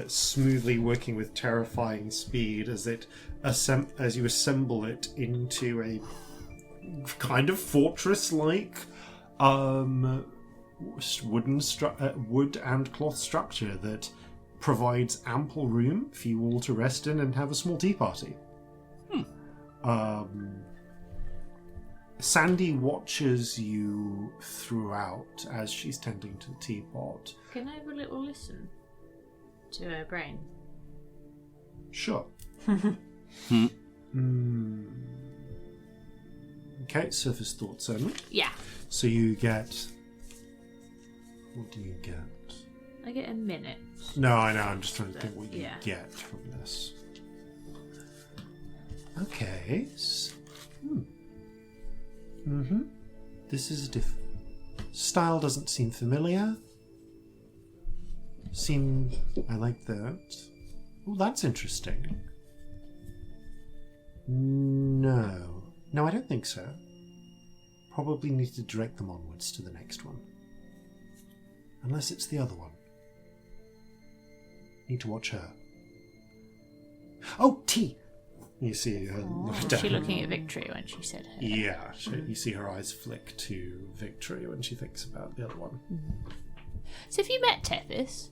smoothly working with terrifying speed as as you assemble it into a kind of fortress-like wood and cloth structure that provides ample room for you all to rest in and have a small tea party. Sandy watches you throughout as she's tending to the teapot. Can I have a little listen to her brain? Sure. Okay, surface thoughts only. Yeah. So you get... What do you get? I get a minute. No, I know. I'm just trying to think what you Yeah. get from this. Okay. This is a style doesn't seem familiar. I like that. Oh, that's interesting. No, I don't think so. Probably need to direct them onwards to the next one. Unless it's the other one. Need to watch her. Oh, T! You see her look Was down. she looking at Victory when she said her? Yeah, you see her eyes flick to Victory when she thinks about the other one. So have you met Tethys?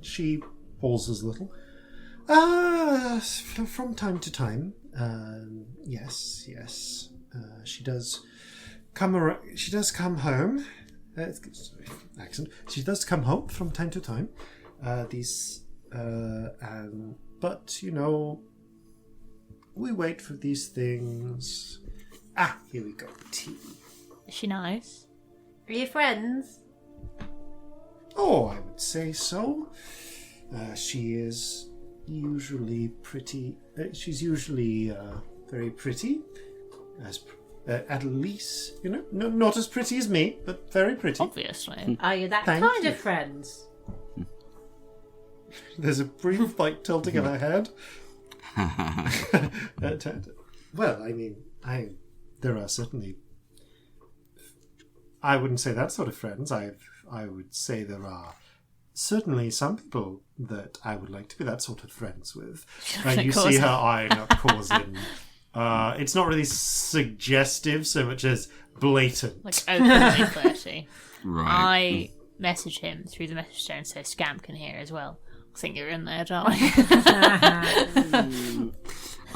She pauses a little. From time to time. Yes. She does come. She does come home. Sorry, accent. She does come home from time to time. But we wait for these things. Here we go. Tea. Is she nice? Are you friends? Oh, I would say so. She is usually pretty. She's usually very pretty. At least, not as pretty as me, but very pretty. Obviously. Are you that Thank kind you. of friends? There's a brief, tilting of her head. Well, I mean, there are certainly. I wouldn't say that sort of friends. I would say there are certainly some people that I would like to be that sort of friends with. And you see her eyeing up Corzin. It's not really suggestive so much as blatant. Like openly flirty. Right. I message him through the message stone so Scamp can hear as well. I think you're in there, darling.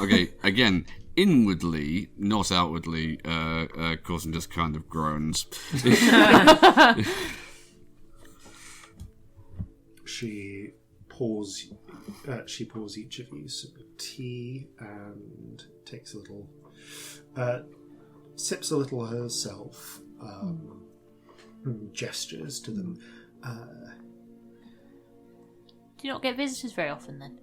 Okay, again, inwardly, not outwardly, Corzin just kind of groans. She pours each of you some tea and takes a little, sips a little herself, gestures to them. Do you not get visitors very often then?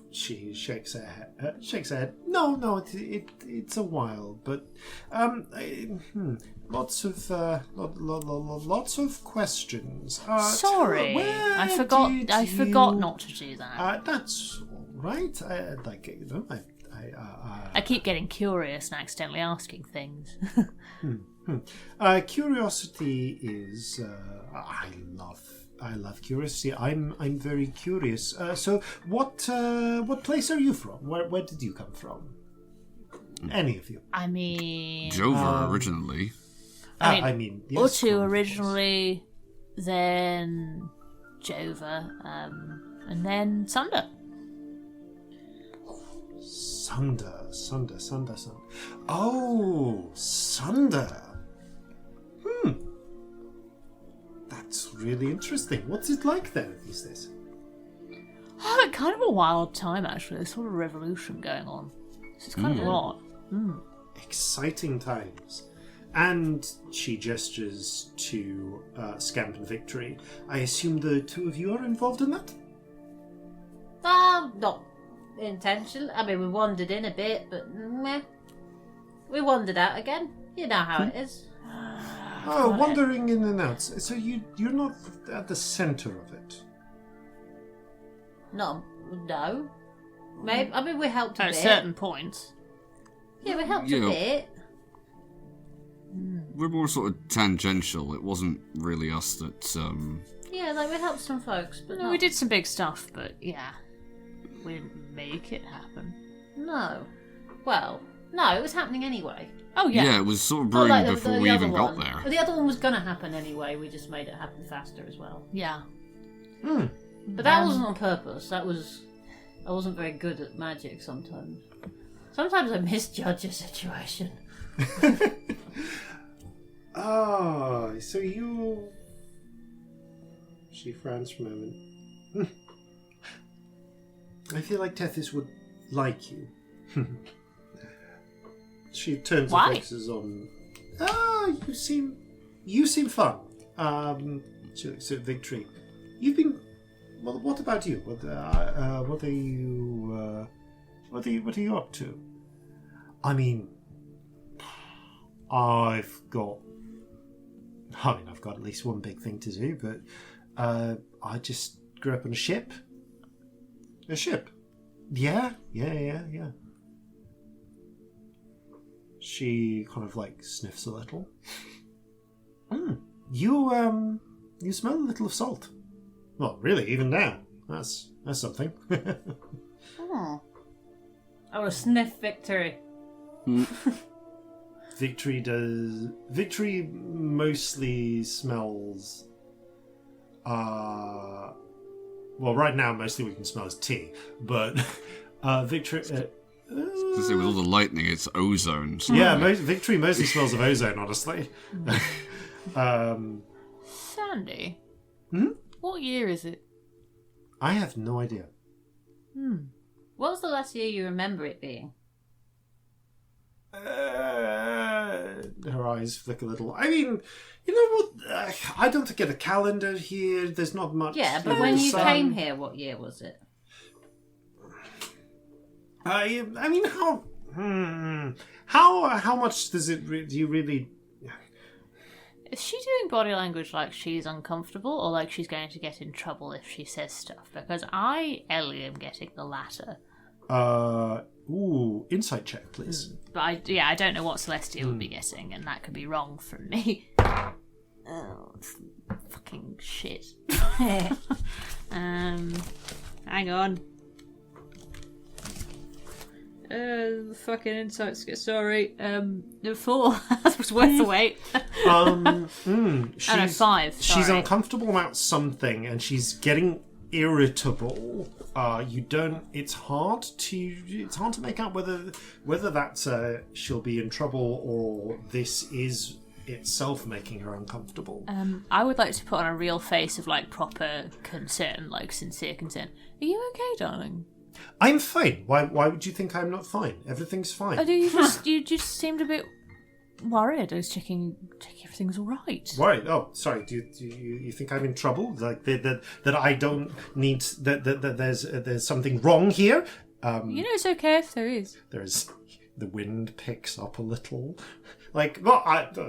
She shakes her head. No, it's a while, but lots of questions. Sorry, where I forgot. did I you- forgot not to do that. That's all right. I keep getting curious and accidentally asking things. Curiosity is. I love curiosity. I'm very curious. So, what place are you from? Where did you come from? Any of you? I mean, Jover originally. I mean, yes, Utu of course. originally, then Jover, and then Sunder. Sunder. Oh, Sunder. That's really interesting. What's it like there these days? Oh, kind of a wild time actually. There's sort of revolution going on. So it's kind of a lot. Exciting times. And she gestures to Scamp and Victory. I assume the two of you are involved in that? Not intentional. I mean, we wandered in a bit, but meh. We wandered out again. You know how it is. Oh, wandering in and out. So you're not at the centre of it. No. Maybe. I mean, we helped a At bit. certain points. Yeah, we helped Yeah. a bit. We're more sort of tangential. It wasn't really us that. Yeah, like we helped some folks, but No, not... we did some big stuff, but yeah, we didn't make it happen. No. Well, no, it was happening anyway. Oh Yeah. yeah, It was sort of Oh, brewing like before the we other even one. got there. Well, the other one was going to happen anyway. We just made it happen faster as well. yeah. But that wasn't on purpose. I wasn't very good at magic sometimes. Sometimes I misjudge a situation. Oh, so you... She frowns for a moment. I feel like Tethys would like you. She turns Why? and focuses on. You seem fun. She looks at Victory. You've been. Well, what about you? What are you up to? I mean, I've got at least one big thing to do, but I just grew up on a ship. A ship? Yeah. She kind of like sniffs a little. You smell a little of salt. Well, really, even now. That's something. Oh. I will sniff Victory. Victory mostly smells. Well, right now, mostly we can smell is tea, but Victory. To say with all the lightning, it's ozone. So Yeah, Victory mostly smells of ozone, honestly. Sandy. Hmm? What year is it? I have no idea. What was the last year you remember it being? Her eyes flick a little. I mean, you know what? I don't get a calendar here. There's not much. Yeah, but when you came here, what year was it? I mean, how much does it? Do you really? Is she doing body language like she's uncomfortable or like she's going to get in trouble if she says stuff? Because Ellie, am getting the latter. Insight check, please. But I don't know what Celestia would be getting, and that could be wrong from me. Oh, it's fucking shit. Hang on. Fucking insights. Sorry. 4. That was worth the wait. She's, 5. She's sorry. uncomfortable about something, and she's getting irritable. It's hard to make out whether that's she'll be in trouble or this is itself making her uncomfortable. I would like to put on a real face of like proper concern, like sincere concern. Are you okay, darling? I'm fine. Why would you think I'm not fine? Everything's fine. Oh, you just seemed a bit worried. I was checking everything's all right. Right. Oh, sorry. Do you think I'm in trouble? Like that I don't need that there's something wrong here? You know it's okay if there is. There's the wind picks up a little. Like, well,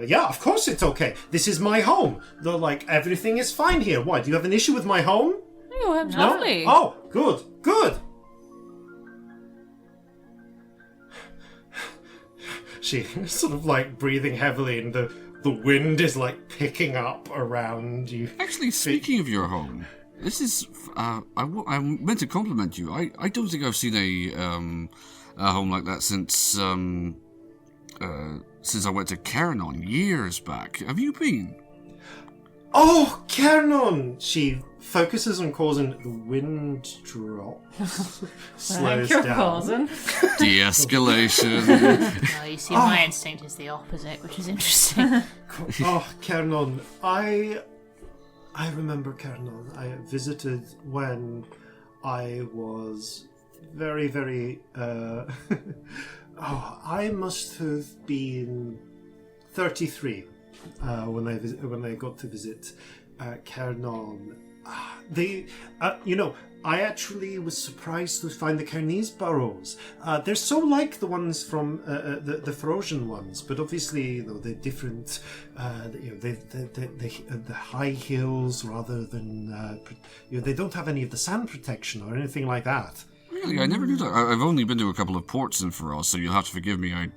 yeah, of course it's okay. This is my home. Though, like, everything is fine here. Why? Do you have an issue with my home? No, I'm lovely. Oh, good. She sort of like breathing heavily, and the wind is like picking up around you. Actually, speaking of your home, this is. I meant to compliment you. I don't think I've seen a home like that since I went to Kernon years back. Have you been? Oh, Kernon! She focuses on Corzin. The wind drops, slows down. Corzin. De-escalation. Oh, you see, my instinct is the opposite, which is interesting. Oh, Kernon. I remember Kernon. I visited when I was very, very... I must have been 33 when I got to visit Kernon. I actually was surprised to find the Cairnese burrows. They're so like the ones from the Ferocian ones, but obviously, they're different. The high hills rather than they don't have any of the sand protection or anything like that. Really, I never knew that. I've only been to a couple of ports in Faroes, so you'll have to forgive me. I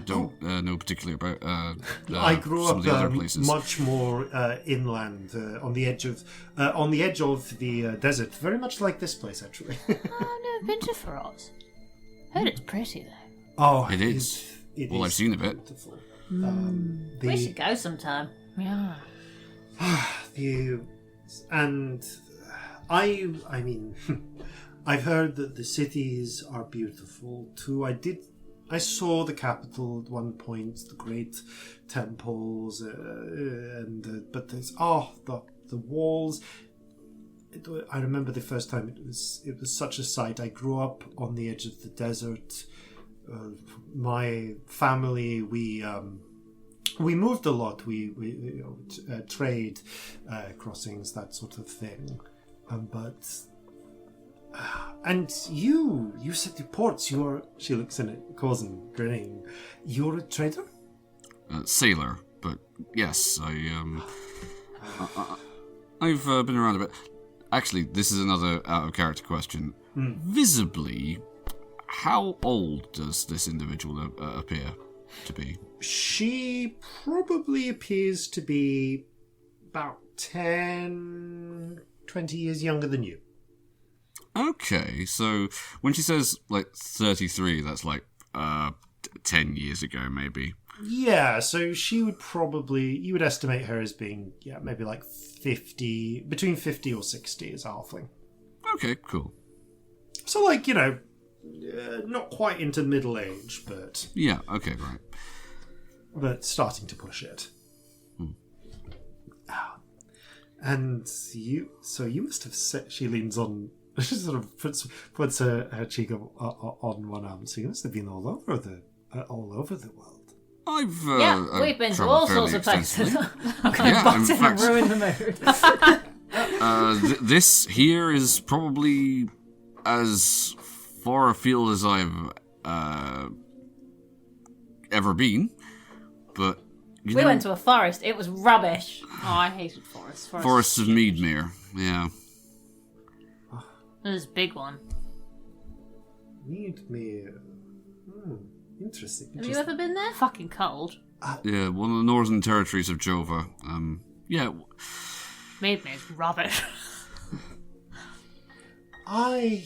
don't know particularly about I grew some up of the other places. much more inland, on the edge of the desert, very much like this place, actually. I've never been to Faroes. Heard it's pretty though. Oh, It is. Well, I've seen a bit. Beautiful. We should go sometime. Yeah. I mean, I've heard that the cities are beautiful too. I saw the capital at one point, the great temples, but there's the walls. I remember the first time it was such a sight. I grew up on the edge of the desert. My family, we moved a lot. We trade crossings, that sort of thing. And you said the ports. She looks in at Corzin, grinning. You're a trader? Sailor, but yes, I've been around a bit. Actually, this is another out of character question. Visibly, how old does this individual appear to be? She probably appears to be about 10, 20 years younger than you. Okay, so when she says, 33, that's 10 years ago, maybe. Yeah, so she would probably... You would estimate her as being, maybe 50... Between 50 or 60 as a halfling. Okay, cool. So, not quite into middle age, but... Yeah, okay, right. But starting to push it. And you... So you must have set... She leans on... She sort of puts her cheek on one arm. So you must have been all over the world. We've been to all sorts of places. I'm going to butt in and ruin the mood. This here is probably as far afield as I've ever been, but we went to a forest. It was rubbish. Oh, I hated forests. Forests of Meadmere, yeah. It was a big one. Meadmere. Interesting. Have you ever been there? Fucking cold. Yeah, one of the northern territories of Jova. Yeah. Meadmere's rubbish. I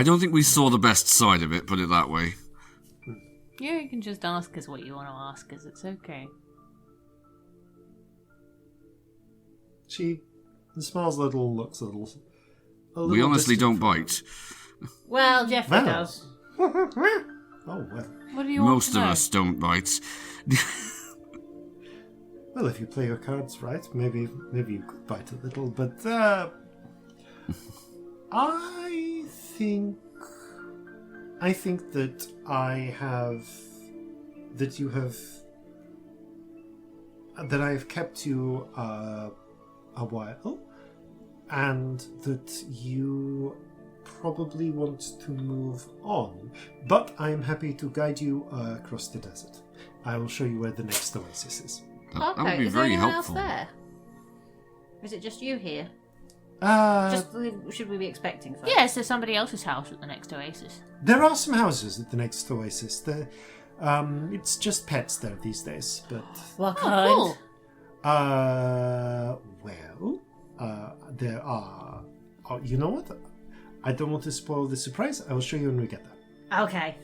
don't think we saw the best side of it, put it that way. Yeah, you can just ask us what you want to ask us. It's okay. She smiles a little, looks a little We honestly don't bite. Well, Jeffrey does. Oh, well. What do you want Most to of know? us don't bite. Well, if you play your cards right, maybe you could bite a little, but I think that I have kept you a while, and that you probably want to move on, but I am happy to guide you across the desert. I will show you where the next oasis is. That would be is very there anyone helpful. else there? Is it just you here? Should we be expecting folks? Yeah, so somebody else's house at the next oasis. There are some houses at the next oasis. It's just pets there these days, but... What kind? Cool. There are... Oh, you know what? I don't want to spoil the surprise. I will show you when we get there. Okay.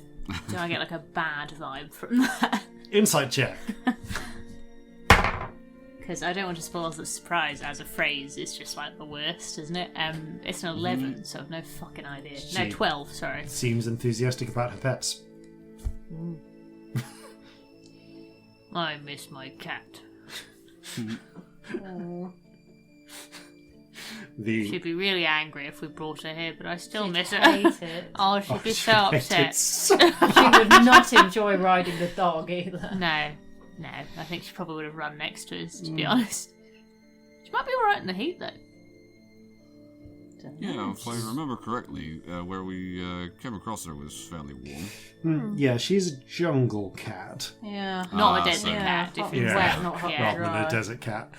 Do I get a bad vibe from that? Insight check. Because I don't want to spoil the surprise as a phrase. It's just the worst, isn't it? It's an 11, so I've no fucking idea. No, 12, sorry. Seems enthusiastic about her pets. I miss my cat. She'd be really angry if we brought her here, but I still miss her. Hate it. Oh, she'd be so upset. She would not enjoy riding the dog either. No, I think she probably would have run next to us, to be honest. She might be alright in the heat, though. Yeah, if I remember correctly, where we came across her was fairly warm. Yeah, she's a jungle cat. Yeah. Not a desert so- cat. Yeah, If hot and it's wet, not hot yeah. and Rather than dry. a desert cat.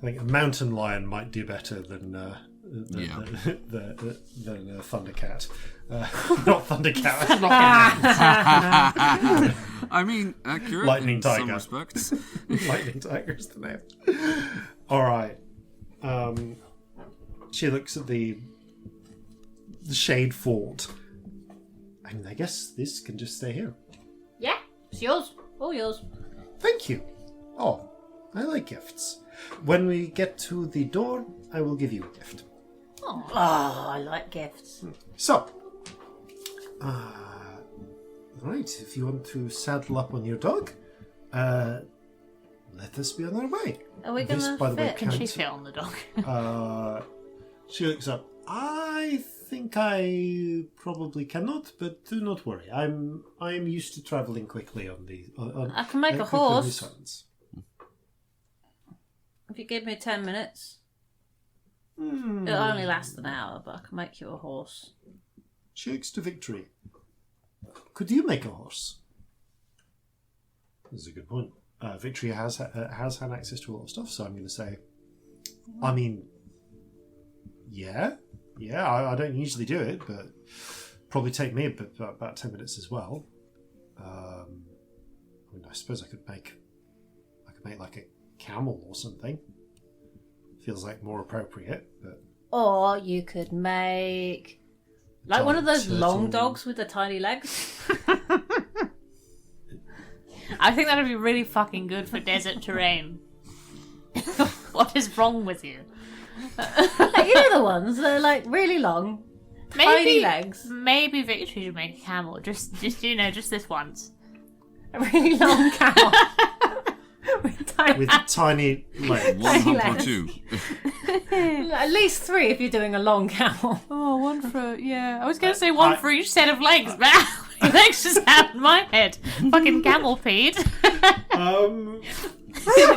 I think a mountain lion might do better than a thundercat. Not thundercat. That's not I mean, accurate Lightning in some tiger. respects. Lightning tiger is the name. All right. She looks at the shade fort. I mean, I guess this can just stay here. Yeah, it's yours. All yours. Thank you. Oh, I like gifts. When we get to the door, I will give you a gift. Oh, I like gifts. So, right, if you want to saddle up on your dog, let us be on our way. Are we This, gonna by the way, fit? Can she counts- fit on the dog? She looks up. I think I probably cannot, but do not worry. I'm used to travelling quickly on these. I can make a quickly on horse. these ones. If you give me 10 minutes. Hmm. It'll only last an hour, but I can make you a horse. She looks to Victory. Could you make a horse? This is a good point. Victory has had access to a lot of stuff, so I'm going to say, I mean, yeah, I don't usually do it, but probably take me about 10 minutes as well. I mean, I suppose I could make like a camel or something. Feels like more appropriate, but Or you could make like one of those long dogs with the tiny legs. I think that'd be really fucking good for desert terrain. What is wrong with you? Like, you know the ones that are like really long, tiny legs. Maybe Victory should make a camel. Just this once. A really long camel. with tiny legs. One hump or legs. two. At least 3 if you're doing a long camel. Oh, one for I was going to say one for each set of legs, but my legs just out in my head. Fucking camel feed. Sit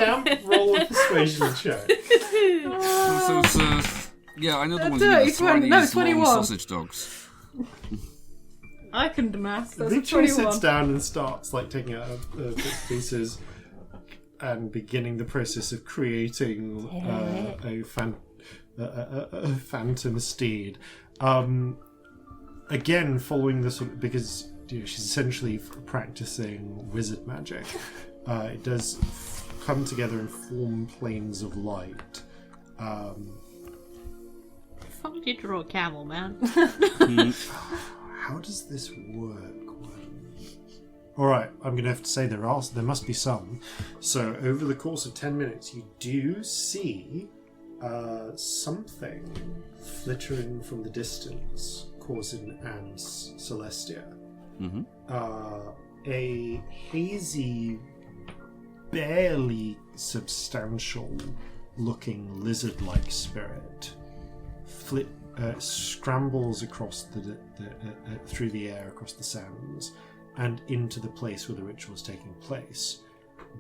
down, roll a persuasion check. So yeah, I know the ones do with it, the 20, no, long 21. sausage dogs. I can do maths. That's Victory sits down and starts like taking out bits and pieces and beginning the process of creating a phantom steed. Again, following the sort of, because she's essentially practicing wizard magic. It does come together and form planes of light. How did you draw a camel, man? How does this work? Alright, I'm going to have to say there must be some. So, over the course of 10 minutes, you do see something flittering from the distance, Corzin and Celestia. Mm-hmm. A hazy, barely substantial looking lizard-like spirit scrambles across through the air across the sands and into the place where the ritual is taking place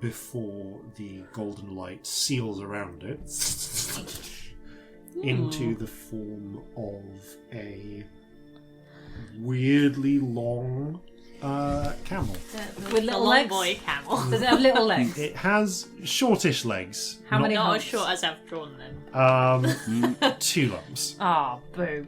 before the golden light seals around it into the form of a weirdly long camel. With little long legs. boy camel. Does it have little legs? It has shortish legs. How many Not humps? as short as I've drawn them. 2 lumps. Ah, boo.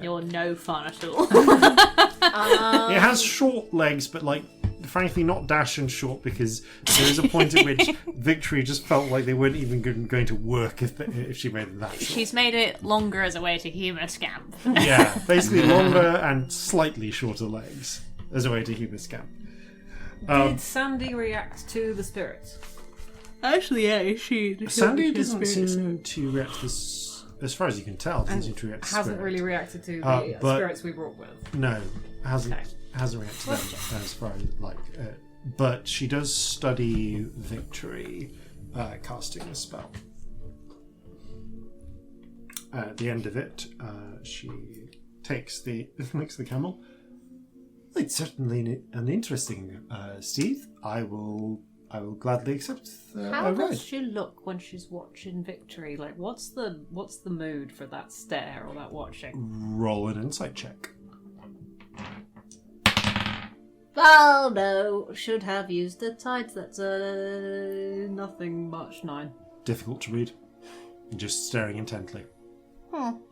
You're no fun at all. It has short legs, but like frankly not dash and short, because there is a point at which Victory just felt like they weren't even going to work if she made them that short. She's made it longer as a way to humour Scamp. Yeah, basically longer and slightly shorter legs as a way to humour Scamp. Did Sandy react to the spirits? Actually, yeah, she. Sandy doesn't seem to react to this, as far as you can tell, doesn't seem to react to Hasn't spirit. really reacted to the but- spirits we brought with. No, hasn't Okay. reacted to them as far as but she does study Victory casting a spell. At the end of it, she makes the camel. It's certainly an interesting steed. I will gladly accept How a ride. does she look when she's watching Victory? Like, what's the mood for that stare or that watching? Roll an insight check. Oh no, should have used the tides. That's nothing much. 9. Difficult to read. Just staring intently.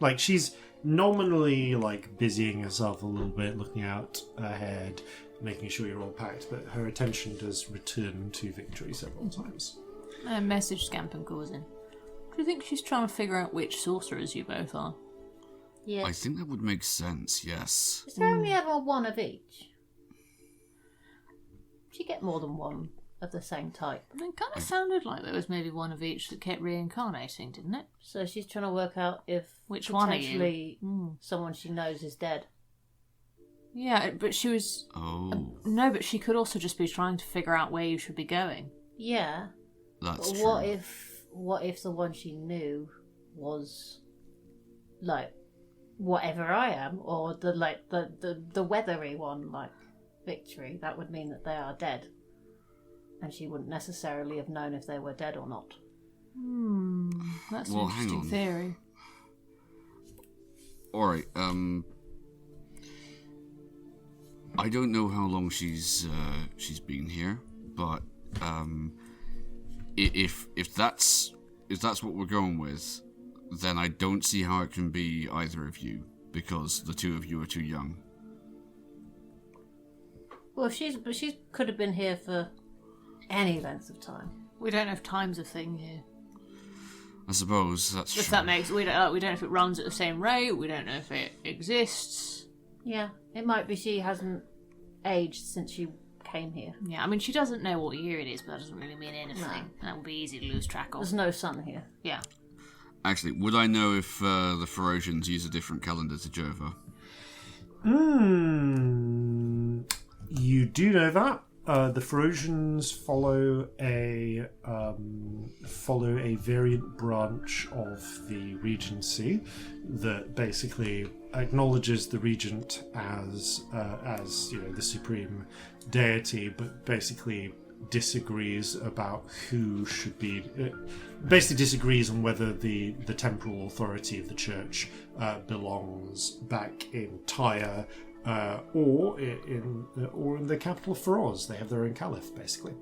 Like she's nominally like busying herself a little bit, looking out ahead, making sure you're all packed, but her attention does return to Victory several times. I messaged Scamp and Corzin. Do you think she's trying to figure out which sorcerers you both are? Yeah. I think that would make sense, yes. Is there only ever one of each? Do you get more than one of the same type? It kind of sounded like there was maybe one of each that kept reincarnating, didn't it? So she's trying to work out if Which one are you? potentially someone she knows is dead. Yeah, but she was... Oh. No, but she could also just be trying to figure out where you should be going. Yeah. That's But true. what if the one she knew was like whatever I am, or the weathery one like Victory? That would mean that they are dead, and she wouldn't necessarily have known if they were dead or not. That's Well, an hang interesting on. theory. All right. I don't know how long she's been here, but if that's what we're going with, then I don't see how it can be either of you, because the two of you are too young. Well, she could have been here for any length of time. We don't know if time's a thing here. I suppose that's If true. that makes we don't know if it runs at the same rate. We don't know if it exists. Yeah, it might be she hasn't aged since she came here. Yeah, I mean she doesn't know what year it is, but that doesn't really mean anything. No. That would be easy to lose track of. There's no sun here. Yeah. Actually, would I know if the Ferocians use a different calendar to Jova? You do know that. The Ferocians follow a variant branch of the Regency that basically acknowledges the Regent as the supreme deity, but basically disagrees about who should be. Basically disagrees on whether the temporal authority of the Church belongs back in Tyre. Or in the capital Feroz. They have their own caliph, basically.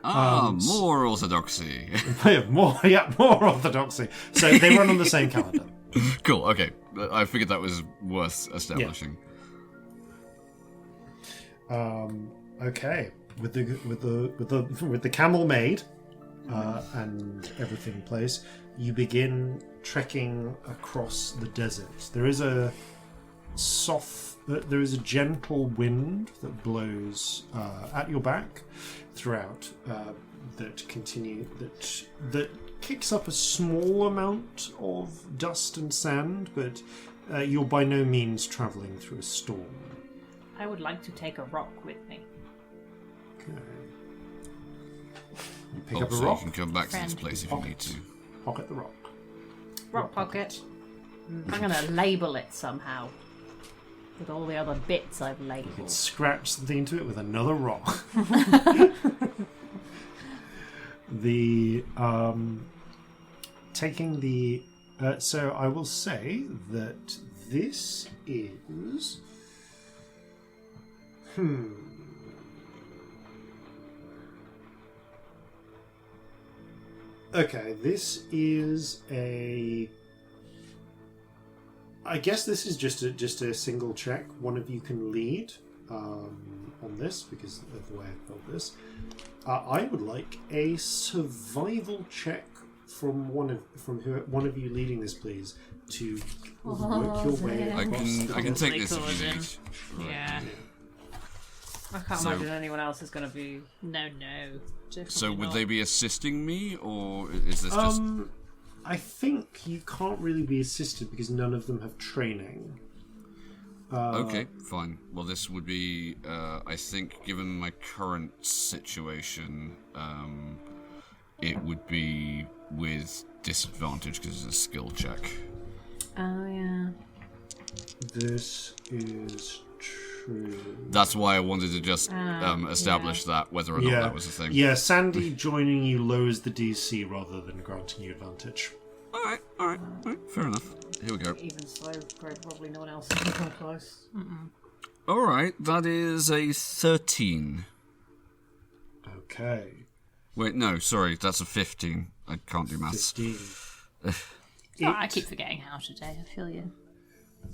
More orthodoxy. They have more orthodoxy. So they run on the same calendar. Cool. Okay, I figured that was worth establishing. Okay, with the camel made and everything in place, you begin trekking across the desert. There is a gentle wind that blows at your back throughout that kicks up a small amount of dust and sand, but you're by no means travelling through a storm. I would like to take a rock with me. Okay. You pick up a So rock, you can come back to this Friend. place if you need to. pocket the rock. Rock pocket. I'm going to label it somehow. With all the other bits I've labelled. Scratch something into it with another rock. Taking the so I will say that this is okay, this is a I guess this is just a single check. One of you can lead on this because of the way I built this. I would like a survival check from one of you leading this, please, to work your way I across. can take this if you Corzin. need. Yeah. I can't So- imagine anyone else is going to be... No. Definitely So would not. they be assisting me, or is this just... I think you can't really be assisted because none of them have training. Okay, fine. Well, this would be, I think, given my current situation, it would be with disadvantage because it's a skill check. Oh, yeah. This is true. That's why I wanted to just establish that, whether or not that was a thing. Yeah, Sandy joining you lowers the DC rather than granting you advantage. All right, fair enough. Here we go. Even so, probably no one else is going to come close. All right, that is a 13. Okay. Wait, no, sorry, that's a 15. I can't do maths. 15. I keep forgetting how today. I feel you.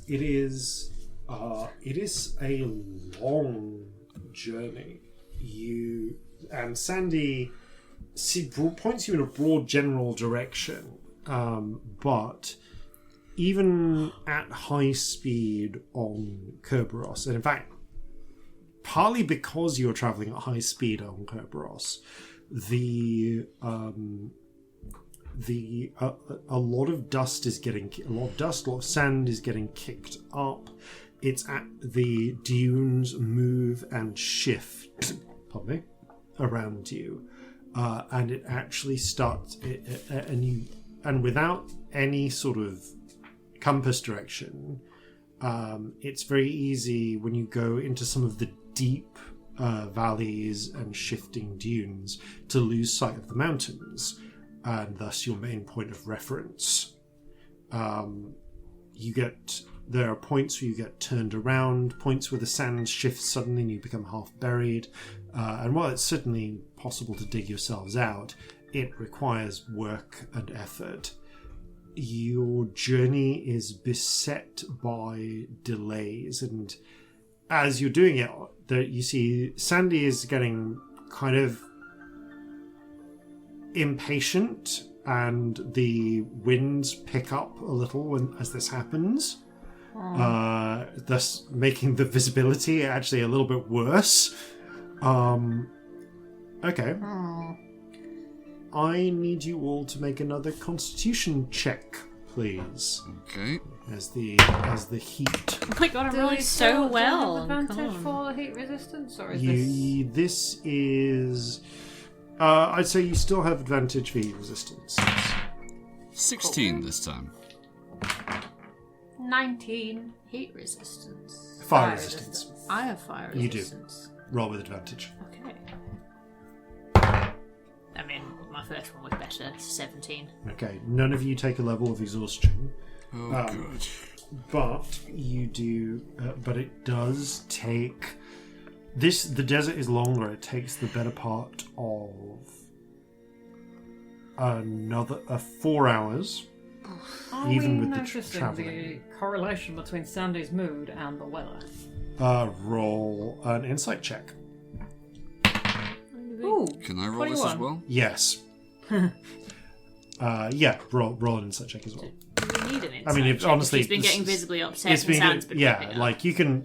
It is a long journey. You and Sandy points you in a broad general direction, but even at high speed on Kerberos, and in fact, partly because you're traveling at high speed on Kerberos, a lot of dust, a lot of sand is getting kicked up. It's at the dunes move and shift, pardon me, around you. and it actually starts. And without any sort of compass direction, it's very easy when you go into some of the deep valleys and shifting dunes to lose sight of the mountains, and thus your main point of reference. There are points where you get turned around, points where the sand shifts suddenly and you become half buried. And while it's certainly possible to dig yourselves out, it requires work and effort. Your journey is beset by delays, and as you're doing it, you see Sandy is getting kind of impatient, and the winds pick up a little as this happens. Thus making the visibility actually a little bit worse. Okay. I need you all to make another constitution check, please. Okay. As the heat. Oh my god, I'm rolling so well. Advantage for heat resistance, or is This is... I'd say you still have advantage for heat resistance. 16 this time. 19 heat resistance. Fire resistance. I have fire You do. resistance. Roll with advantage. Okay. I mean, my first one was better. 17. Okay, none of you take a level of exhaustion. Oh, good. But you do... but it does take... The desert is longer. It takes the better part of... 4 hours. Are even we with the noticing travelling. the correlation between Sandy's mood and the weather? Roll an insight check. Ooh, Can I roll this as 21. well? Yes. Roll an insight check as well. Do we need an insight I mean, check? honestly, He's been getting visibly upset and Sam's been ripping up. like you can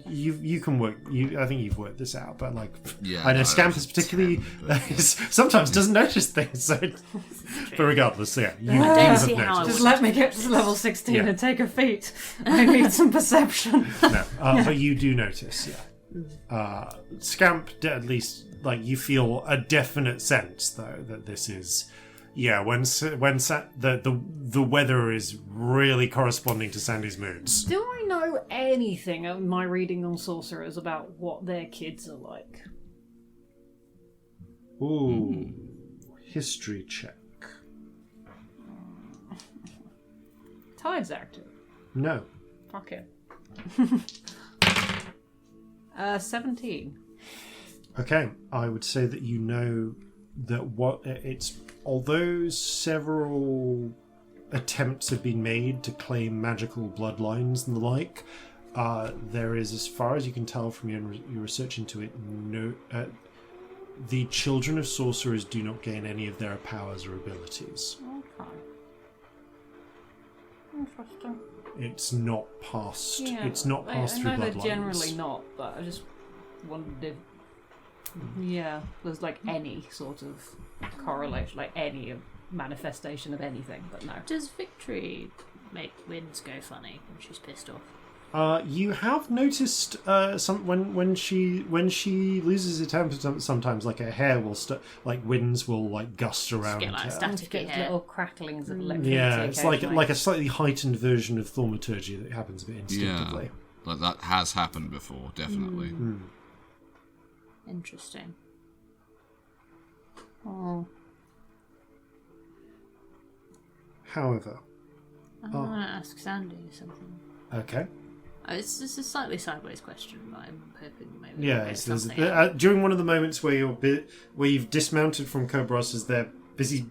work. I think you've worked this out, but like, Yeah, I know no, Scamp that is was particularly 10, but- sometimes doesn't notice things. So, but regardless, you don't have see how I noticed. Just let me get to level 16 Yeah. and take a feat. I need some perception. No, but you do notice, yeah. Scamp, at least, like you feel a definite sense though that this is, when the weather is really corresponding to Sandy's moods. Do I know anything of my reading on sorcerers about what their kids are like? Ooh, history check. Tide's active. No. Fuck it. 17. Okay, I would say that you know that although several attempts have been made to claim magical bloodlines and the like, there is, as far as you can tell from your research into it, no. The children of sorcerers do not gain any of their powers or abilities. Okay. Interesting. It's not passed. Yeah, It's not passed through I know bloodlines. they're generally not, but I just wondered if, there's like any sort of correlation, like any manifestation of anything, but no. Does Victory make winds go funny when she's pissed off? You have noticed when she loses her temper, sometimes like her hair will winds will like gust around Get like her. static Get hair. little cracklings of electricity. Yeah, it's like occasionally. a slightly heightened version of thaumaturgy that happens a bit instinctively. Yeah, like that has happened before, definitely. Interesting. Oh. However, I want to ask Sandy something. okay, It's just a slightly sideways question, but I'm hoping maybe yeah. we'll get So something out. during one of the moments where you've dismounted from Cobras, as they're busy,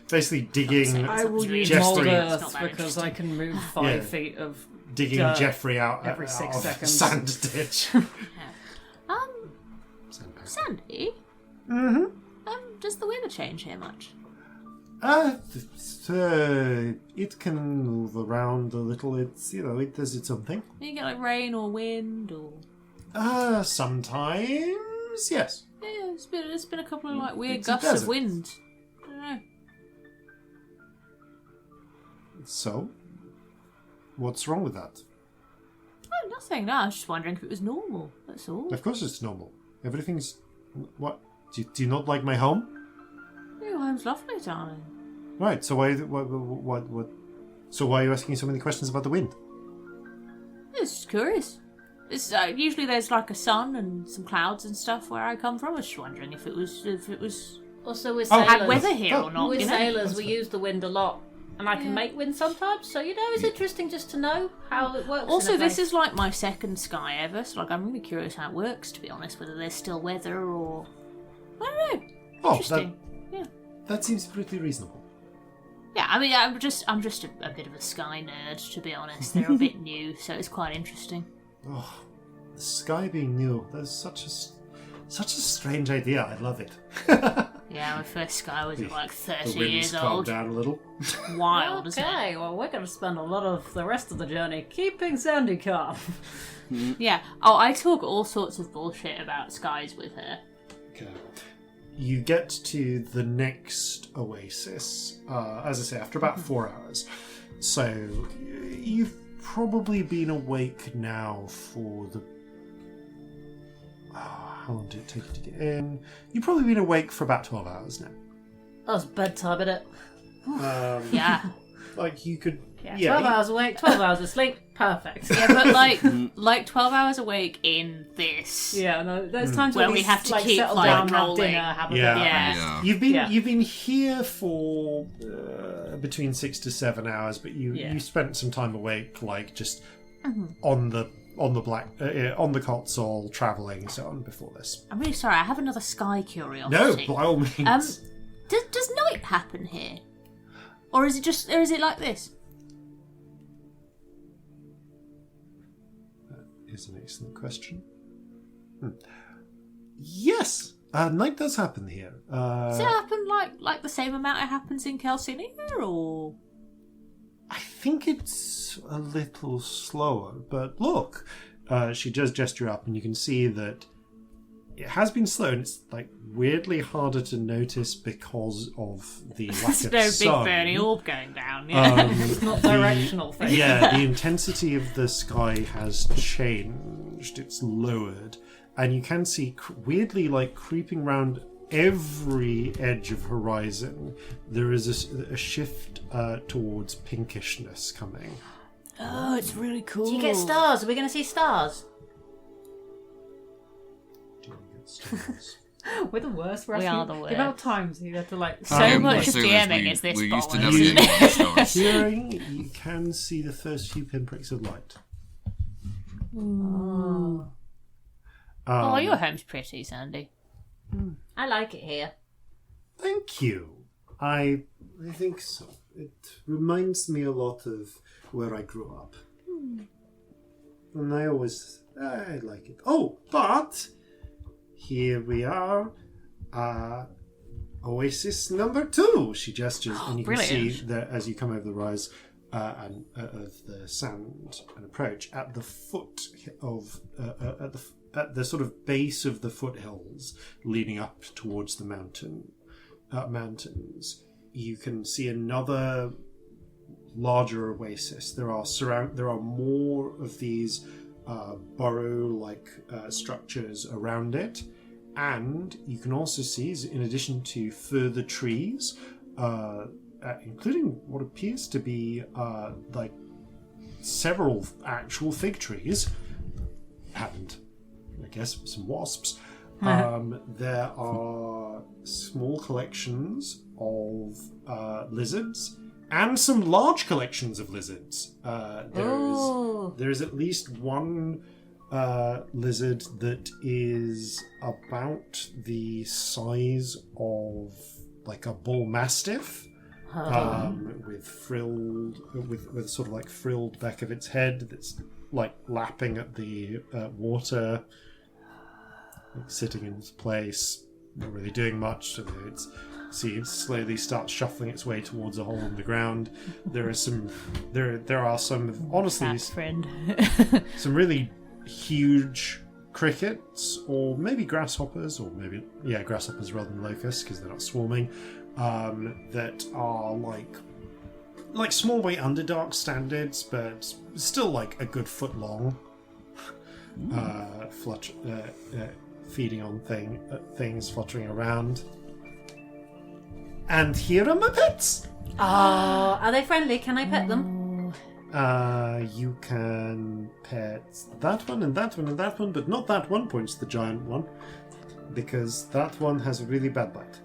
basically digging I will use Jeffrey- mold It's not earth that because I can move Yeah. 5 feet of digging dirt Jeffrey out every out 6 of seconds. sand ditch. Sandy? Mm-hmm. Does the weather change here much? It can move around a little. It's it does its own thing. You get like rain or wind or Sometimes, yes. yeah, it's been a couple of like weird It's a gusts of desert. wind. I don't know. So, what's wrong with that? Oh, nothing. No, I was just wondering if it was normal. That's all. Of course, it's normal. Everything's what? Do you not like my home? Yeah, your home's lovely, darling. Right. So why? So why are you asking so many questions about the wind? It's just curious. It's usually there's like a sun and some clouds and stuff where I come from. I was just wondering if it was Also, we're had sailors. weather here or not. We're You know? sailors. We use the wind a lot, and I can make wind sometimes. So it's interesting just to know how it works. Also, in a this place. is like my second sky ever, so like I'm really curious how it works. To be honest, whether there's still weather or I don't know. Oh, Interesting. that seems pretty reasonable. Yeah, I mean, I'm just a bit of a sky nerd, to be honest. They're a bit new, so it's quite interesting. Oh, the sky being new. That's such a strange idea. I love it. Yeah, my first sky was like 30 The wind's years calmed old. down a little. Wild, isn't it? Okay, well, we're going to spend a lot of the rest of the journey keeping Sandy calm. Yeah. Oh, I talk all sorts of bullshit about skies with her. Okay. You get to the next oasis, as I say, after about 4 hours. So you've probably been awake now for the... how long did it take you to get in? You've probably been awake for about 12 hours now. That's bedtime, isn't it? Yeah. Like you could... Yeah, 12 hours awake, 12 hours asleep. Perfect. Yeah, but like 12 hours awake in this. Yeah, no, there's times Where when we have to keep, settle like, down, have rolling. dinner, have a Yeah. bit of Yeah. rest. You've been here for between 6 to 7 hours, but you spent some time awake, like just on the Cotswold, travelling, so on before this. I'm really sorry, I have another sky No, curiosity. by all means. Does night happen here? Or is it like this? Is an excellent question. Yes, night does happen here. Does it happen like the same amount it happens in Calcinea, or? I think it's a little slower, but look, she does gesture up, and you can see that it has been slow, and it's like weirdly harder to notice because of the lack There's of no sun. big burning orb going down. Yeah. It's not directional thing. Yeah, the intensity of the sky has changed. It's lowered, and you can see weirdly, like creeping around every edge of horizon, there is a shift towards pinkishness coming. Oh, it's really cool. Do you get stars? Are we going to see stars? We're the worst. We are the worst. The amount of times you have to So much of as soon as DMing is this we're used to bollocks. navigating the stars. Hearing, you can see the first few pinpricks of light. Oh, your home's pretty, Sandy. I like it here. Thank you. I think so. It reminds me a lot of where I grew up. And I like it. Oh, but here we are. Oasis number 2. She gestures, and you can see Brilliant. that as you come over the rise of the sand and approach at the foot of at the sort of base of the foothills leading up towards the mountains, you can see another larger oasis. There are more of these burrow-like structures around it, and you can also see, in addition to further trees, including what appears to be like several actual fig trees, and I guess some wasps. There are small collections of lizards and some large collections of lizards. There is at least one lizard that is about the size of like a bull mastiff, with sort of like frilled back of its head that's like lapping at the water, like sitting in its place, not really doing much. So it slowly starts shuffling its way towards a hole in the ground. There are some honestly Fat friend. some really huge crickets, or maybe grasshoppers, or maybe grasshoppers rather than locusts because they're not swarming, that are like small weight underdark standards, but still like a good foot long, feeding on things fluttering around. And here are my pets. Oh, are they friendly? Can I pet them? You can pet that one and that one and that one, but not that one, points the giant one, because that one has a really bad bite.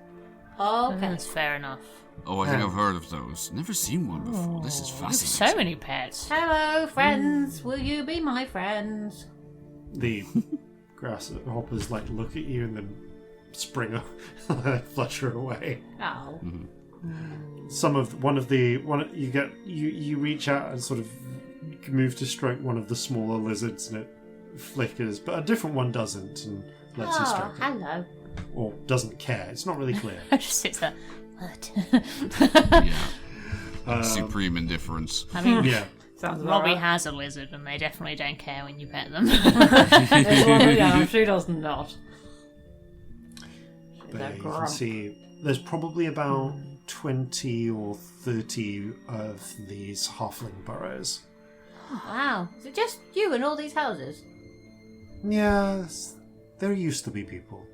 Oh, okay. That's fair enough. Oh, I think I've heard of those. Never seen one before. This is You have fascinating. so many pets. Hello, friends. Will you be my friends? The grasshoppers like look at you and then spring up, like flutter away. Oh. You reach out and sort of move to stroke one of the smaller lizards, and it flickers, but a different one doesn't and lets you Oh, stroke it, hello. or doesn't care. It's not really clear. Just sits there. What? Yeah. Supreme indifference. I mean, Yeah. Sounds about Robbie right. has a lizard, and they definitely don't care when you pet them. Yeah, she does not. But you can see there's probably about 20 or 30 of these halfling burrows. Wow. Is it just you and all these houses? Yes, there used to be people.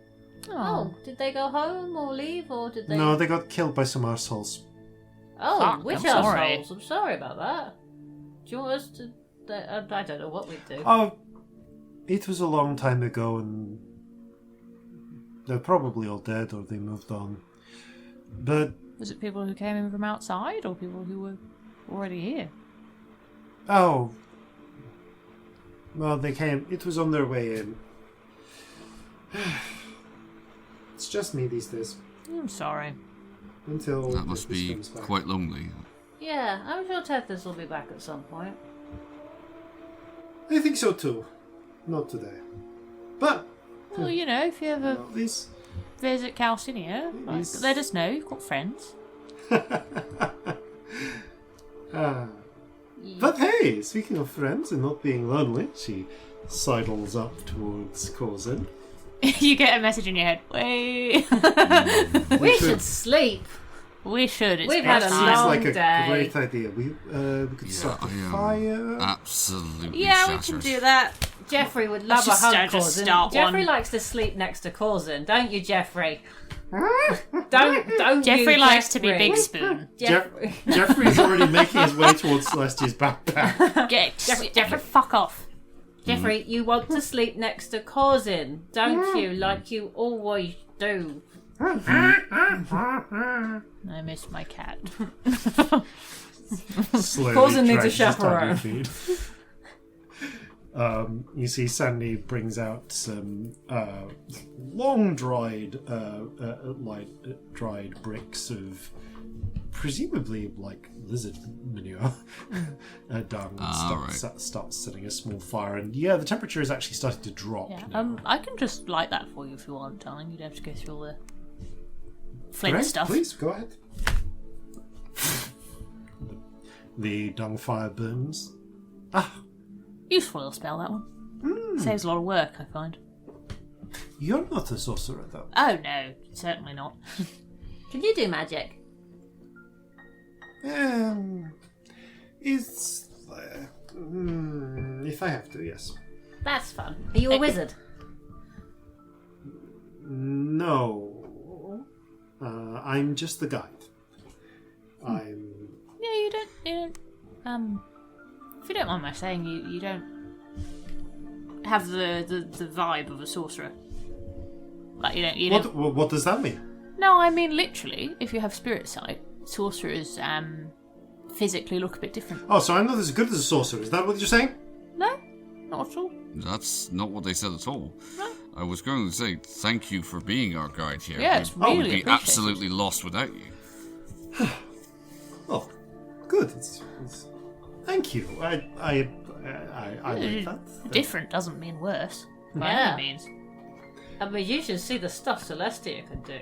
Oh, did they go home or leave, or did they... No, they got killed by some arseholes. Oh, Fuck, which I'm sorry. assholes? I'm sorry about that. Do you want us to... I don't know what we'd do. Oh, it was a long time ago, and they're probably all dead or they moved on. But, Was it people who came in from outside, or people who were already here? oh, well, they came, it was on their way in. It's just me these days. I'm sorry. Until That must this be comes back. quite lonely. Yeah, I'm sure Tethys will be back at some point. I think so too. Not today. But, Well, you know, if you ever well, this... visit Calcinea, like, Yes. let us know. You've got friends. But hey, speaking of friends and not being lonely, she sidles up towards Corzin. You get a message in your head. Wait. We should sleep. We should. It's We've had a bedtime. Seems long like a day. great idea. We could start a fire. Absolutely Yeah, we can shattered. do that. Jeffrey would love Let's a hug, just Corzin. start Jeffrey one. likes to sleep next to Corzin, don't you, Jeffrey? don't Jeffrey you, likes to be Jeffrey. Big Spoon. Jeffrey. Jeffrey's already making his way towards Celestia's backpack. Jeffrey, fuck off. Jeffrey, you want to sleep next to Corzin, don't you? Like you always do. I miss my cat. Slowly Corzin needs a drags his tummy chaperone. feed. You see Sandy brings out some long dried dried bricks of presumably like lizard manure dung, and starts setting a small fire, and yeah, the temperature is actually starting to drop now. I can just light that for you if you want, darling. You don't have to go through all the flint Great, stuff. please go ahead. The dung fire burns. Useful little spell, that one. Saves a lot of work, I find. You're not a sorcerer, though. Oh no, certainly not. Can you do magic? It's if I have to, yes. That's fun. Are you a wizard? No, I'm just the guide. I'm. Yeah, you don't. If you don't mind my saying, you don't have the vibe of a sorcerer. Like you don't. What does that mean? No, I mean literally. If you have spirit sight, sorcerers physically look a bit different. Oh, so I'm not as good as a sorcerer. Is that what you're saying? No, not at all. That's not what they said at all. No. I was going to say thank you for being our guide here. Yeah, it's we would really be appreciated. absolutely lost without you. Oh, good. Thank you. I like that. Different doesn't mean worse. By Yeah. any means. I mean, you should see the stuff Celestia can do.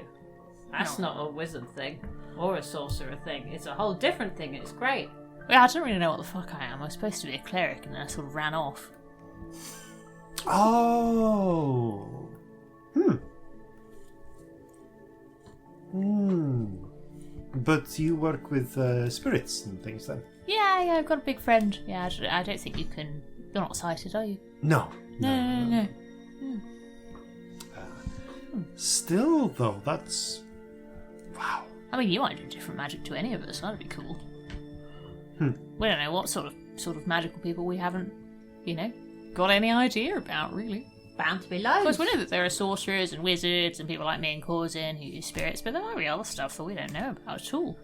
That's not a wizard thing or a sorcerer thing. It's a whole different thing. It's great. Yeah, I don't really know what the fuck I am. I was supposed to be a cleric, and then I sort of ran off. Oh. But you work with spirits and things then? Yeah, I've got a big friend. Yeah, I don't think you can. You're not sighted, are you? No. No. Still, though, that's... Wow. I mean, you might do different magic to any of us. That'd be cool. We don't know what sort of magical people we haven't, got any idea about, really. Bound to be Of loads. course, we know that there are sorcerers and wizards and people like me and Corzin who use spirits, but there might be other stuff that we don't know about at all.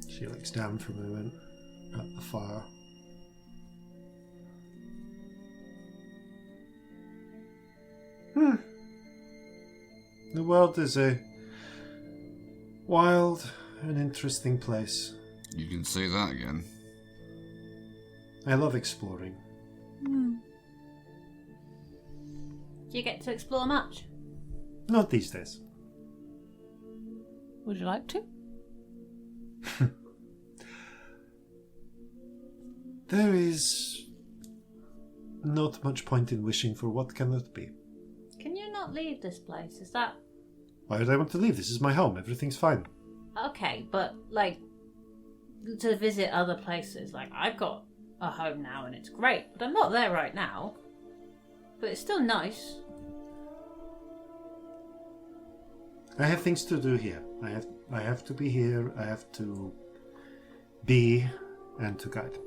She looks down for a moment at the fire. The world is a wild and interesting place. You can say that again. I love exploring. Do you get to explore much? Not these days. Would you like to? There is not much point in wishing for what cannot be. Can you not leave this place? Is that... Why would I want to leave? This is my home. Everything's fine. Okay, but, to visit other places. I've got a home now and it's great, but I'm not there right now. But it's still nice. I have things to do here. I have to be here. I have to be and to guide.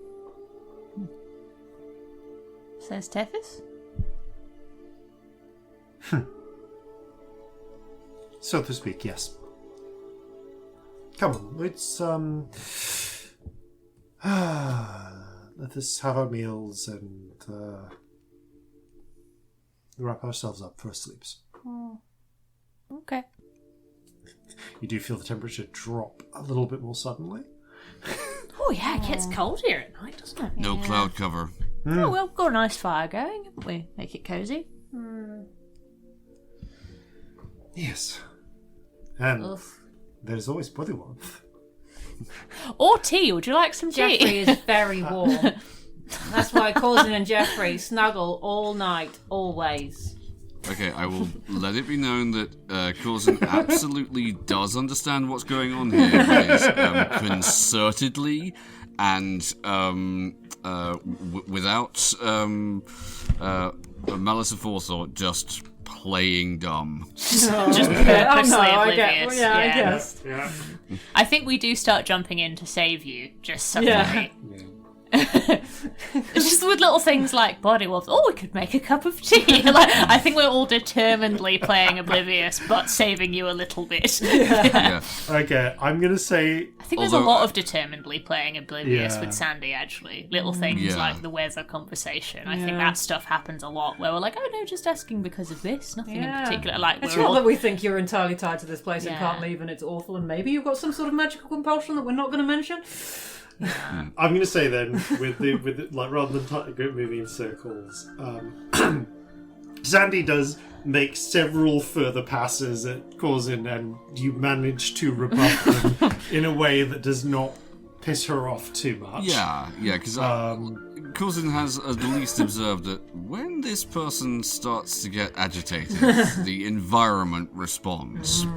Says Tethys. So to speak, yes. Come on, let's let us have our meals and wrap ourselves up for sleeps. Okay. You do feel the temperature drop a little bit more suddenly. Oh yeah, it gets cold here at night, doesn't it? No cloud cover. Oh, well, we've got a nice fire going, haven't we? Make it cosy. Yes. And Oof. there's always body warmth. Or tea. Would you like some tea? Jeffrey is very warm. That's why Corzin and Jeffrey snuggle all night, always. Okay, I will let it be known that Corzin absolutely does understand what's going on here, but is concertedly and without malice of forethought, just playing dumb. Just purposely oblivious. I guess. Yeah. I think we do start jumping in to save you, just suddenly. Just with little things like body warmth. Oh, we could make a cup of tea. I think we're all determinedly playing oblivious, but saving you a little bit. Yeah. Okay, I'm gonna say I think there's a lot of determinedly playing oblivious with Sandy, actually. Little things like the weather conversation. I think that stuff happens a lot where we're like, oh no, just asking because of this, nothing in particular. It's not that we think you're entirely tied to this place and can't leave and it's awful and maybe you've got some sort of magical compulsion that we're not going to mention. I'm going to say then, with the rather than moving in circles, Sandy does make several further passes at Corzin, and you manage to rebuff them in a way that does not piss her off too much. Yeah, because Corzin has at least observed that when this person starts to get agitated, the environment responds.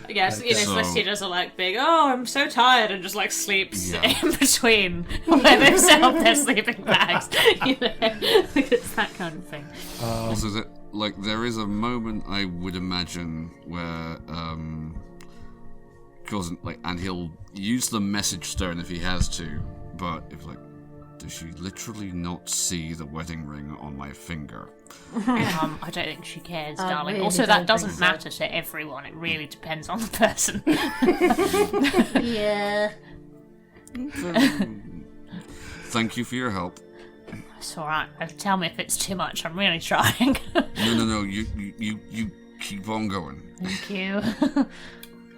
Yes, Celestia does a big, oh, I'm so tired, and just sleeps in between where they've set up their sleeping bags. It's that kind of thing. Also, that there is a moment I would imagine where Corzin, and he'll use the message stone if he has to, but if does she literally not see the wedding ring on my finger? I don't think she cares, darling. really Also, that don't doesn't think so. matter to everyone. It really depends on the person. Yeah. Thank you for your help. It's alright. Tell me if it's too much. I'm really trying. No. You keep on going. Thank you.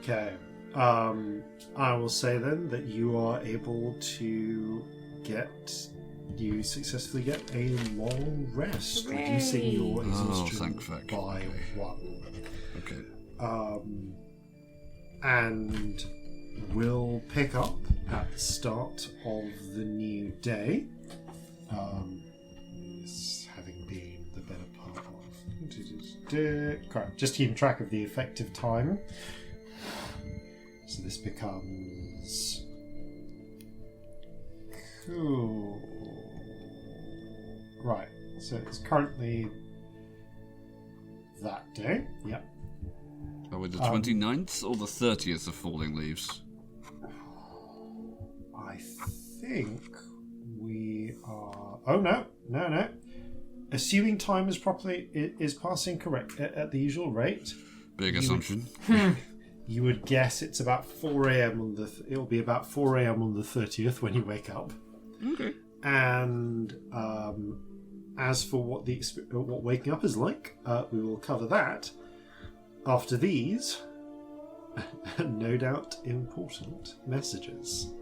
Okay. I will say then that you are able to you successfully get a long rest, reducing your exhaustion thank by 1. Okay. And we'll pick up at the start of the new day. This having been the better part of... Correct. Just keeping track of the effective time. So this becomes... Cool. Right. So it's currently that day. Yep. Are we the 29th or the 30th of falling leaves? I think we are. Oh no. Assuming time is passing correct at the usual rate. Big assumption. You would guess it's about 4 a.m. on the. It'll be about 4 a.m. on the 30th when you wake up. Okay. And as for what waking up is like, we will cover that after these, no doubt important messages.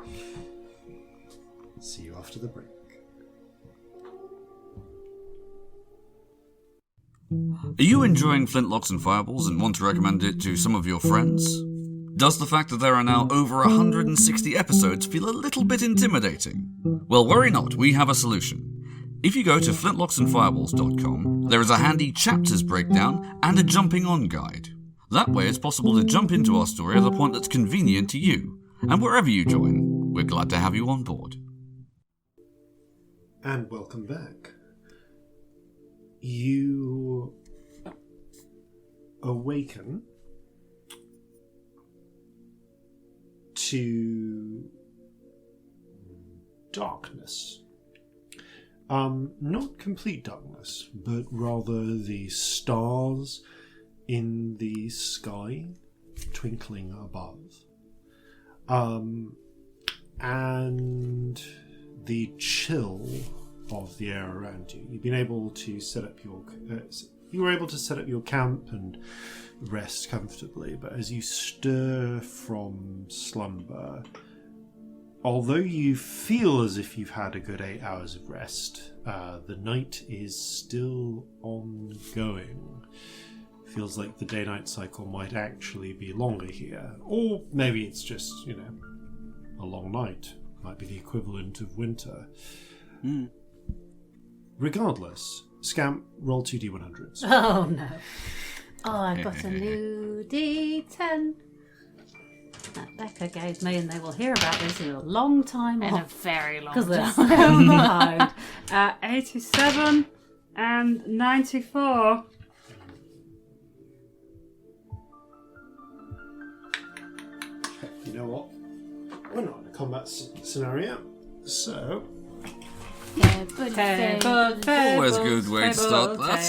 See you after the break. Are you enjoying Flintlocks and Fireballs and want to recommend it to some of your friends? Does the fact that there are now over 160 episodes feel a little bit intimidating? Well, worry not, we have a solution. If you go to flintlocksandfireballs.com, there is a handy chapters breakdown and a jumping on guide. That way it's possible to jump into our story at a point that's convenient to you. And wherever you join, we're glad to have you on board. And welcome back. You awaken to darkness. Not complete darkness, but rather the stars in the sky twinkling above. And the chill of the air around you. You've been able to set up your camp and rest comfortably, but as you stir from slumber, although you feel as if you've had a good 8 hours of rest, the night is still ongoing. Feels like the day-night cycle might actually be longer here, or maybe it's just, a long night. Might be the equivalent of winter. Regardless, Scamp, roll 2 D100s. Oh no. Oh, I've got a new D10 that Becca gave me, and they will hear about this in a long time. In a very long Because they're time. so behind. 87 and 94. You know what? We're not in a combat scenario, so Always a good way to start that.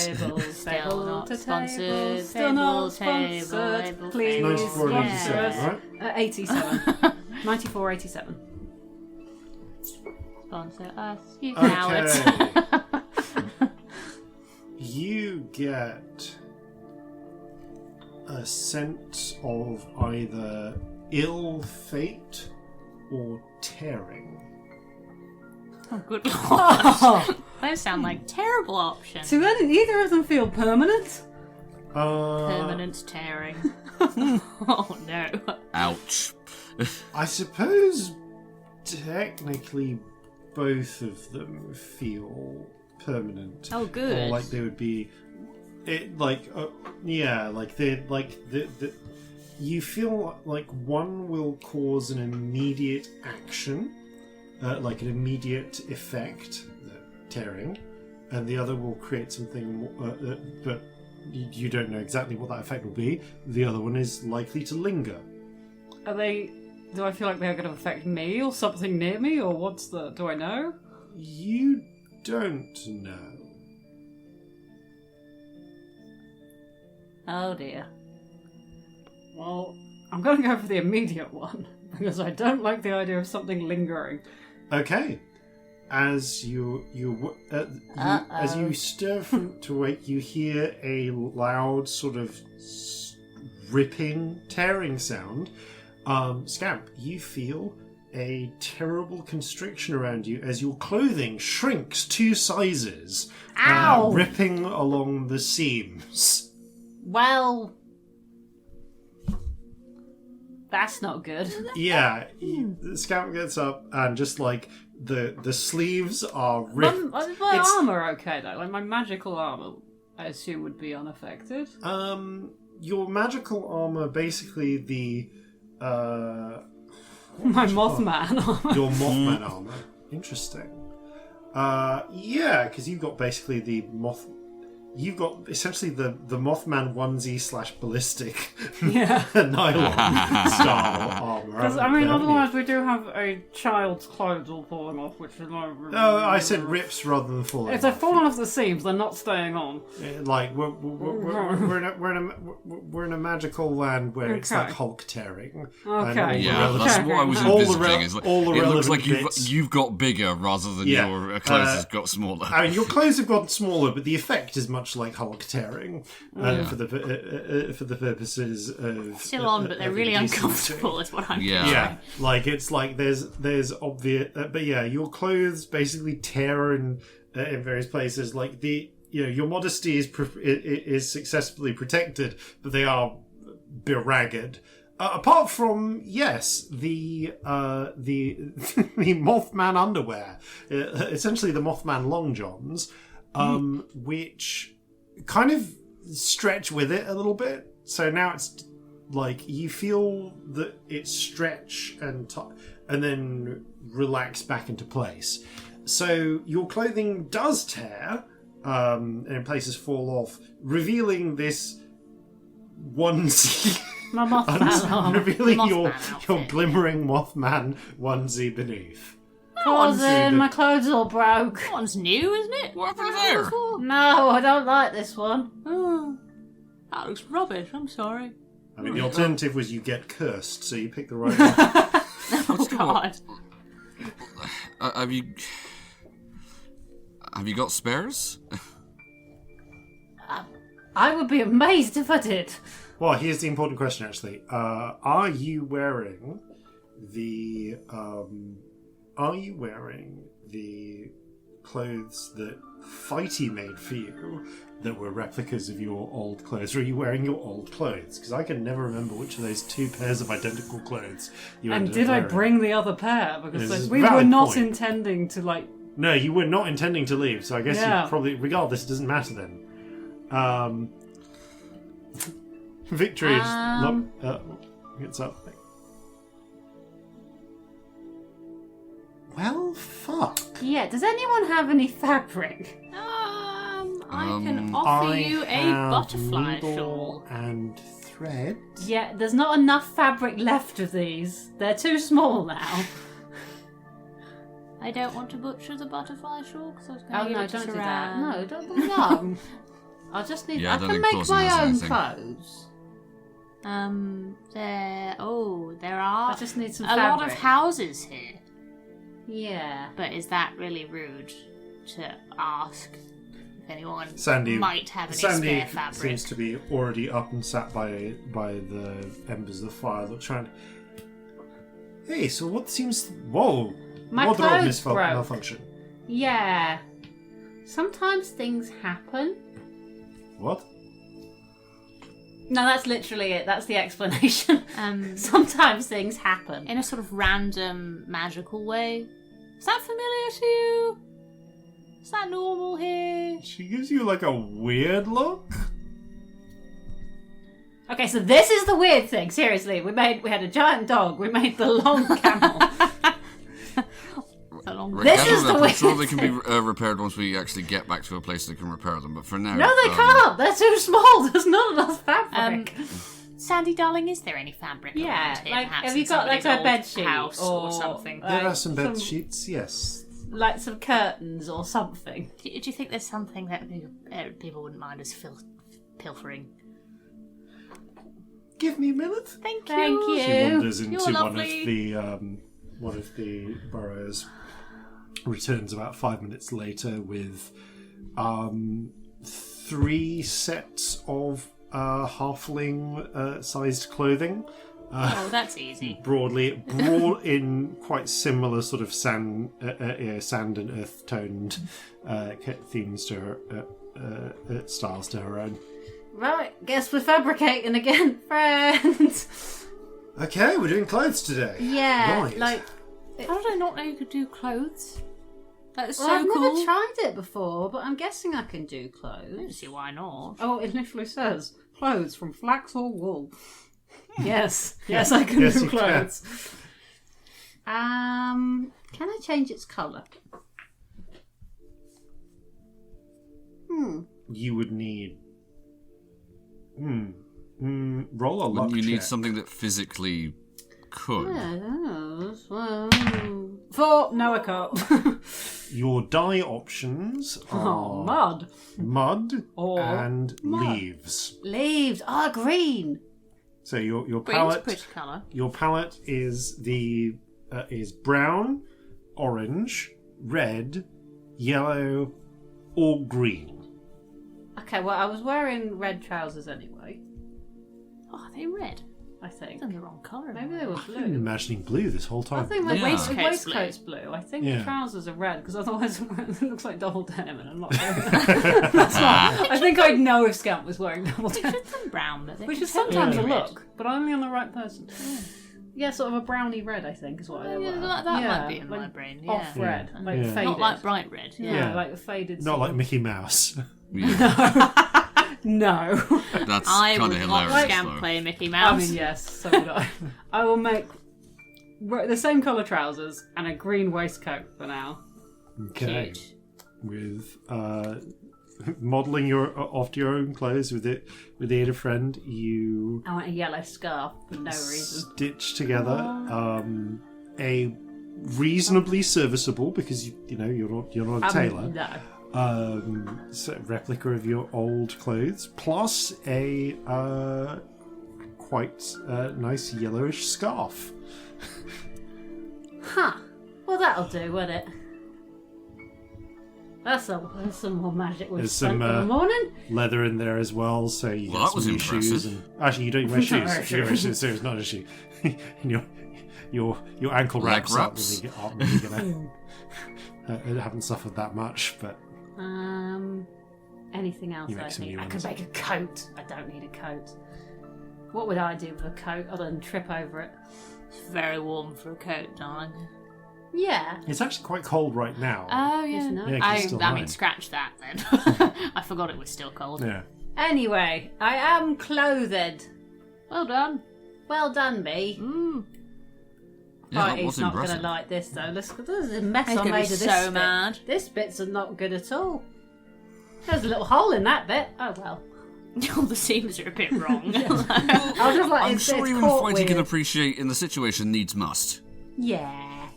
Still not sponsored. Still not Table, sponsored. Please. 94 and 87, right? 87. 94, 87. Sponsor us, you cowards. Okay. You get a sense of either ill fate or tearing. Oh, good lord. Those sound like terrible options. Do either of them feel permanent? Permanent tearing. Oh no. Ouch. I suppose technically both of them feel permanent. Oh, good. Or like they would be, you feel like one will cause an immediate action, like an immediate effect, tearing, and the other will create something, but you don't know exactly what that effect will be. The other one is likely to linger. Do I feel like they're going to affect me or something near me, or do I know? You don't know. Oh dear. Well, I'm going to go for the immediate one, because I don't like the idea of something lingering. Okay. As you stir to wake, you hear a loud sort of ripping, tearing sound. Scamp, you feel a terrible constriction around you as your clothing shrinks 2 sizes, ripping along the seams. Well, that's not good. Yeah, the Scamp gets up and just like the sleeves are ripped. My armour okay though? Like my magical armour, I assume would be unaffected. Your magical armor, basically the My Mothman armour. your Mothman armor. Interesting. Yeah, because you've got basically the moth. you've got essentially the Mothman onesie / ballistic Yeah. nylon style armor. Because, I mean, otherwise we do have a child's clothes all falling off, which is like... No, I said rips rather than falling. If they're off. falling off the seams, they're not staying on. Like we're in a magical land where it's like Hulk tearing. Okay. Yeah, relevant- that's what I was all the envisaging. re- is like, all the it looks relevant like bits. you've got bigger rather than Yeah. your clothes has got smaller. I mean, your clothes have gotten smaller, but the effect is much like Hulk tearing for the purposes of Still on, but they're really uncomfortable. Is what I'm. Yeah. Yeah, like it's like there's obvious, but yeah, your clothes basically tear in various places. Like your modesty is successfully protected, but they are beragged. Apart from the Mothman underwear, essentially the Mothman long johns, which kind of stretch with it a little bit. So now it's like you feel that it stretch and then relax back into place. So your clothing does tear, and in places fall off, revealing this onesie. My Mothman armor. Revealing Mothman your outfit. glimmering Mothman onesie beneath. Corzin, my clothes all broke. That one's new, isn't it? What happened there? No, I don't like this one. Oh, that looks rubbish. I'm sorry. I mean, the alternative was you get cursed, so you pick the right one. Oh God. Have you got spares? I would be amazed if I did. Well, here's the important question, actually. Are you wearing the clothes that Fighty made for you that were replicas of your old clothes, or are you wearing your old clothes? Because I can never remember which of those two pairs of identical clothes you And ended did up I wearing. bring the other pair? Because This is we a were valid not point. intending to, like... No, you were not intending to leave, so I guess Yeah. you probably, regardless, it doesn't matter then. Victory is gets up. Well, fuck. Yeah, does anyone have any fabric? I can offer you a have butterfly needle shawl. and thread. Yeah, there's not enough fabric left of these. They're too small now. I don't want to butcher the butterfly shawl because I was going to Oh give no, it to don't do that. Saran. No, don't. No. I just need. Yeah, I I don't can think make Corzin my has own anything. clothes. There are I just need some a lot of fabric. houses here. Yeah. But is that really rude to ask if anyone Sandy might have any Sandy spare fabric? seems to be already up and sat by the embers of the fire. Looks around. Hey, so what seems? Whoa! My Wardrobe clothes broke. malfunction. Yeah. Sometimes things happen. What? No, that's literally it. That's the explanation. Sometimes things happen. In a sort of random magical way. Is that familiar to you? Is that normal here? She gives you like a weird look. Okay, so this is the weird thing. Seriously, we had a giant dog. We made the long camel. This is the I'm sure weird they can be repaired once we actually get back to a place that can repair them. But for now, No, they can't. They're too small. There's not enough fabric. Sandy, darling, is there any fabric? Yeah, around here, like, perhaps have you in got, like, somebody's a bed old sheet house or or, something? There are some bed some- sheets, yes. Like some curtains or something. Do you think there's something that people wouldn't mind us pilfering? Give me a minute. Thank Thank you. you. She wanders into You're one lovely. of the burrows. Returns about 5 minutes later with 3 sets of halfling sized clothing. Oh, that's easy. Broad in quite similar sort of sand and earth toned themes to her styles to her own. Right, guess we're fabricating again, friends. Okay, we're doing clothes today. Yeah, Right. like. How did I not know you could do clothes? That's Well, so I've cool. never tried it before, but I'm guessing I can do I don't clothes. see why not. Oh, it literally says clothes from flax or wool. Yes, yes, I can Yes, do you can. clothes. Can I change its colour? you would need. Roll a luck Wouldn't you need check. something that physically could? Four. No, I can't. Your die options are mud Or and leaves. Leaves. Ah, green. So your Green's a palette. pretty colour. Your palette is is brown, orange, red, yellow, or green. Okay, well, I was wearing red trousers anyway, Oh, are they red? I think. They're the wrong colour. Maybe they were I've been blue. imagining blue this whole I time. think the Yeah. waistcoat's blue. I think Yeah. the trousers are red, because otherwise it looks like double denim, and I'm not doing that. That's fine. I think I'd know if Scamp was wearing double They denim. should have brown, but they Which can is sometimes a totally red. look, but only on the right person. Yeah, sort of a browny red, I think, is what I Yeah, were. that might be in my like brain. Off Yeah. red, like Yeah. faded. Not like bright red. Yeah, Yeah. like a faded. Not sort like of- Mickey Mouse. Yeah. No. That's I kind would of watch hilarious, Scamp though. play Mickey I Mouse. mean, yes, so would I. I will make the same colour trousers and a green waistcoat for now. Okay. Cute. With modelling after your own clothes with the aid of friend, you I want a yellow scarf for no reason. stitch together a reasonably serviceable, because you're not a tailor. No. Replica of your old clothes, plus a quite nice yellowish scarf. Huh. Well, that'll do, won't it? That's some more magic we've There's spent some, in the morning. Leather in there as well, so you Well, get that was some new shoes. impressive. And actually, you don't wear shoes. wear You don't wear shoes, so it's not a shoe. And your ankle Leg wraps wraps. aren't really gonna haven't suffered that much, but Anything else You make I some think? new I could ones. make a coat. I don't need a coat. What would I do with a coat other than trip over it? It's very warm for a coat, darling. Yeah. it's actually quite cold right now. Oh, yeah. Isn't it? Yeah, 'cause it's still I mean, nine. scratch that then. I forgot it was still cold. Yeah. Anyway, I am clothed. Well done. Well done, me. Yeah, Right, that he's was not going impressive. to like this though. This is a mess He's I gonna made be of this so bit. mad. This bit's not good at all. There's a little hole in that bit. Oh well. All the seams are a bit wrong. I was just like, I'm it's sure even caught Whitey can weird. appreciate in the situation needs must. Yeah.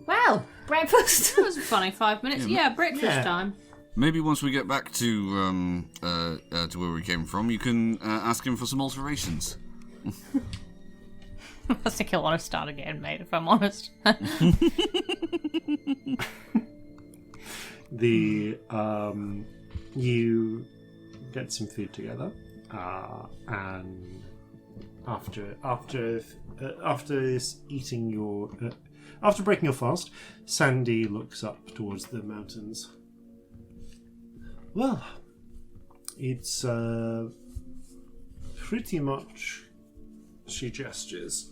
Well, breakfast. That was a funny 5 minutes. Yeah, breakfast Yeah. time. Maybe once we get back to where we came from, you can ask him for some alterations. I think I want to start again, mate, if I'm honest. You get some food together, and after eating your after breaking your fast, Sandy looks up towards the mountains. Well, it's pretty much, she gestures,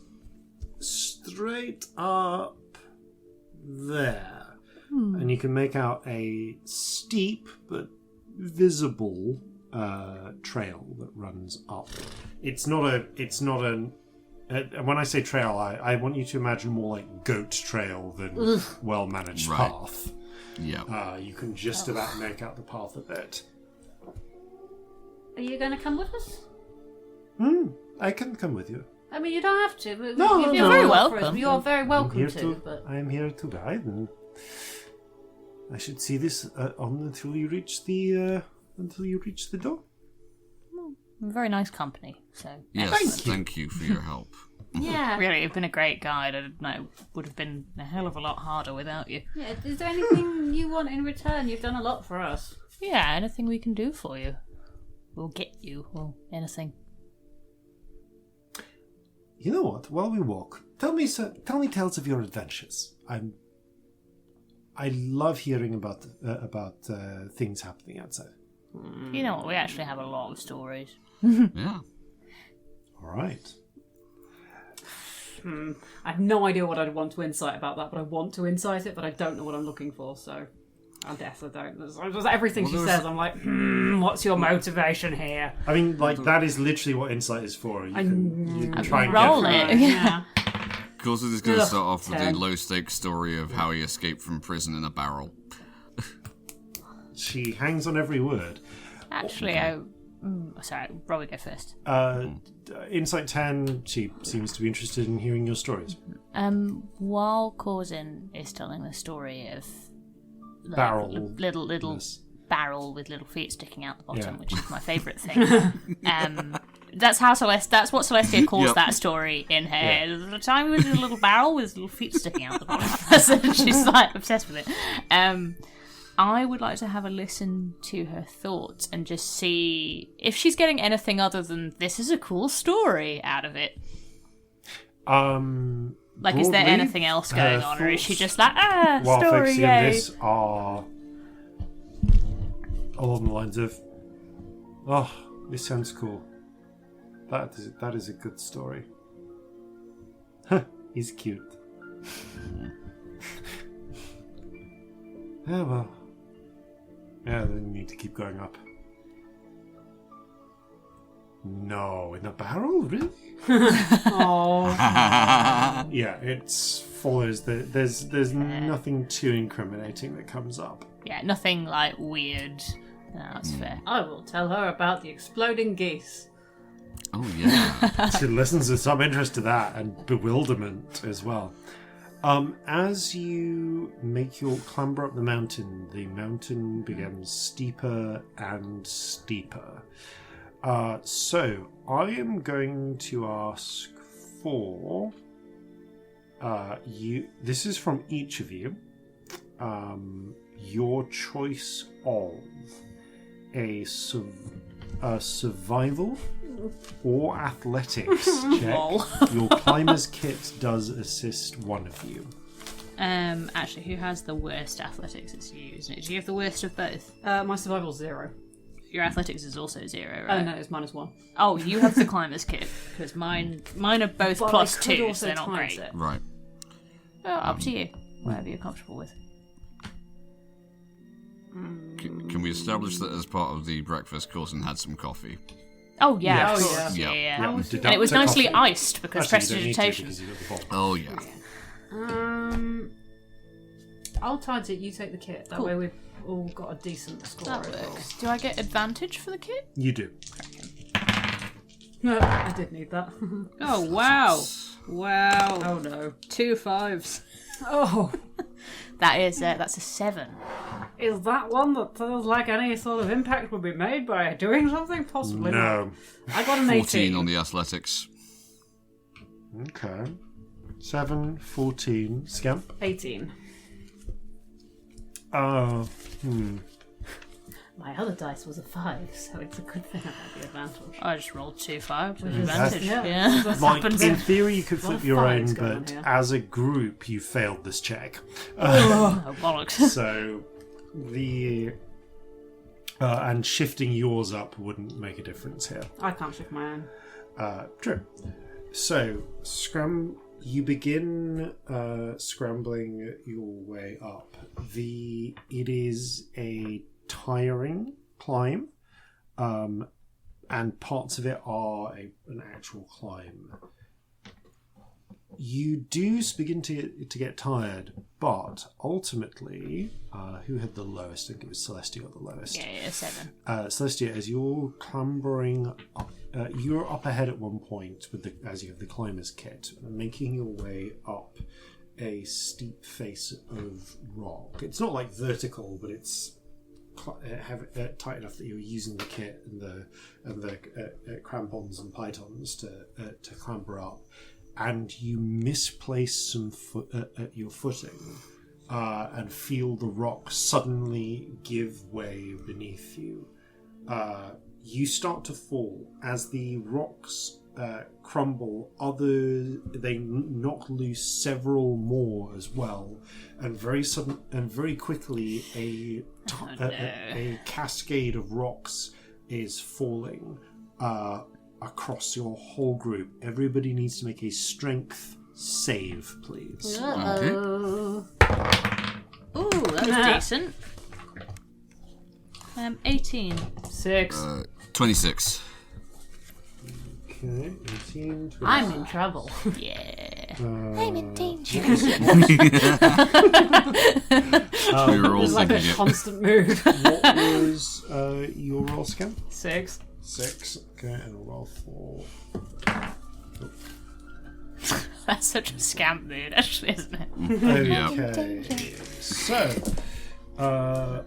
straight up there. And you can make out a steep but visible trail that runs up. It's not an when I say trail, I want you to imagine more like goat trail than well-managed Right. path. Yeah. You can just about make out the path a bit. Are you going to come with us? I can come with you. I mean, you don't have to. But No, if no, you're no. very You're welcome. welcome. You're very welcome Here to. But I am here to guide, and I should see this on until you reach the door. Very nice company, so. Yes, thank you for your help. yeah. Really, you've been a great guide. I don't know, it would have been a hell of a lot harder without you. Yeah. Is there anything you want in return? You've done a lot for us. Yeah, anything we can do for you. We'll get you, or anything. You know what? While we walk, tell me tales of your adventures. I love hearing about things happening outside. You know what, we actually have a lot of stories. Yeah. All right. I have no idea what I'd want to insight about that, but I want to insight it, but I don't know what I'm looking for, so I guess I don't. Just everything Well, she there's- says, I'm like, what's your motivation here? I mean, like that is literally what insight is for. You can try and Roll get it. Yeah. Corzin is going to start off with a 10. low-stakes story of how he escaped from prison in a barrel. She hangs on every word. Actually, sorry, Robbie, go first. Insight 10, she seems to be interested in hearing your stories. While Corzin is telling the story of Barrel. little Yes. barrel with little feet sticking out the bottom, Yeah. which is my favourite thing. That's how That's what Celestia calls Yep. that story in her head. There's a time with a little barrel with little feet sticking out the bottom. So she's like obsessed with it. I would like to have a listen to her thoughts and just see if she's getting anything other than "this is a cool story" out of it. Like, is there Broadly, anything else going her on, or is she thoughts just like, while story, focusing yay? on this are along the lines of, oh, this sounds cool. That is a good story. Huh, he's cute. Yeah, well. Yeah, then you need to keep going up. No, in a barrel? Really? Oh. Yeah, it follows there's nothing too incriminating that comes up. Yeah, nothing like weird. No, that's fair. I will tell her about the exploding geese. Oh, yeah. She listens with some interest to that and bewilderment as well. As you make your clamber up the mountain becomes steeper and steeper. So I am going to ask for you. This is from each of you. Your choice of a survival or athletics check. Your climber's kit does assist one of you. Actually, who has the worst athletics? It's you, isn't it? Do you have the worst of both? My survival's 0. Your athletics is also 0, Oh right? no, it's -1. Oh, you have the climber's kit, because mine are both But I plus could 2, also so they're not times great. it. Right. Well, up to you. Whatever you're comfortable with. Can we establish that as part of the breakfast, Corzin had some coffee? Oh, yeah, Yes. of Oh, course. yeah. Yeah. How You was deduct And it was the nicely coffee. iced, because Actually, you don't need to prestidigitation. because you've got the bottle. Oh, yeah. I'll times it, you take the kit. That Cool. way we've all got a decent score That overall. works. Do I get advantage for the kit? You do. No, I did need that. Oh, wow. Wow. Oh no. 2 5s. Oh, That's a 7. is that one that feels like any sort of impact would be made by doing something? Possibly not. No. I got an 14 18. on the athletics. Okay. 7, 14. Scamp. 18. My other dice was a 5, so it's a good thing I had the advantage. I just rolled 2 5s with is- advantage. yeah. Yeah. That's Like, happens. in theory, you could lot flip of your own, fives going on but here. as a group, you failed this check. Oh, bollocks. So the and shifting yours up wouldn't make a difference here. I can't shift my own. True. So you begin scrambling your way up. It is a tiring climb, and parts of it are an actual climb. You do begin to get tired, but ultimately, who had the lowest? I think it was Celestia got the lowest. Yeah, 7. Celestia, as you're clambering up, you're up ahead at one point as you have the climber's kit, making your way up a steep face of rock. It's not like vertical, but it's tight enough that you're using the kit and the crampons and pythons to clamber up. And you misplace your footing and feel the rock suddenly give way beneath you. You start to fall as the rocks crumble. They knock loose several more as well, and very quickly a cascade of rocks is falling across your whole group. Everybody needs to make a strength save, please. Ooh, that was decent. 18. 6. 26. Okay, 18, 20. I'm in trouble. Yeah. I'm in danger. We were all It's like a thinking it. constant mood. What was your roll, Scamp? 6. 6. Okay, and a roll for... That's such a scamp mood, actually, isn't it? Okay, so...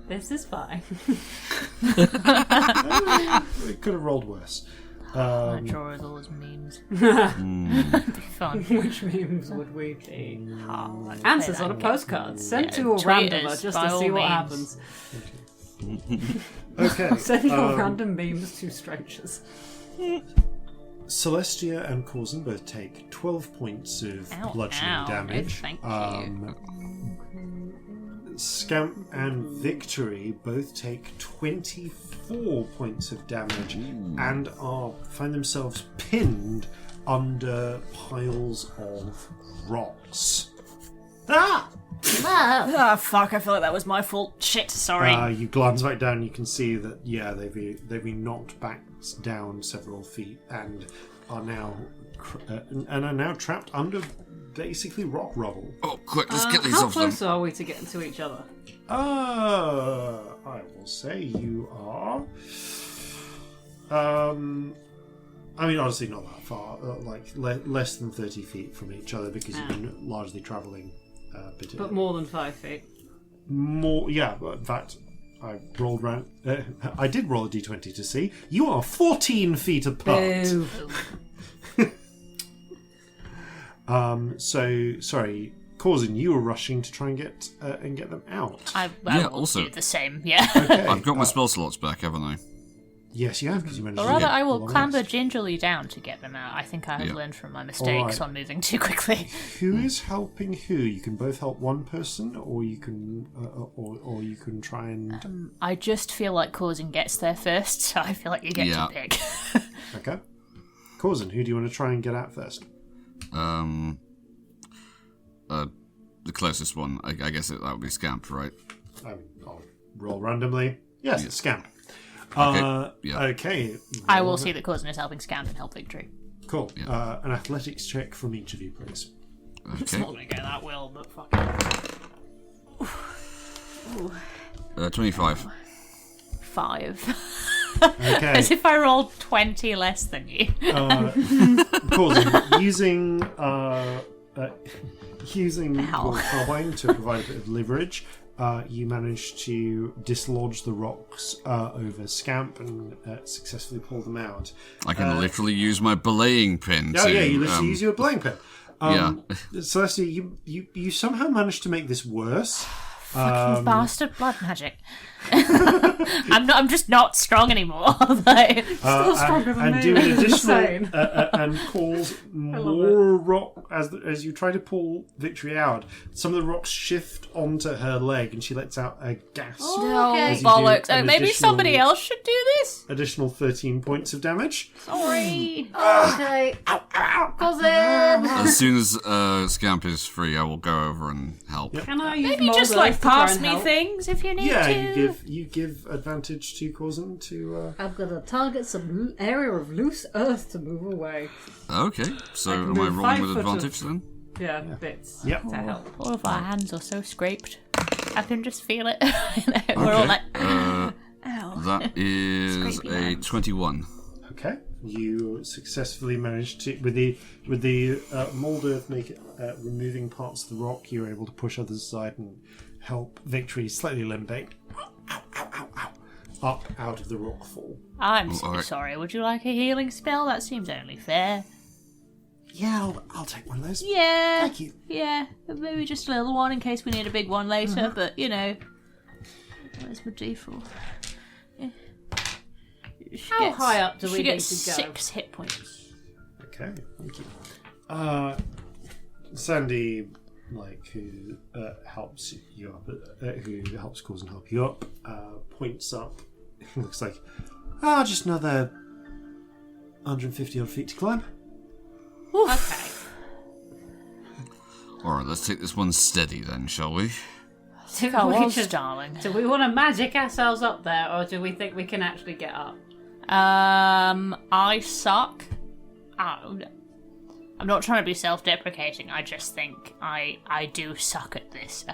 This is fine. it could have rolled worse. My drawer is always memes. It'd be fun. Which memes would we be? Oh, I'd Answers play on a that postcard. Sent Yeah, to a tweet randomer us, just by to all see what means. happens. Okay. Send your random memes to strangers. Celestia and Corzin both take 12 points of Ow, bludgeoning ow, damage. no, thank Scamp and Victory both take 24 points of damage and find themselves pinned under piles of rocks. Ah! Oh, fuck, I feel like that was my fault. Shit, sorry. You glance back down, you can see that they've been knocked back down several feet and are now trapped under basically rock rubble. Oh, quick, let's get these How off them. close are we to getting to each other? I will say you are. I mean, honestly, not that far. Less than 30 feet from each other because you've been largely travelling. But more than 5 feet. More, yeah. In fact, I rolled round. I did roll a d20 to see. You are 14 feet apart. Boo. So sorry, Corzin, you were rushing to try and get them out. I Yeah, will also- do the same, yeah. Okay. I've got my spell slots back, haven't I? Yes, you have because you managed Or to rather, get I will along clamber this. gingerly down to get them out. I think I have Yeah. learned from my mistakes Alright. on moving too quickly. Who is helping who? You can both help one person, or you can, or you can try and. I just feel like Corzin gets there first, so I feel like you get Yeah. to pick. Okay. Corzin, who do you want to try and get at first? The closest one. I guess that would be Scamp, right? I'll roll randomly. Yes, it's Scamp. Yeah. Okay. I will see that Corzin is helping Scamp and help Victory. Cool. Yeah. An athletics check from each of you, please. It's Okay. not going to go that well, but fuck it. 25. 5. Okay. As if I rolled 20 less than you. Corzin, using Ow. your carbine to provide a bit of leverage, you manage to dislodge the rocks over Scamp and successfully pull them out. I can literally use my belaying pin Oh to... yeah, you literally use your blaying pin. Yeah. Celestia, you somehow managed to make this worse. Fucking bastard blood magic. I'm just not strong anymore. Like, Still stronger than and me. do an additional Insane. and calls more rock as you try to pull Victory out. Some of the rocks shift onto her leg, and she lets out a gasp. no, As you do bollocks. an Maybe additional- somebody else should do this. Additional 13 points of damage. Sorry. Okay. Cousin! As soon as Scamp is free, I will go over and help. Yep. Can I use Maybe mold just earth like to try pass and me help? things if you need Yeah, to. you give advantage to Corzin to. I'm gonna target some area of loose earth to move away. Okay, so I can am I move rolling 5 with foot of- advantage then? Yeah, bits. Yep. To help. All of our hands are so scraped. I can just feel it. We're all like, ow. That is Scrapey a hands. 21. Okay, you successfully managed to with the mold earth removing parts of the rock. You're able to push others aside and help Victory, slightly limping, up out of the rock fall. I'm so alright. sorry. Would you like a healing spell? That seems only fair. Yeah, I'll take one of those. Yeah. Thank you. Yeah. Maybe just a little one in case we need a big one later, but you know. Where's my D4? Yeah. How high up do we she need gets to go? 6 hit points. Okay, thank you. Sandy, who helps you up, who helps Corzin help you up, points up. Looks like, just another 150 odd feet to climb. Okay. Alright, let's take this one steady then, shall we? Do Go we on, just- darling. Do we want to magic ourselves up there, or do we think we can actually get up? I suck. I'm not trying to be self-deprecating. I just think I do suck at this.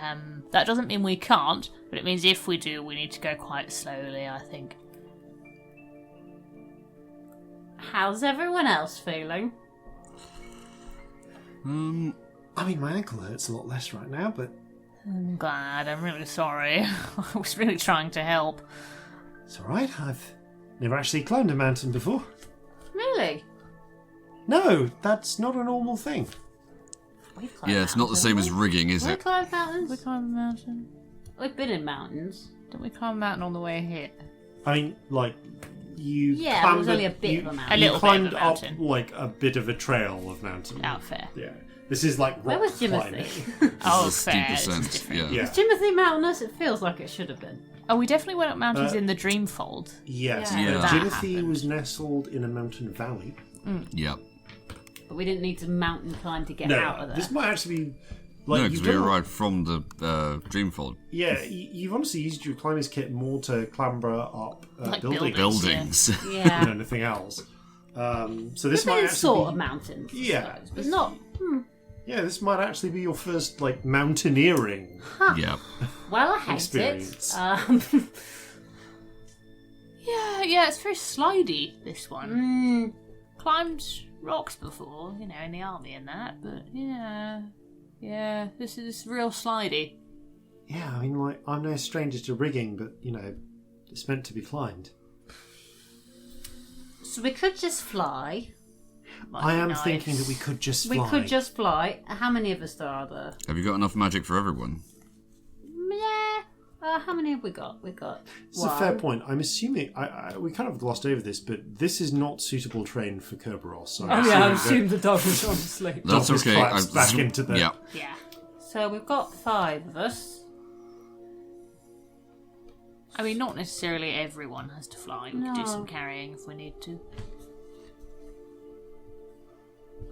That doesn't mean we can't, but it means if we do, we need to go quite slowly, I think. How's everyone else feeling? I mean, my ankle hurts a lot less right now, but I'm glad. I'm really sorry. I was really trying to help. it's alright. I've never actually climbed a mountain before. Really? No, that's not a normal thing. We've climbed Yeah, it's not the mountains, same as haven't we? rigging, is We it? climbed mountains. We climbed a mountain. We've been in mountains. Didn't we climb a mountain on the way here? I mean, like, you Yeah, climbed it was only a bit of a mountain. A little you bit of a climbed up, mountain. like, a bit of a trail of mountain. Oh, fair. Yeah. This is like rock Where was climbing. Timothy? Oh, It's a steep fair. This is ascent, different. Yeah. Is Timothy mountainous? It feels like it should have been. Oh, we definitely went up mountains Uh, in the Dreamfold. Yes. Yeah. Yeah. That Timothy happened. was nestled in a mountain valley. Yeah. But we didn't need to mountain climb to get No, out of there. this might actually be... Like, No, you've because we done- arrived from the Dreamfold. Yeah, you've honestly used your climbers kit more to clamber up Like buildings Buildings. Yeah. than anything else. So this We've might been in actually sort be, of mountains. I Yeah. suppose, but not. yeah, this might actually be your first like mountaineering. Yeah. Well, I hate Experience. it. Yeah, it's very slidey, this one. Mm, Climbed rocks before, you know, in the army and that, but yeah, this is real slidey. Yeah, I mean, like I'm no stranger to rigging, but you know, it's meant to be climbed. so we could just fly. Might I be am nice. thinking that we could just fly. We could just fly. How many of us are there? Have you got enough magic for everyone? Yeah. How many have we got? We've got. It's a fair point. I'm assuming we kind of glossed over this, but this is not suitable terrain for Kerberos. So Oh yeah, I assumed the dog was on sleep. That's Dog is okay. collapsed back into the- Yeah. Yeah. So we've got 5 of us. I mean, not necessarily everyone has to fly. We could do No. some carrying if we need to.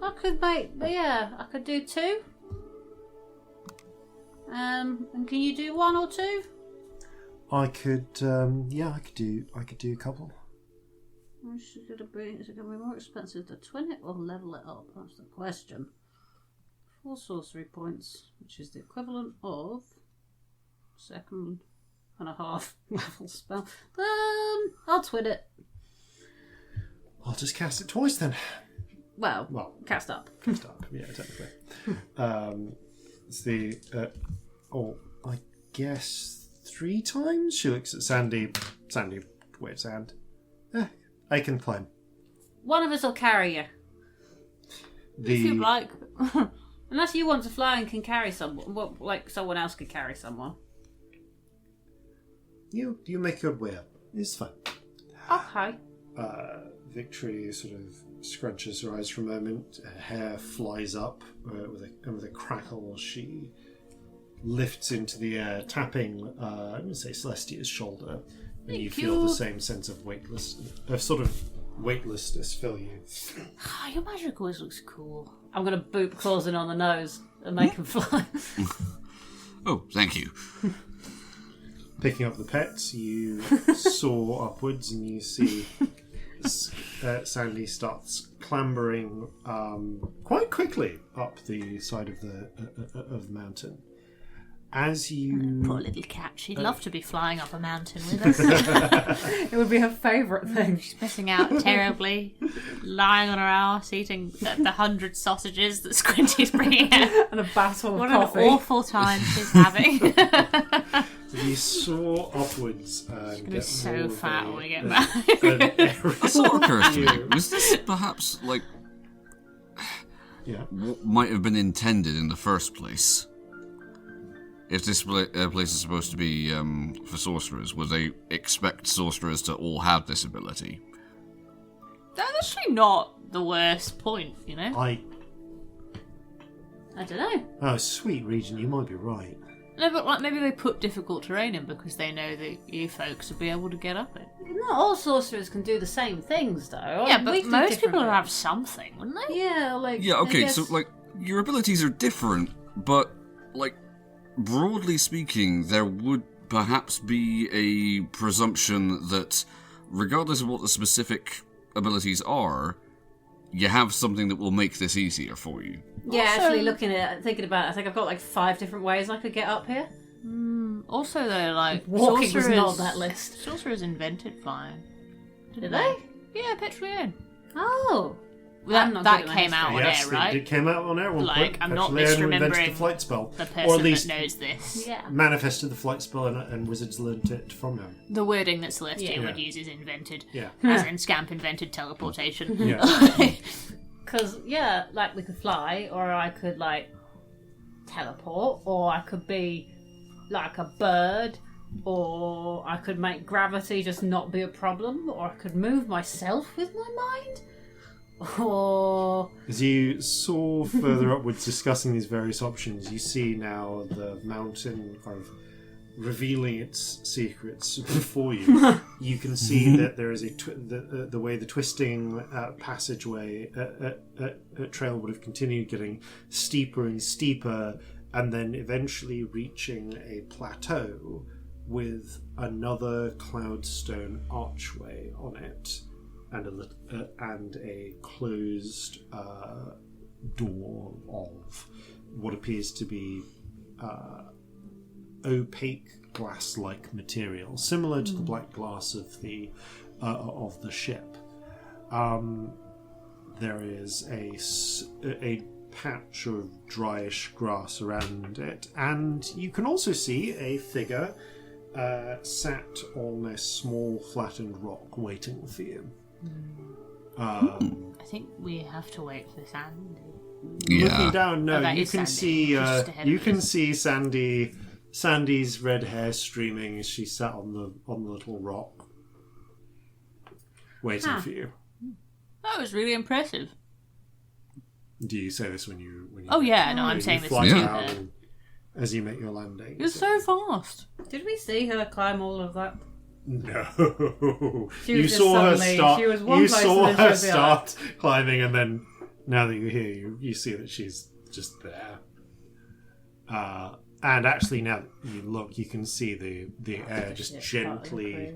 I could make, but yeah, I could do 2. And can you do 1 or 2? I could, I could do a couple. Is it going to be more expensive to twin it or level it up? That's the question. 4 sorcery points, which is the equivalent of 2.5 level spell. I'll twin it. I'll just cast it twice then. Well, cast up. Cast up, yeah, technically. It's the, I guess 3 times? She looks at Sandy. Sandy waves her hand. I can climb. One of us will carry you. If you'd like. Unless you want to fly and can carry someone. Well, like someone else could carry someone. You make your way up. It's fine. Okay. Victory sort of scrunches her eyes for a moment. Her hair flies up with a crackle as she lifts into the air, tapping, I'm going to say Celestia's shoulder. And you feel the same sense of weightlessness fill you. Oh, your magic always looks cool. I'm going to boop Corzin on the nose and make him fly. Oh, thank you. Picking up the pets, you soar upwards and you see Sandy starts clambering quite quickly up the side of the mountain. As you Poor little cat. She'd love to be flying up a mountain with us. It would be her favourite thing. She's missing out terribly. Lying on her arse, eating the 100 sausages that Squinty's bringing out. And a battle of What coffee. an awful time she's having. you soar upwards and She's gonna be get so more of fat a- when we get an- back. an area That sort of occurs to me. view. Was this perhaps like Yeah. what might have been intended in the first place? If this place is supposed to be for sorcerers, would they expect sorcerers to all have this ability? That's actually not the worst point, you know? I don't know. Oh, sweet region, you might be right. No, but like maybe they put difficult terrain in because they know that you folks will be able to get up it. Not all sorcerers can do the same things, though. Yeah, We but do most different people would have things. something, wouldn't they? Yeah, like. Yeah, I okay, guess- so like your abilities are different, but like broadly speaking, there would perhaps be a presumption that regardless of what the specific abilities are, you have something that will make this easier for you. Yeah, actually thinking about it, I think I've got like 5 different ways I could get up here. Also, though, like Walking was not on sorcerers- that list. Sorcerers invented flying. Did they? Yeah, Petrified. Oh. That, not that good at came my out on Yes, air, right? it came out on air at one Like, point. I'm not Actually, Aaron invented misremembering the flight spell. The Or person at least that knows this. Yeah. manifested the flight spell and wizards learned it from him. The wording that Celestia Yeah. would use is invented. Yeah. As in Scamp invented teleportation. Yeah. Because, yeah, like we could fly, or I could, like, teleport, or I could be like a bird, or I could make gravity just not be a problem, or I could move myself with my mind, or... As you soar further upwards discussing these various options, you see now the mountain kind of revealing its secrets before you. You can see that there is the way the twisting passageway trail would have continued getting steeper and steeper, and then eventually reaching a plateau with another cloudstone archway on it and a closed door of what appears to be opaque glass-like material, similar to the black glass of the ship. There is a patch of dryish grass around it, and you can also see a figure sat on a small flattened rock waiting for you. I think we have to wait for Sandy. Looking down, no, Oh, that you is can Sandy. see She's just ahead you of can us. see Sandy's red hair streaming as she sat on the little rock, waiting for you. That was really impressive. Do you say this when you? Oh yeah, no, I'm you saying this fly to down her. as you make your landing? You're so fast. Did we see her climb all of that? No, She you was just saw her suddenly- start. she was one You place saw and then she her was the other. start climbing, and then now that you're here, you see that she's just there. And actually, now that you look, you can see the air just gently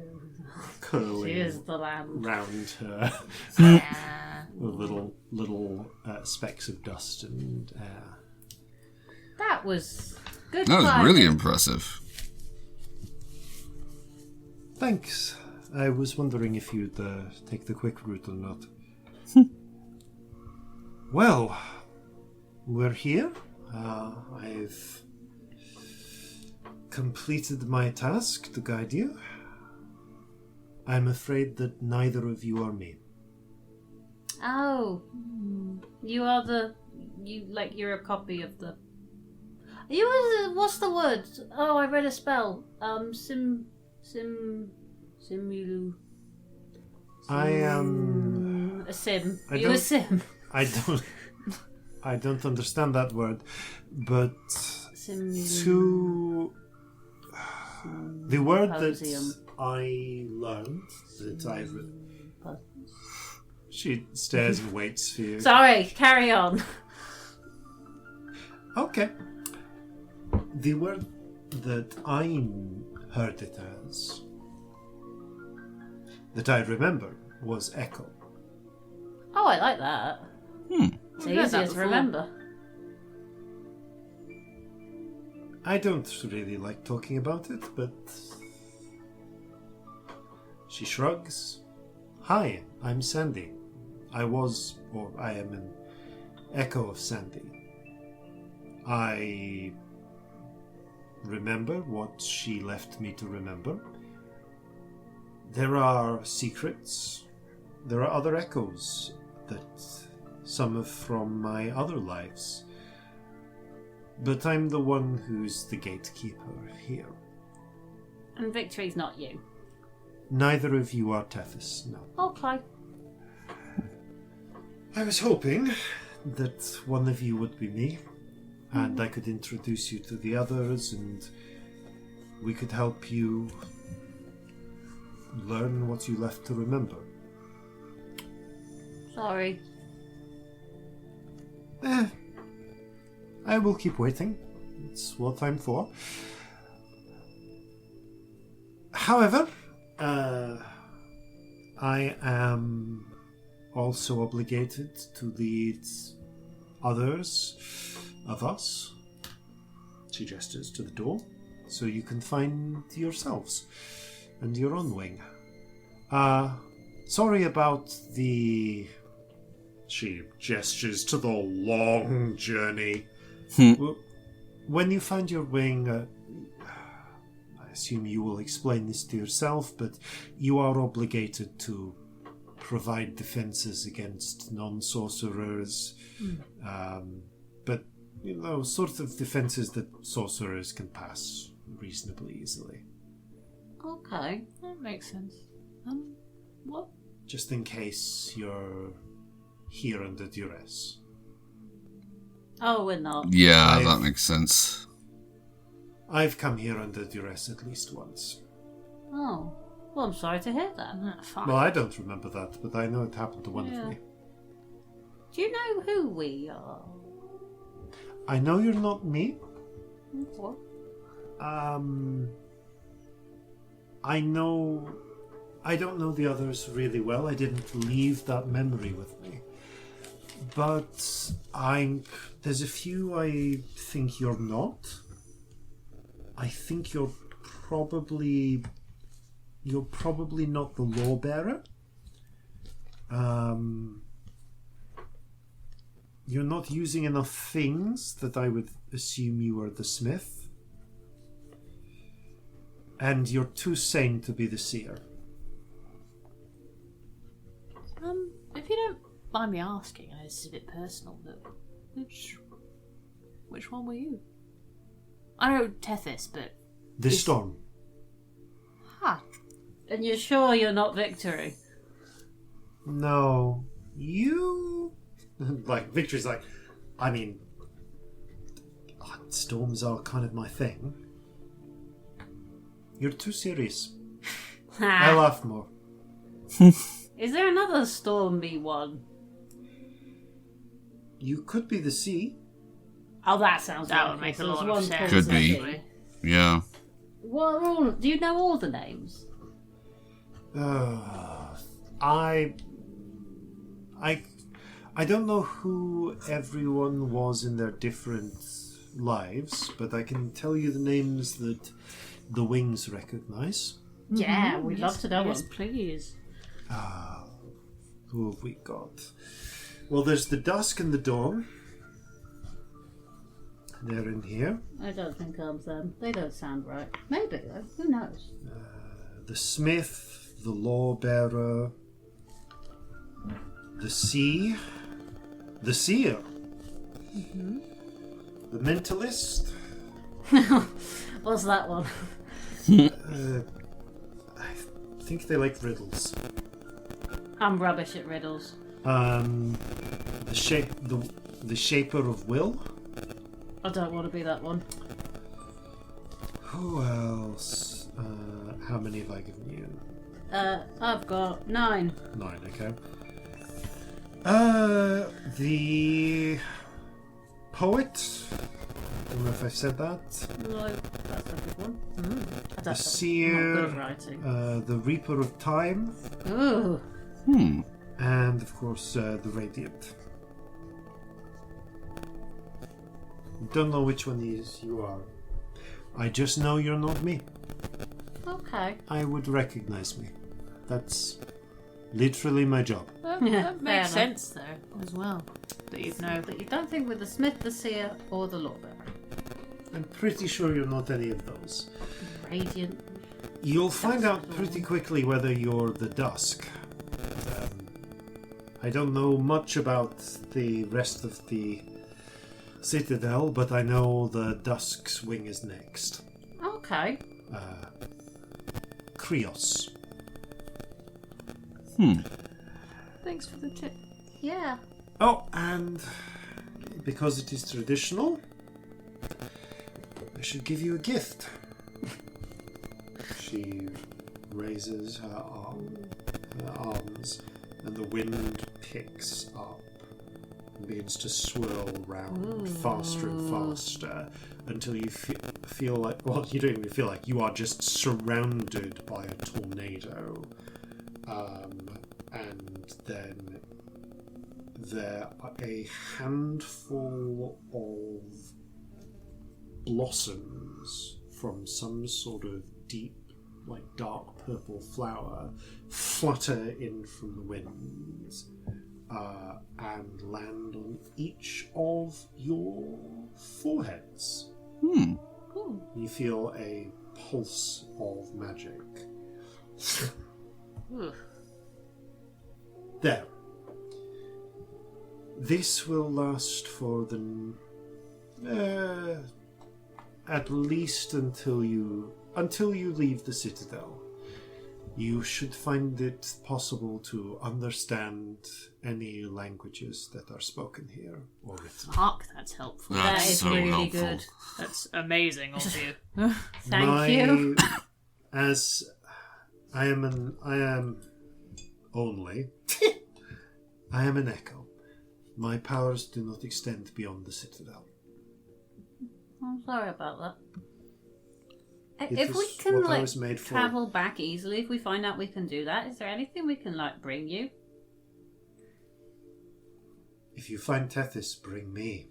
curling She is the land. round her. Yeah. With little specks of dust and air. That was good That was climbing. really impressive. Thanks. I was wondering if you'd take the quick route or not. Well, we're here. I've completed my task to guide you. I'm afraid that neither of you are me. Oh, you are you're a copy of the. You are what's the word? Oh, I read a spell. Simulu. I am. A sim. I You a don't- sim? I don't understand that word, but Simulu. the word Symposium. that I learned that I've. She stares and waits for you. Sorry, carry on. Okay. The word that I heard it as, that I remember, was echo. Oh, I like that. It's We've heard easier that to before. remember. I don't really like talking about it, but she shrugs. Hi, I'm Sandy. I am an echo of Sandy. I remember what she left me to remember. There are secrets. There are other echoes that some are from my other lives. But I'm the one who's the gatekeeper here. And Victory's not you. Neither of you are Tethys, no. Okay. I was hoping that one of you would be me, and I could introduce you to the others, and we could help you learn what you left to remember. Sorry. I will keep waiting. It's what I'm for. However, I am also obligated to lead others of us. She gestures to the door, so you can find yourselves and your own wing. Sorry about the... She gestures to the long journey. When you find your wing, I assume you will explain this to yourself, but you are obligated to provide defenses against non-sorcerers. But, sort of defenses that sorcerers can pass reasonably easily. Okay. That makes sense. What? Just in case you're here under duress. Oh, we're not. Yeah, that makes sense. I've come here under duress at least once. Oh. Well, I'm sorry to hear that. Fine. Well, I don't remember that, but I know it happened to one of me. Do you know who we are? I know you're not me. What? I don't know the others really well. I didn't leave that memory with me. But there's a few I think you're not. I think you're probably not the law bearer. You're not using enough things that I would assume you are the smith. And you're too sane to be the seer. If you don't mind me asking, I know this is a bit personal, but which one were you? I know Tethys, but... The storm. Ha! And you're sure you're not Victory? No. You... Like, Victory's like, I mean... Storms are kind of my thing. You're too serious. I laugh more. Is there another stormy one? You could be the sea. Oh, that sounds That like would make it. a lot There's of one sense. Could be. concept. Yeah. What are all? Do you know all the names? I don't know who everyone was in their different lives, but I can tell you the names that the wings recognize. Yeah, we'd love to know Yes, one. please. Who have we got? Well, there's the dusk and the dawn. They're in here. I don't think them. They don't sound right. Maybe though. Who knows? The smith, the law bearer, the sea, the seer, the mentalist. What's that one? I think they like riddles. I'm rubbish at riddles. The shaper of will. I don't want to be that one. Who else? How many have I given you? I've got 9. 9, okay. The poet. I don't know if I've said that. No, that's a good one. I The don't seer. I'm not good at writing. The reaper of time. Ooh. And of course, the radiant. Don't know which one you are. I just know you're not me. Okay. I would recognize me. That's literally my job. That Fair makes enough. sense, though, as well. That you'd know. But you don't think with the smith, the seer, or the lawbearer. I'm pretty sure you're not any of those. Radiant. You'll find out pretty quickly whether you're the dusk. I don't know much about the rest of the Citadel, but I know the dusk's wing is next. Okay. Krios. Thanks for the tip. Yeah. Oh, and because it is traditional, I should give you a gift. She raises her arms, and the wind picks up and begins to swirl round faster and faster until you feel like, well, you don't even feel like, you are just surrounded by a tornado. And then there are a handful of blossoms from some sort of deep, like dark purple flower flutter in from the winds and land on each of your foreheads. You feel a pulse of magic. There. This will last for at least until you leave the Citadel. You should find it possible to understand any languages that are spoken here or written. Fuck, that's helpful. That That's is so really helpful. good. That's amazing of you. Thank you. As I am an echo. My powers do not extend beyond the Citadel. I'm sorry about that. It If is we can what I was made for. travel back easily, if we find out we can do that, is there anything we can bring you? If you find Tethys, bring me.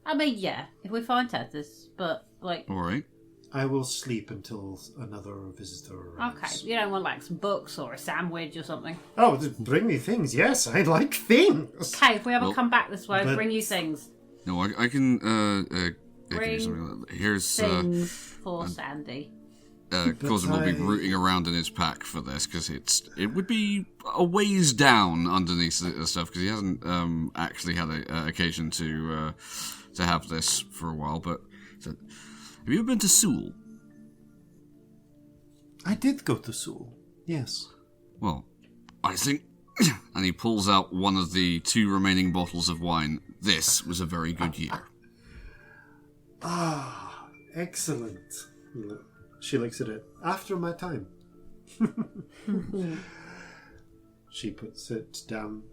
I mean, yeah, if we find Tethys, but Alright. I will sleep until another visitor arrives. okay, you don't want some books or a sandwich or something. Oh, bring me things. Yes, I like things. Okay, if we ever Well, come back this way, but- bring you things. No, I can give Bring you something like that. Here's Things for Sandy. Corzin will be rooting around in his pack for this because it would be a ways down underneath the stuff because he hasn't actually had a occasion to have this for a while. But so, have you ever been to Seoul? I did go to Seoul. Yes. Well, I think, and he pulls out one of the 2 remaining bottles of wine. This was a very good year. Ah, excellent. She looks at it. After my time. She puts it down.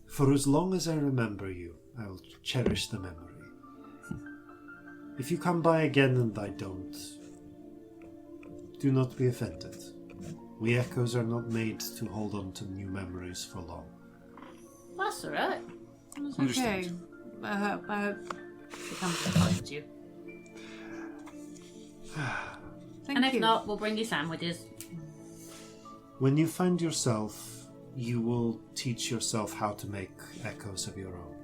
For as long as I remember you, I will cherish the memory. If you come by again and I don't, do not be offended. We echoes are not made to hold on to new memories for long. That's alright. It's Understand. okay. I hope it comes to find you. Thank And if you. not, we'll bring you sandwiches. When you find yourself, you will teach yourself how to make echoes of your own.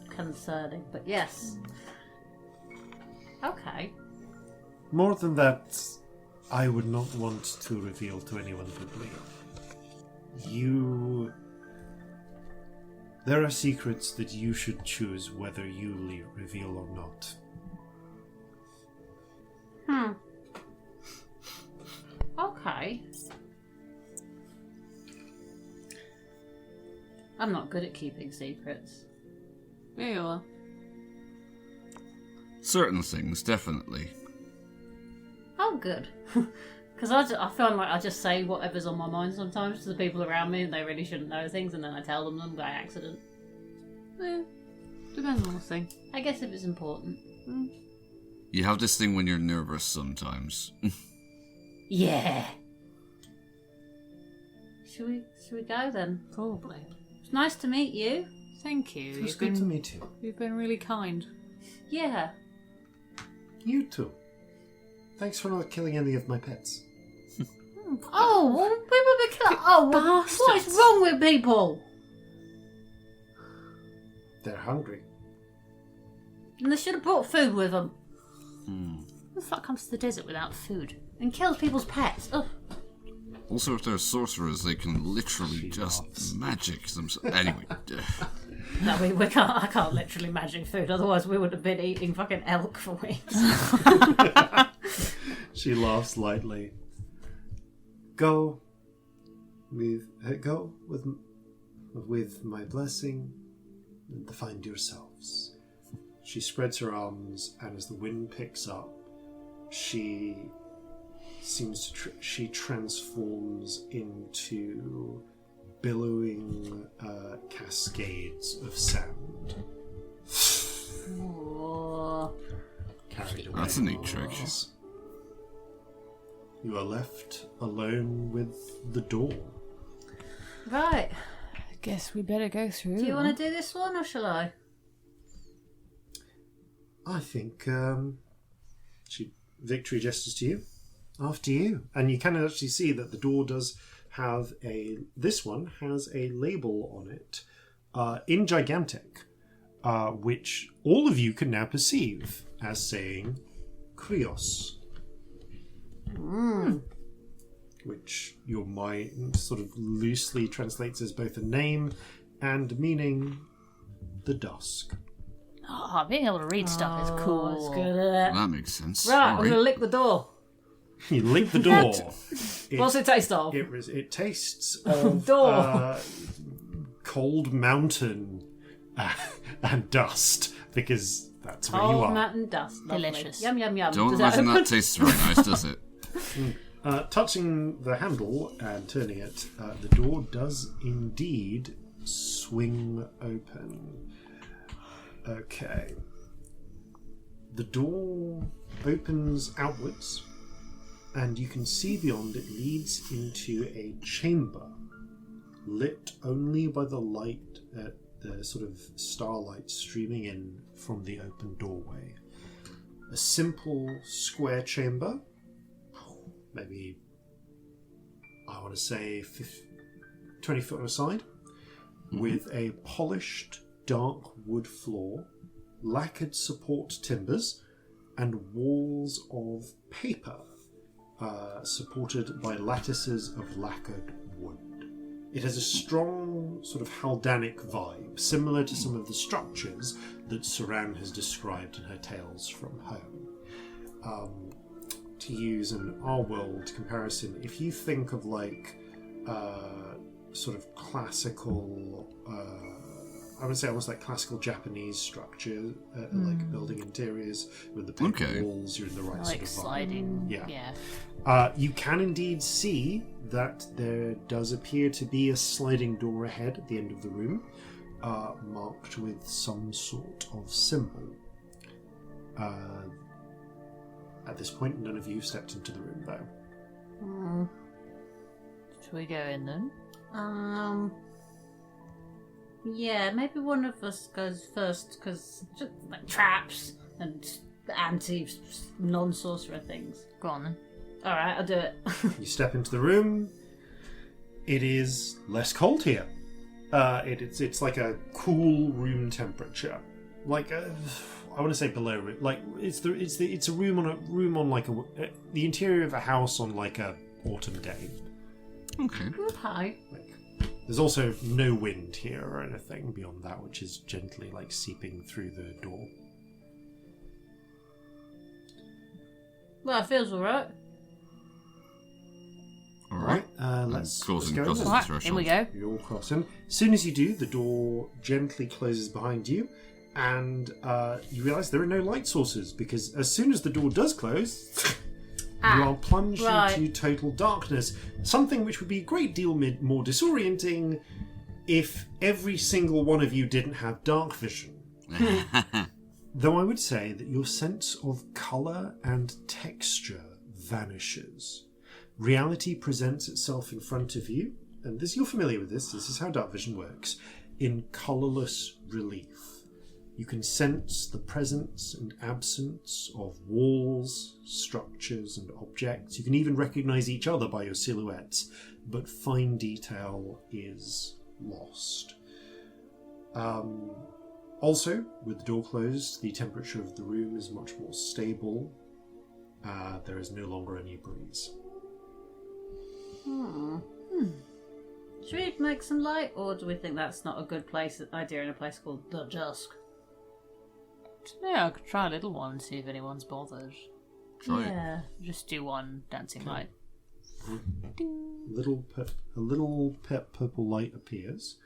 Concerning, but yes. Okay. More than that, I would not want to reveal to anyone but me. There are secrets that you should choose whether you reveal or not. Okay. I'm not good at keeping secrets. There you are. Certain things, definitely. Oh, good. Because I feel like I just say whatever's on my mind sometimes to the people around me and they really shouldn't know things and then I tell them by accident. Yeah. Depends on the thing. I guess if it's important. You have this thing when you're nervous sometimes. Yeah. Should we go then? Probably. It's nice to meet you. Thank you. It was good to meet you. You've been really kind. Yeah. You too. Thanks for not killing any of my pets. Oh, well, people be killing. Oh, what is Bastards. wrong with people? They're hungry. And they should have brought food with them Who the fuck comes to the desert without food? and killed people's pets. Ugh. Also, if they're sorcerers, they can literally She just laughs. magic themselves. Anyway, No, we can't. I can't literally magic food. Otherwise, we would have been eating fucking elk for weeks. She laughs lightly. Go with my blessing and find yourselves. She spreads her arms, and as the wind picks up, she seems to she transforms into billowing cascades of sand. Oh. Carried away. That's a neat trick. You are left alone with the door. Right. Guess we better go through. Do you want to do this one or shall I? I think Victory gestures to you. After you. And you can actually see that the door does have this one has a label on it in gigantic, which all of you can now perceive as saying Krios. Which your mind sort of loosely translates as both a name and meaning the dusk. Oh, being able to read stuff is cool. That's good at it. That makes sense. Right, I'm Sorry. going to lick the door. You lick the door. What's it taste of? It tastes of Door. cold mountain and dust, because that's where you Cold are. mountain dust. Lovely. Delicious. Yum, yum, yum. Don't Does imagine that that tastes very nice, does it? Touching the handle and turning it, the door does indeed swing open. Okay. The door opens outwards, and you can see beyond it leads into a chamber, lit only by the light, the sort of starlight streaming in from the open doorway. A simple square chamber, maybe, I want to say 20 foot aside, with a polished dark wood floor, lacquered support timbers, and walls of paper supported by lattices of lacquered wood. It has a strong sort of Haldanic vibe, similar to some of the structures that Saran has described in her Tales from Home. To use an our world comparison, if you think of like sort of classical, I would say almost like classical Japanese structure, like building interiors with the paper walls, you're in the right Like sort of sliding. vibe. Yeah. You can indeed see that there does appear to be a sliding door ahead at the end of the room, marked with some sort of symbol. At this point, none of you stepped into the room, though. Should we go in then? Yeah, maybe one of us goes first, because just like traps and non-sorcerer things. Go on then. Alright, I'll do it. You step into the room. It is less cold here. It's like a cool room temperature, like I want to say below. Like it's a room on like the interior of a house on like a autumn day. Okay. Hi. There's also no wind here or anything beyond that, which is gently like seeping through the door. Well, it feels alright. All right. Let's Corzin go. crosses then. the Right, threshold. in we go. You all cross in. As soon as you do, the door gently closes behind you, and you realise there are no light sources, because as soon as the door does close, you are plunged into total darkness. Something which would be a great deal more disorienting if every single one of you didn't have dark vision. Though I would say that your sense of colour and texture vanishes. Reality presents itself in front of you, and you're familiar with this is how dark vision works, in colourless relief. You can sense the presence and absence of walls, structures and objects. You can even recognise each other by your silhouettes, but fine detail is lost. Also, with the door closed, the temperature of the room is much more stable. There is no longer any breeze. Should we make some light, or do we think that's not a good idea in a place called the Dusk? Yeah, I could try a little one and see if anyone's bothered. Try it. Yeah. Just do one dancing light. A little purple light appears,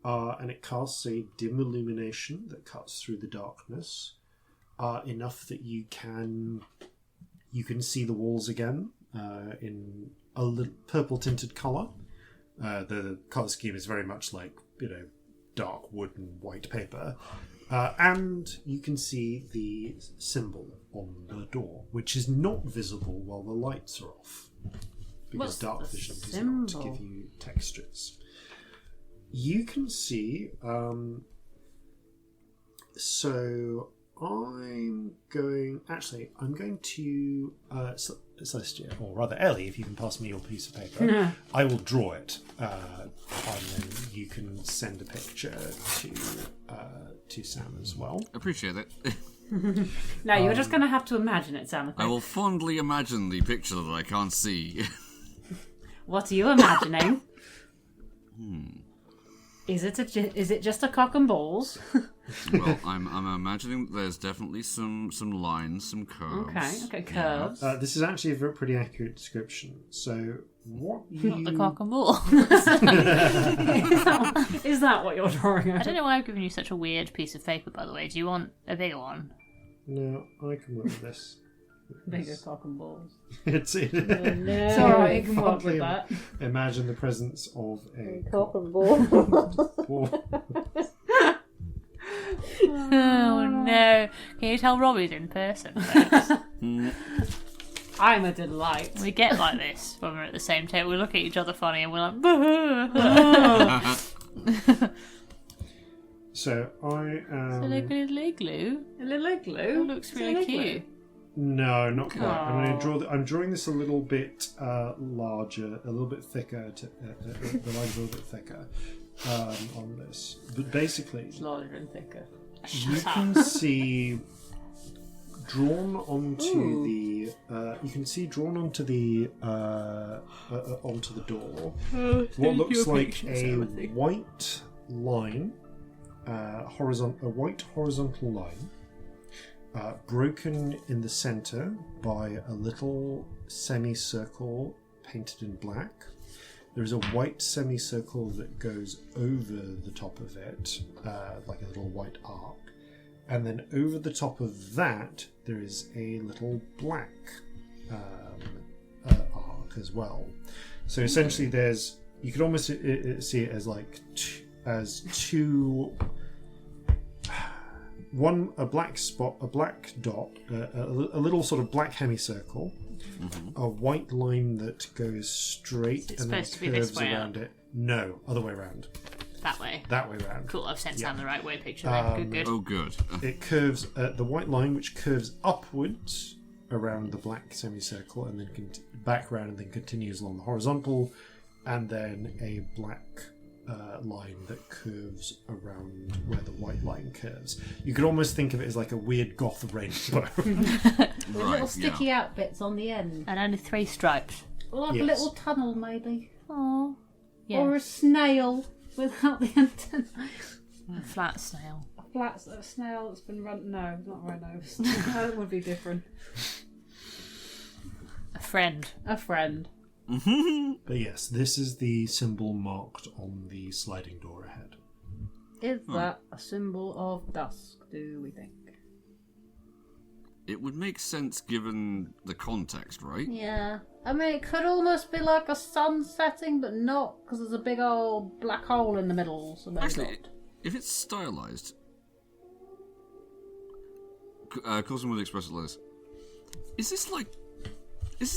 and it casts a dim illumination that cuts through the darkness, enough that you can see the walls again in a little purple tinted colour. The colour scheme is very much like, dark wood and white paper. And you can see the symbol on the door, which is not visible while the lights are off, because What's dark the vision does symbol? not give you textures. you can see. So I'm going to Celestia, or rather Ellie, if you can pass me your piece of paper. I will draw it, and then you can send a picture to Sam as well. Appreciate it. No, you're just going to have to imagine it, Sam. I will fondly imagine the picture that I can't see. What are you imagining? Is it just a cock and balls? Well, I'm imagining that there's definitely some lines, some curves. Okay, curves. This is actually a very pretty accurate description. So what Not the cock and ball. Is that what you're drawing I at? don't know why I've given you such a weird piece of paper, by the way. Do you want a bigger one? No, I can work with this. Bigger cock and balls. It's It's alright, you can work with that. Imagine the presence of a Cock and ball. ball. Oh no. Can you tell Robbie's in person? Folks? I'm a delight. We get like this when we're at the same table. We look at each other funny and we're like, boo. So I am. So look at his leg glue. A little It glue. looks It's a really leg cute. glue. No, not quite. I'm going Aw. to draw. I'm drawing this a little bit larger, a little bit thicker. The line's a little bit thicker on this. But basically, It's larger and thicker. you can see drawn onto the. You can see drawn onto the door. What looks like a white line, a white horizontal line. Broken in the centre by a little semicircle painted in black. There is a white semicircle that goes over the top of it, like a little white arc. And then over the top of that, there is a little black arc as well. So essentially, you could almost see it as like two. A black spot, a black dot, a little sort of black hemicircle, a white line that goes straight It's and then supposed to be this curves way around up. it. No, other way around. That way. That way around. Cool, I've sent Sam Yeah. the right way picture then. Good. Oh, good. It curves, the white line which curves upwards around the black semicircle and then back round and then continues along the horizontal, and then a black line that curves around where the white line curves. You could almost think of it as like a weird goth rainbow. With little sticky out bits on the end. And only 3 stripes. Or like Yes. a little tunnel, maybe. Oh. Yeah. Or a snail without the antenna. A flat snail. A flat snail that's been run. No, not run over. That would be different. A friend. A friend. But yes, this is the symbol marked on the sliding door ahead. Is that a symbol of dusk, do we think? It would make sense given the context, right? Yeah. I mean, it could almost be like a sun setting, but not, because there's a big old black hole in the middle, so maybe Actually, not. if it's stylized, Corzin would express it like this: Is this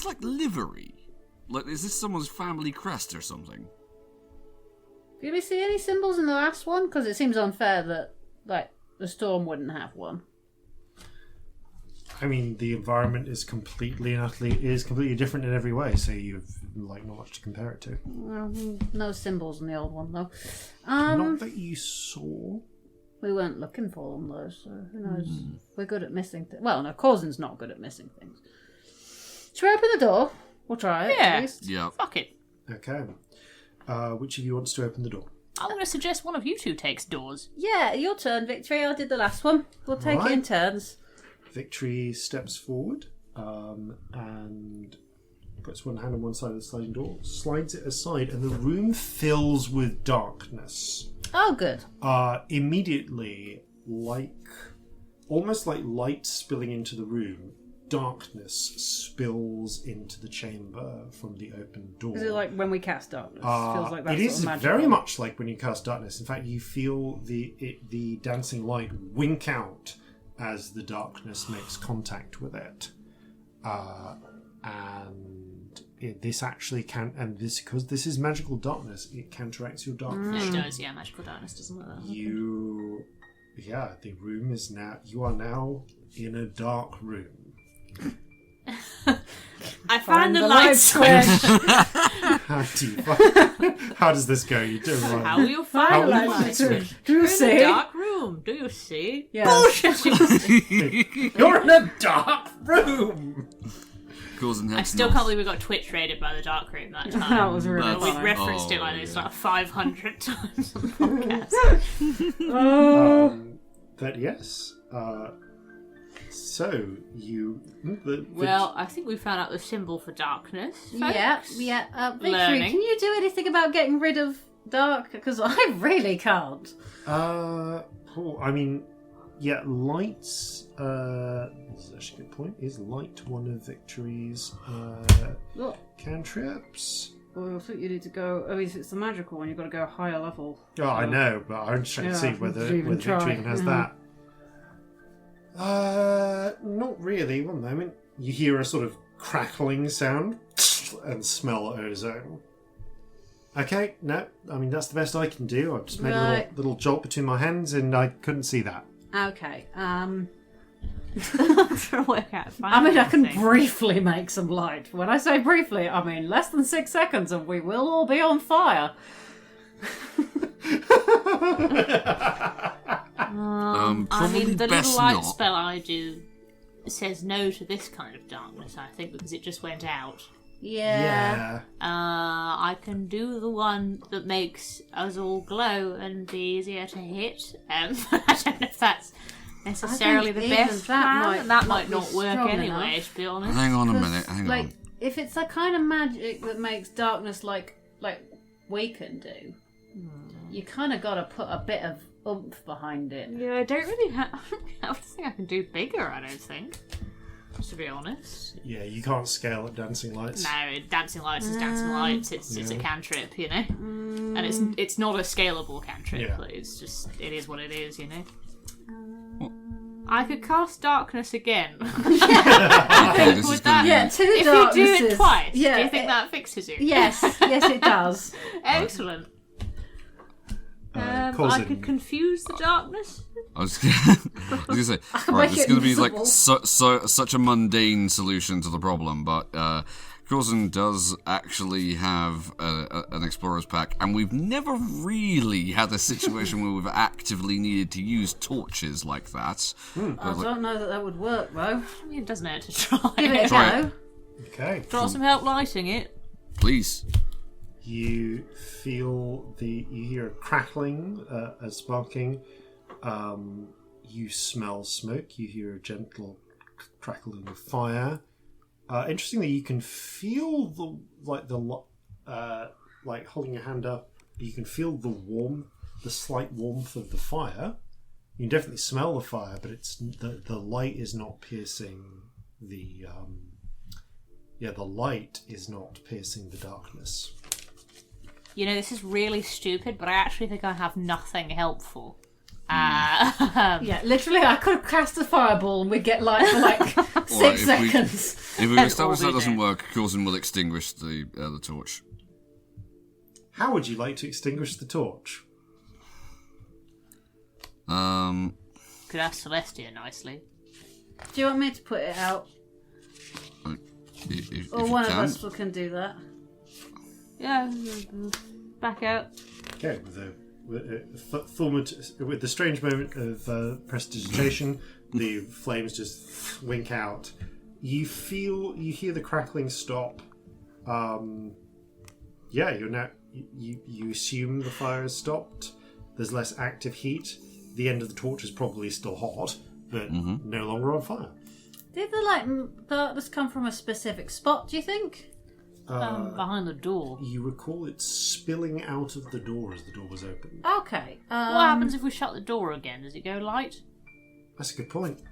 like livery? Like, is this someone's family crest or something? Did we see any symbols in the last one? Because it seems unfair that, like, the storm wouldn't have one. I mean, the environment is completely different in every way, so you've like not much to compare it to. Well, no symbols in the old one, though. Not that you saw. We weren't looking for them, though, so who knows? We're good at missing things. Well, no, Corzin's not good at missing things. Should we open the door? We'll try it, Yeah. at least. Yeah. Fuck it. Okay. Which of you wants to open the door? I'm going to suggest one of you two takes doors. Yeah, your turn, Victory. I did the last one. We'll take it in Right. turns. Victory steps forward and puts one hand on one side of the sliding door, slides it aside, and the room fills with darkness. Oh, good. Immediately, almost like light spilling into the room, darkness spills into the chamber from the open door. Is it like when we cast darkness? Feels like that it sort is of magical. very much like when you cast darkness. In fact, you feel the dancing light wink out as the darkness makes contact with it, and this actually can, and this because this is magical darkness, it counteracts your darkness. It does, yeah. Magical darkness doesn't work. The room is now. You are now in a dark room. I found the light switch. How does this go? You do right. How will you find the light switch? Do you You're in see? a dark room. Do you see? Yes. Bullshit. You're in a dark room. I still can't believe we got Twitch raided by the dark room that time. That was really We've funny. referenced it like this like 500 times on the podcast. But yes. So you. Well, I think we found out the symbol for darkness. Folks. Yeah. Victory, Learning. can you do anything about getting rid of dark? Because I really can't. Lights. That's actually a good point. Is light one of Victory's cantrips? Well, I think you need to go. I mean, if it's the magical one, you've got to go a higher level. Oh, I know, but I'm just trying to see whether Victory even has that. Not really. One moment. You hear a sort of crackling sound and smell ozone. Okay, no, I mean, that's the best I can do. I've just made a little jolt between my hands and I couldn't see that. Okay. I'm trying to work out. I mean, I can briefly make some light. When I say briefly, I mean less than 6 seconds and we will all be on fire. I mean, the little light spell I do says no to this kind of darkness, I think, because it just went out. Yeah. I can do the one that makes us all glow and be easier to hit. I don't know if that's necessarily the best plan, and that might not work anyway, to be honest. Hang on a minute, hang on. If it's a kind of magic that makes darkness like we can do, you kind of got to put a bit of oomph behind it. Yeah, I don't really have... I don't think I can do bigger, I don't think. To be honest. Yeah, you can't scale at dancing lights. No, dancing lights is dancing lights. It's a cantrip, you know, and it's not a scalable cantrip. Yeah. It's just it is what it is, you know. I could cast darkness again. Would that? Yeah, two if darknesses. you do it twice, Yeah, do you think that fixes you? Yes, it does. Excellent. I could confuse the darkness. I was gonna say, right, it's going to be like such a mundane solution to the problem, but Corzin does actually have an explorer's pack, and we've never really had a situation where we've actively needed to use torches like that. I don't know that would work, though. I mean, it doesn't hurt to try. Give it a Try go. Okay. Do you want some help lighting it? Please. You feel you hear a crackling, a sparking. You smell smoke. You hear a gentle crackling of fire. Interestingly, you can feel like holding your hand up. You can feel the slight warmth of the fire. You can definitely smell the fire, but it's the light is not piercing the. The light is not piercing the darkness. You know, this is really stupid, but I actually think I have nothing helpful. Yeah, literally, I could cast a fireball and we'd get light for like 6 seconds. If we establish that doesn't work, Corzin will extinguish the torch. How would you like to extinguish the torch? Could ask Celestia nicely. Do you want me to put it out? If Or you one of can. us can do that? Yeah, back out. Okay, with the strange moment of prestidigitation, the flames just wink out. You hear the crackling stop. You're now. You assume the fire has stopped. There's less active heat. The end of the torch is probably still hot, but no longer on fire. Did the darkness come from a specific spot, do you think? Behind the door. You recall it spilling out of the door as the door was opened. Okay. What happens if we shut the door again? Does it go light? That's a good point.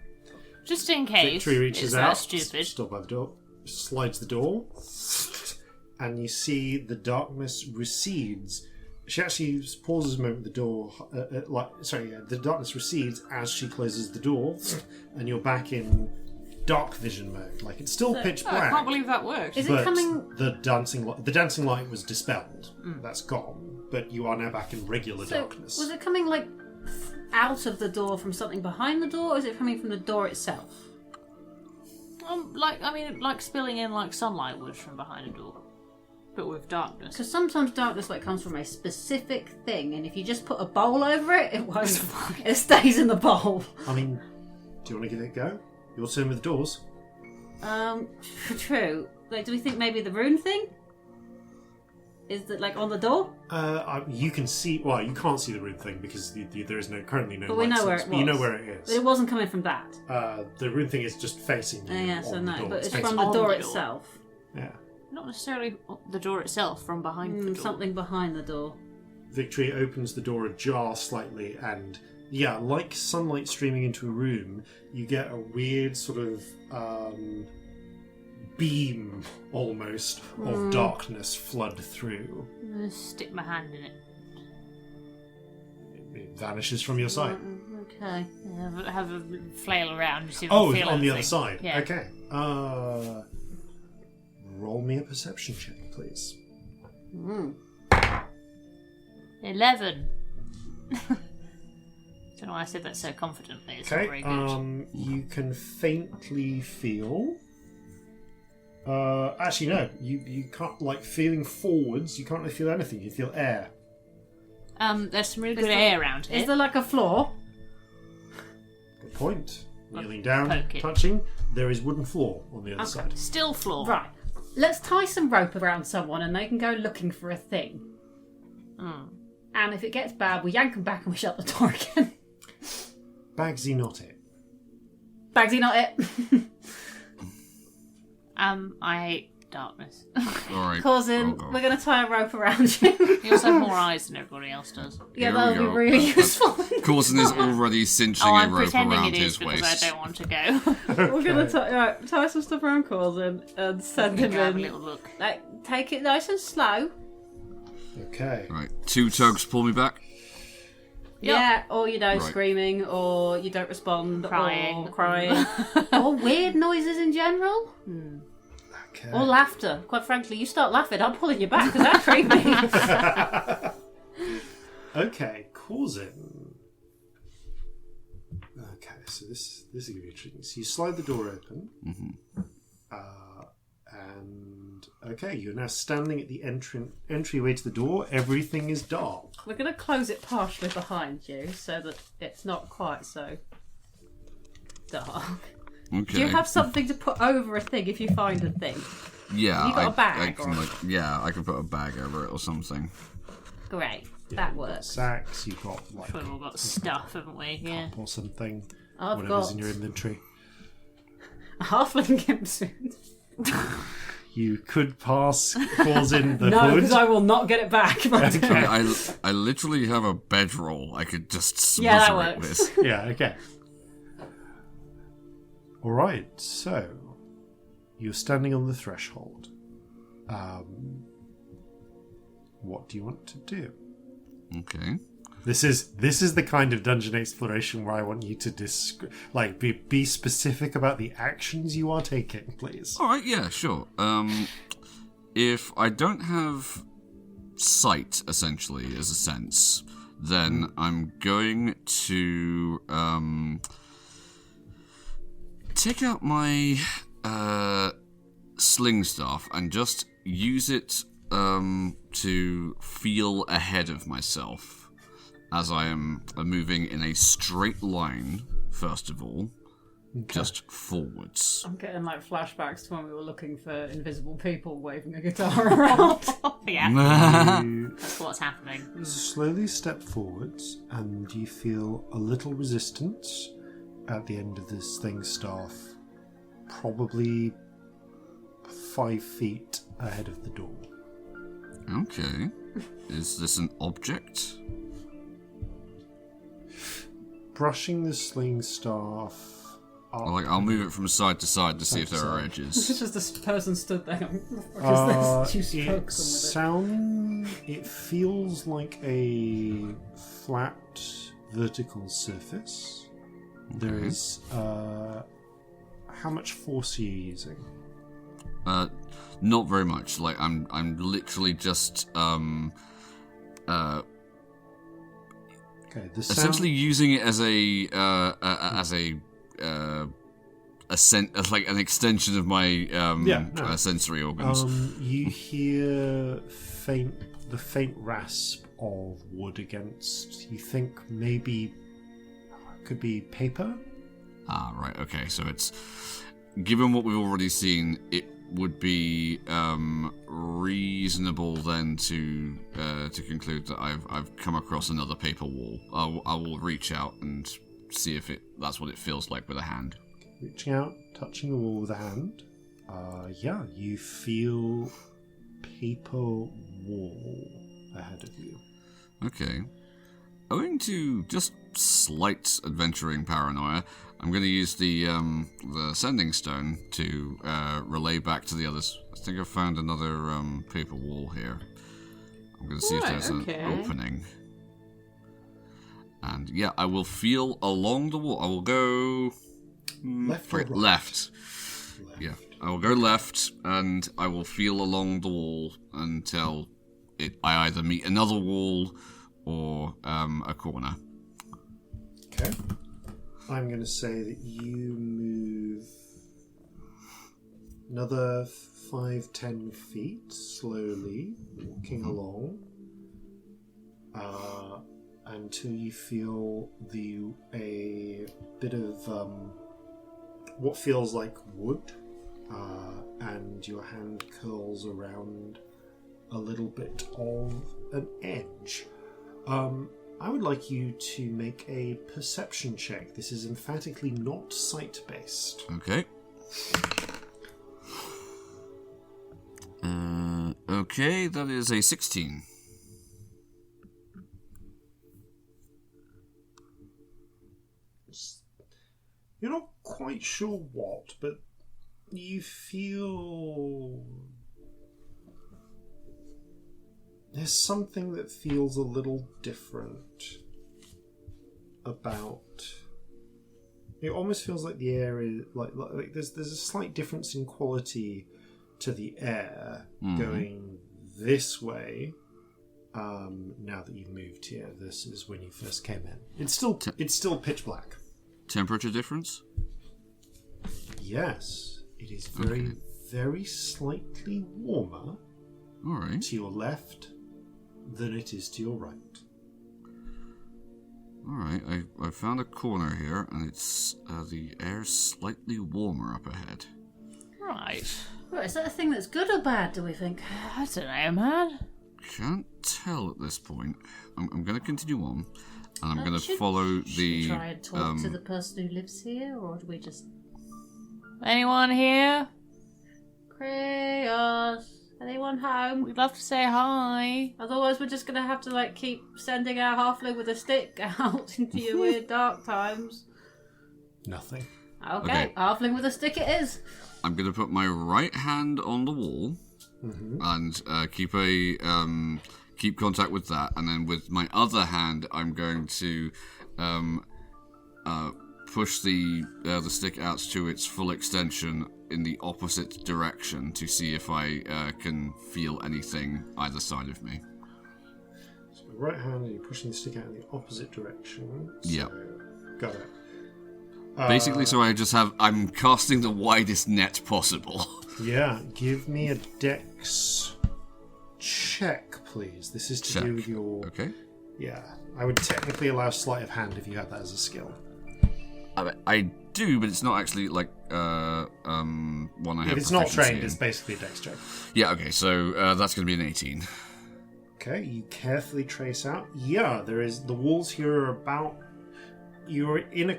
Just in case. Victory reaches it's out, that stupid. stopped by the door, slides the door, and you see the darkness recedes. She actually pauses a moment with the door, the darkness recedes as she closes the door, and you're back in dark vision mode. Like it's still pitch Oh, I black. can't believe that worked. Is it but coming? the dancing light was dispelled. That's gone. But you are now back in regular So, darkness. was it coming like out of the door from something behind the door, or is it coming from the door itself? Like spilling in like sunlight would from behind a door, but with darkness. Because sometimes darkness like comes from a specific thing, and if you just put a bowl over it, it won't. It stays in the bowl. I mean, do you want to give it a go? Your turn with the doors. True. Like, do we think maybe the rune thing? Is that like on the door? You can see. Well, you can't see the rune thing because there is currently no. But we light know where source, it but you know was. where it But is. it wasn't coming from that. The rune thing is just facing you. Yeah, so on the no. door. But it's facing from the on door the door. itself. Yeah. Not necessarily the door itself, from behind the door. Something behind the door. Victory opens the door ajar slightly, and yeah, like sunlight streaming into a room, you get a weird sort of beam almost of darkness flood through. I'm gonna stick my hand in it. It vanishes from your sight. Okay. Have a flail around. See if Oh, I feel on the other anything. side. Yeah. Okay. Roll me a perception check, please. 11. Don't know why I said that so confidently. It's not Okay. very good. You can faintly feel. Actually, no. You can't, like, feeling forwards. You can't really feel anything. You feel air. There's some really good air around here. Is there like a floor? Good point. Kneeling down, poke it. touching. There is wooden floor on the other side. Still floor. Right. Let's tie some rope around someone and they can go looking for a thing. And if it gets bad, we yank them back and we shut the door again. Bagsy, not it. Bagsy, not it. I hate darkness. Alright. Corzin, oh, we're going to tie a rope around you. You also have more eyes than everybody else does. Yeah, Here we that'll be go. really useful. Corzin is already cinching Oh, a I'm rope pretending around it is his because waist. I don't want to go. We're going to tie some stuff around Corzin and send him Go have a in. little look. Like, take it nice and slow. Okay. Right, 2 tugs pull me back. Yeah, or Right. screaming, or you don't respond, Crying. or crying, or weird noises in general, Okay. or laughter. Quite frankly, you start laughing, I'm pulling you back because that's creepy. Okay, Corzin. Okay, so this is gonna be interesting. So you slide the door open, and okay, you're now standing at the entryway to the door. Everything is dark. We're going to close it partially behind you so that it's not quite so dark. Okay. Do you have something to put over a thing if you find a thing? Yeah, you got I, a bag I can, or- like, yeah, I can put a bag over it or something. Great, Yeah, that you've got works. Sacks. You've got like We've all got stuff, haven't we? Yeah. or something. I've Whatever's got in your inventory. a halfling gimp suit. You could pass Corzin the No, hood. because I will not get it back. Okay. I literally have a bedroll. I could just Yeah, that smother it works. with. Yeah, okay. Alright, so you're standing on the threshold. What do you want to do? Okay. This is the kind of dungeon exploration where I want you to be specific about the actions you are taking, please. All right. Yeah. Sure. If I don't have sight, essentially, as a sense, then I'm going to take out my sling staff and just use it to feel ahead of myself as I am moving in a straight line, first of all, just forwards. I'm getting like flashbacks to when we were looking for invisible people waving a guitar around. Yeah, You that's what's happening. slowly step forwards, and you feel a little resistance at the end of this thing's staff, probably 5 feet ahead of the door. Okay. Is this an object? Brushing the sling staff up. I'll move it from side to side to see if there are It's edges. just this person stood there going, what is this? You spoke It it feels like a flat vertical surface. There is How much force are you using? Not very much. Like I'm literally just Okay, the sound... essentially using it as like an extension of my sensory organs. You hear the faint rasp of wood against. You think maybe could be paper. Ah, right. Okay, so it's given what we've already seen, it would be reasonable then to conclude that I've come across another paper wall. I will reach out and see if that's what it feels like with a hand. Reaching out, touching the wall with a hand. You feel paper wall ahead of you. Okay. Owing to just slight adventuring paranoia, I'm going to use the sending stone to relay back to the others. I think I've found another paper wall here. I'm going to see if there's an opening. And yeah, I will feel along the wall. I will go Left or right? Left. Yeah, I will go left, and I will feel along the wall until I either meet another wall or a corner. Okay. I'm going to say that you move another 5-10 feet slowly, walking along, until you feel a bit of what feels like wood, and your hand curls around a little bit of an edge. I would like you to make a perception check. This is emphatically not sight-based. Okay. Okay, that is a 16. You're not quite sure what, but you feel... There's something that feels a little different about... It almost feels like the air is... Like there's a slight difference in quality to the air going this way now that you've moved here. This is when you first came in. It's still pitch black. Temperature difference? Yes. It is very slightly warmer to your left than it is to your right. Alright, I found a corner here, and it's the air's slightly warmer up ahead. Right. Right, is that a thing that's good or bad, do we think? I don't know, man. Can't tell at this point. I'm going to continue on, and I'm going to follow Should the... we try and talk to the person who lives here, or do we just... Anyone here? Chaos. Anyone home? We'd love to say hi. Otherwise we're just going to have to keep sending our halfling with a stick out into your weird dark times. Nothing. Okay, halfling with a stick it is. I'm going to put my right hand on the wall and keep contact with that, and then with my other hand I'm going to push the stick out to its full extension in the opposite direction to see if I can feel anything either side of me. So right hand, you're pushing the stick out in the opposite direction. So, yeah. Got it. Basically, so I'm casting the widest net possible. Yeah, give me a dex check, please. This is to do with your... Okay. Yeah, I would technically allow sleight of hand if you had that as a skill. I do, but it's not actually one I have. If it's not trained, in. it's basically a dex check. Yeah, okay, so that's going to be an 18. Okay, you carefully trace out. Yeah, there is... The walls here are about... You're in a...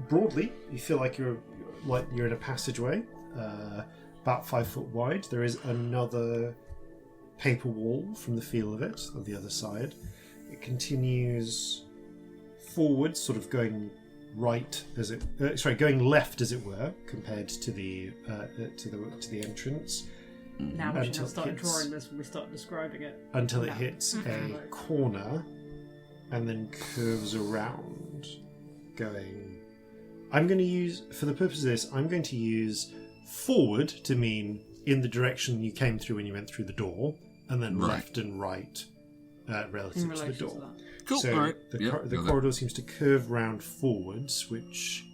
Broadly, you feel like you're in a passageway, about 5 foot wide. There is another paper wall from the feel of it on the other side. It continues forward, sort of going right as it, going left as it were, compared to the entrance. Now we should not start drawing this when we start describing it. Until it hits a corner, and then curves around, going I'm going to use, for the purpose of this, I'm going to use forward to mean in the direction you came through when you went through the door, and then Right. left and right relative In to the relation to door. that. Cool. So All right. the, Yep, the got that. corridor seems to curve round forwards, which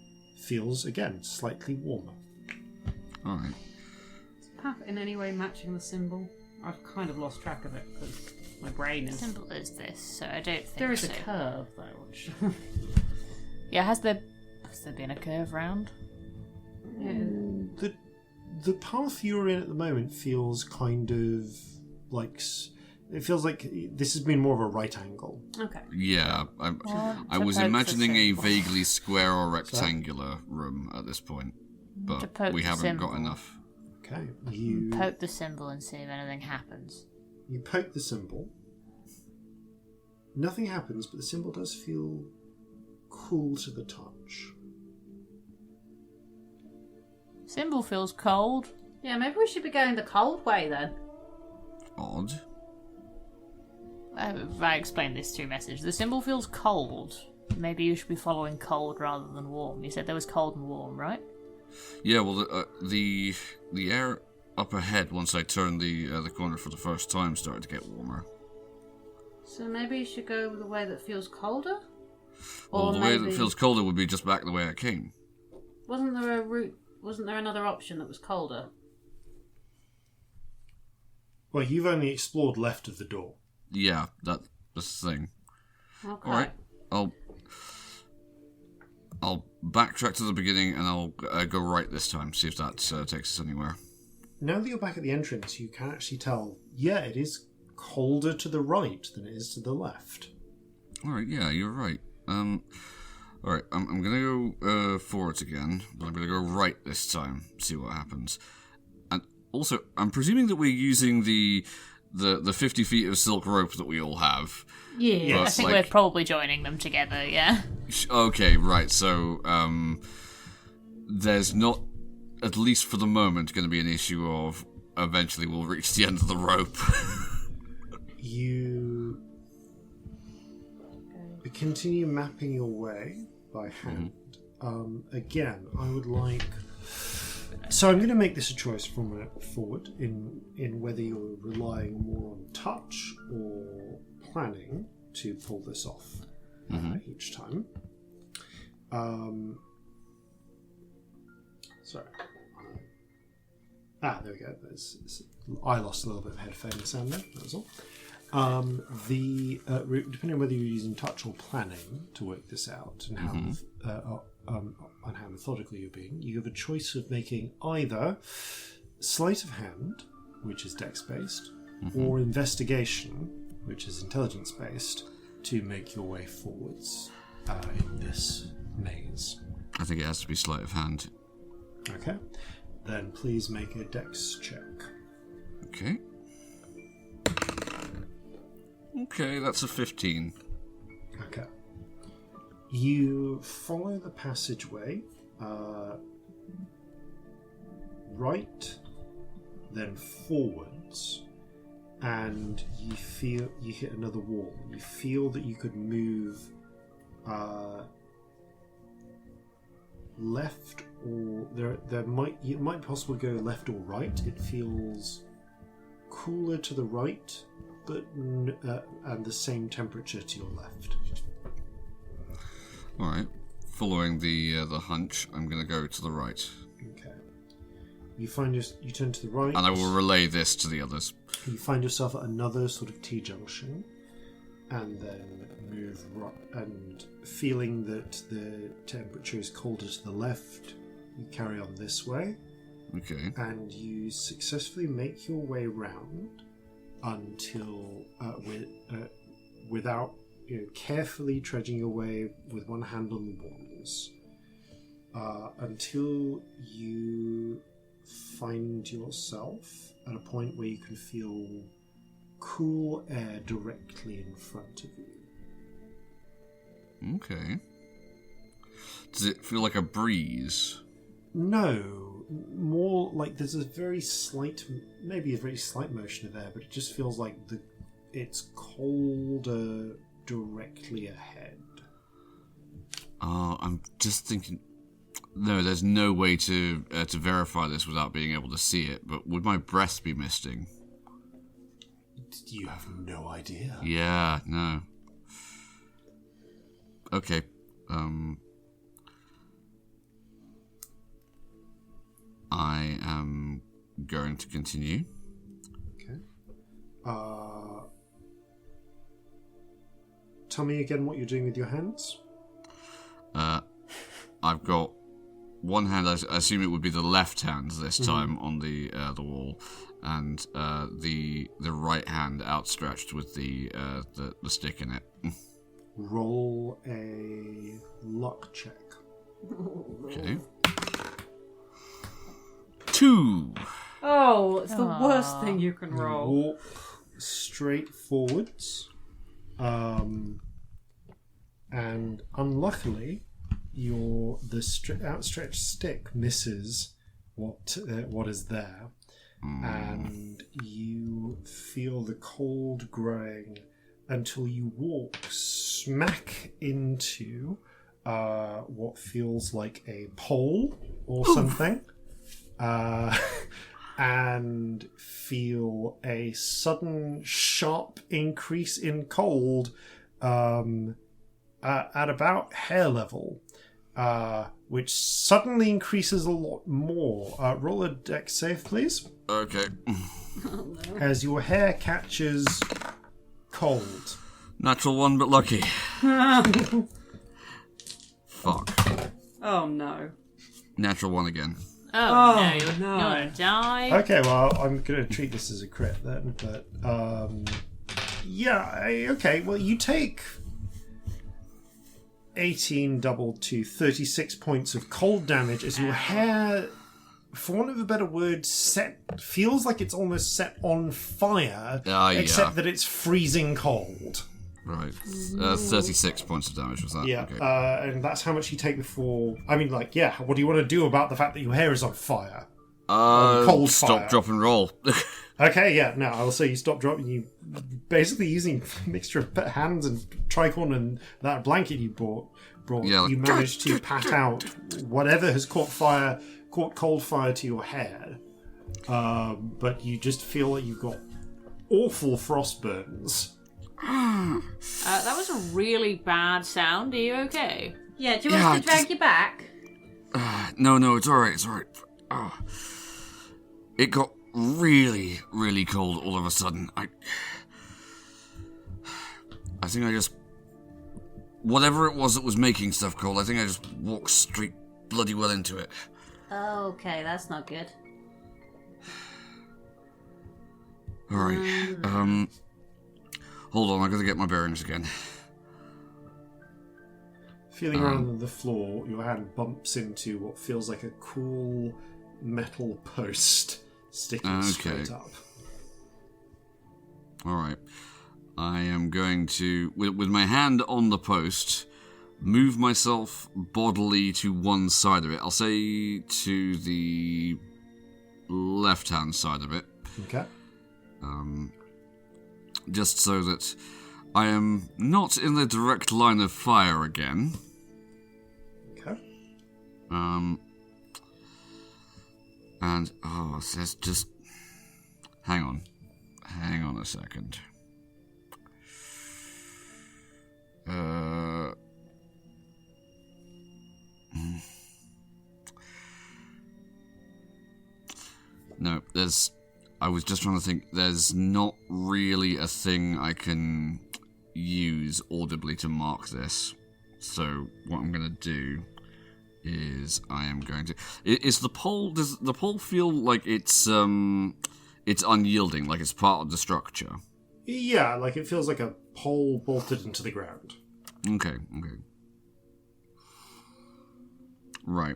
feels, again, slightly warmer. All right. Is the path in any way matching the symbol? I've kind of lost track of it because my brain is. Symbol is this, so I don't think There is so. a curve though, which. Yeah, has there been a curve round? The path you're in at the moment feels kind of like... It feels like this has been more of a right angle. Okay. Yeah, I was poke the imagining a symbol. vaguely square or rectangular room at this point, To but poke we the haven't got symbol. enough. Okay, you Poke the symbol and see if anything happens. poke the symbol. Nothing happens, but the symbol does feel cool to the touch. Symbol feels cold. Yeah, maybe we should be going the cold way then. Odd. I explained this through message. The symbol feels cold. Maybe you should be following cold rather than warm. You said there was cold and warm, right? Yeah, well, the air up ahead once I turned the corner for the first time started to get warmer. So maybe you should go the way that feels colder? Well, Or the way maybe- that feels colder would be just back the way I came. Wasn't there a route? Wasn't there another option that was colder? Well, you've only explored left of the door. Yeah, that's the thing. Okay. All right, I'll backtrack to the beginning and I'll go right this time. See if that takes us anywhere. Now that you're back at the entrance, you can actually tell, yeah, it is colder to the right than it is to the left. All right, yeah, you're right. All right, I'm gonna go forwards again, but I'm gonna go right this time. See what happens. And also, I'm presuming that we're using the 50 feet of silk rope that we all have. Yeah. I But, think like- we're probably joining them together, yeah. Okay, right. So there's not, at least for the moment, going to be an issue of eventually we'll reach the end of the rope. You continue mapping your way by hand. Again, I would like... So I'm going to make this a choice from forward in whether you're relying more on touch or planning to pull this off each time. Sorry. There we go. I lost a little bit of headphone sound there. That was all. Depending on whether you're using touch or planning to work this out and how methodical you're being, you have a choice of making either sleight of hand, which is dex based, or investigation, which is intelligence based, to make your way forwards in this maze. I think it has to be sleight of hand. Okay, then please make a dex check. Okay. Okay, that's a 15. Okay. You follow the passageway right, then forwards, and you feel you hit another wall. You feel that you could move left, or it might be possible to go left or right. It feels cooler to the right, but and the same temperature to your left. All right. Following the hunch, I'm going to go to the right, Okay. You turn to the right, and I will relay this to the others. You find yourself at another sort of T-junction, and then move right. And feeling that the temperature is colder to the left, you carry on this way, Okay. and you successfully make your way round until without carefully trudging your way with one hand on the walls until you find yourself at a point where you can feel cool air directly in front of you. Okay. Does it feel like a breeze? No, more like there's a very slight motion of air, but it just feels like it's colder directly ahead. I'm just thinking, No, there's no way to verify this without being able to see it, but would my breath be misting? You have no idea. Yeah, no. Okay. I am going to continue. Okay. Tell me again what you're doing with your hands. I've got one hand. I assume it would be the left hand this time on the wall, and the right hand outstretched with the stick in it. Roll a luck check. Okay. 2. Oh, it's the worst thing you can roll. Walk straight forwards, and unluckily, the outstretched stick misses what is there, and you feel the cold growing until you walk smack into what feels like a pole or something. And feel a sudden sharp increase in cold at about hair level, which suddenly increases a lot more. Roll a dex save, please. Okay. As your hair catches cold. Natural 1, but lucky. Fuck. Oh no. Natural 1 again. Oh, no, you're gonna die. Okay, well, I'm going to treat this as a crit then, but, okay, well, you take 18 doubled to 36 points of cold damage as your hair, for want of a better word, feels like it's almost set on fire, except that it's freezing cold. Right. 36 points of damage was that? Yeah, Okay. and that's how much you take before... I mean, what do you want to do about the fact that your hair is on fire? Cold fire. Stop, drop, and roll. Okay, yeah, no, I'll say you stop, dropping, you basically using a mixture of hands and tricorn and that blanket you brought, Yeah, you managed to pat out whatever has caught cold fire to your hair. But you just feel like you've got awful frost burns. That was a really bad sound. Are you okay? Yeah, do you want us to drag you back? No, it's alright, Oh. It got really, really cold all of a sudden. I think I just... Whatever it was that was making stuff cold, I think I just walked straight bloody well into it. Okay, that's not good. Alright, hold on, I gotta get my bearings again. Feeling around on the floor, your hand bumps into what feels like a cool metal post sticking straight up. Alright. I am going to, with my hand on the post, move myself bodily to one side of it. I'll say to the left-hand side of it. Okay. Just so that I am not in the direct line of fire again. Okay. And, there's just... Hang on a second. No, I was just trying to think, there's not really a thing I can use audibly to mark this. So, what I'm going to do is I am going to... does the pole feel like it's unyielding, like it's part of the structure? Yeah, like it feels like a pole bolted into the ground. Okay. Right.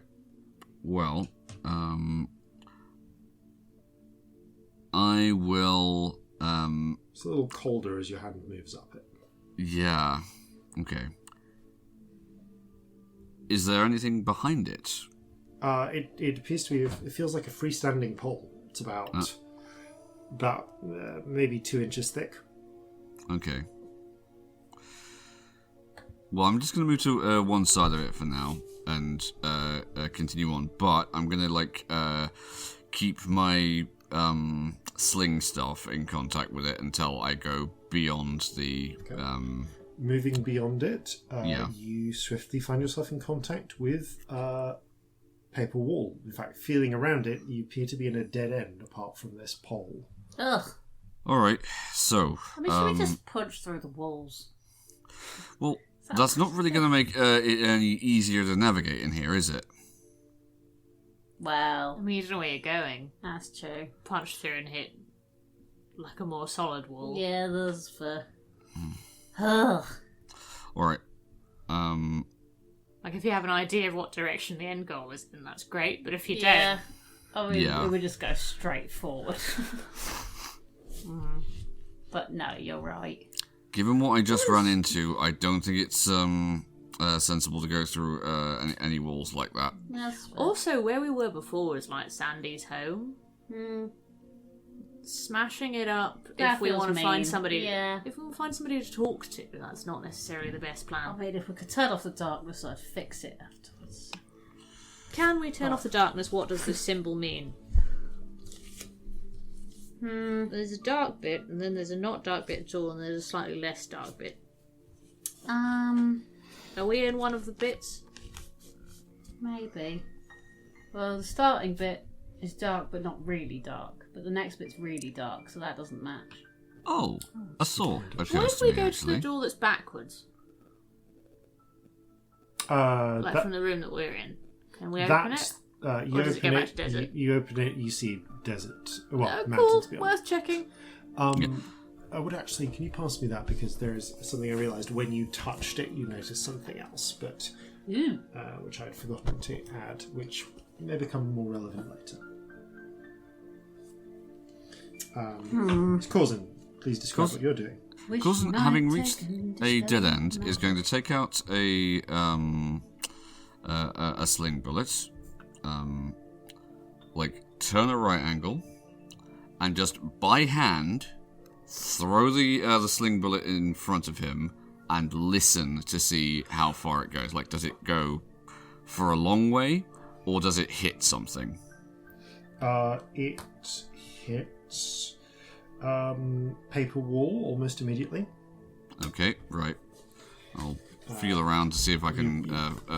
Well, I will, It's a little colder as your hand moves up it. Yeah. Okay. Is there anything behind it? It appears to be... It feels like a freestanding pole. It's about maybe 2 inches thick. Okay. Well, I'm just going to move to one side of it for now. and continue on. But I'm gonna keep my sling stuff in contact with it until I go beyond the. Okay. Moving beyond it, Yeah. you swiftly find yourself in contact with paper wall. In fact, feeling around it, you appear to be in a dead end apart from this pole. Ugh. All right, so. I mean, should we just punch through the walls? Well, that's not really going to make it any easier to navigate in here, is it? Well, I mean, you don't know where you're going. that's true. Punch through and hit like a more solid wall. Yeah, that's fair. Ugh. All right. Like, if you have an idea of what direction the end goal is, then that's great. But if you Yeah. I mean, Yeah. we would just go straight forward. But no, you're right. Given what I just ran into, I don't think it's sensible to go through any walls like that. That's fair. don't. Also, where we were before was like Sandy's home. Hmm. Smashing it up That if we feels want to find mean. somebody. Yeah. If we want to find somebody to talk to, that's not necessarily the best I plan. mean, if we could turn off the darkness, I'd fix it afterwards. Can we turn off the darkness? What does this symbol mean? There's a dark bit, and then there's a not dark bit at all, and there's a slightly less dark bit. Are we in one of the bits? Maybe. Well, the starting bit is dark, but not really dark. But the next bit's really dark, so that doesn't match. Oh, a sword. What occurs if to we me, go to actually. the door that's backwards? Like from the room that we're in? Can we open it? You Or does it go open back to desert? You open it. You see desert. Well, Cool, mountains beyond. worth checking. I would actually. Can you pass me that, because there is something I realised when you touched it. You noticed something else, but which I had forgotten to add, which may become more relevant later. Corzin, please describe what you're doing. Corzin, having reached a dead end, is going to take out a sling bullet, turn a right angle, and just by hand throw the sling bullet in front of him and listen to see how far it goes. Like, does it go for a long way, or does it hit something? It hits paper wall almost immediately. Okay, right. I'll feel around to see if I can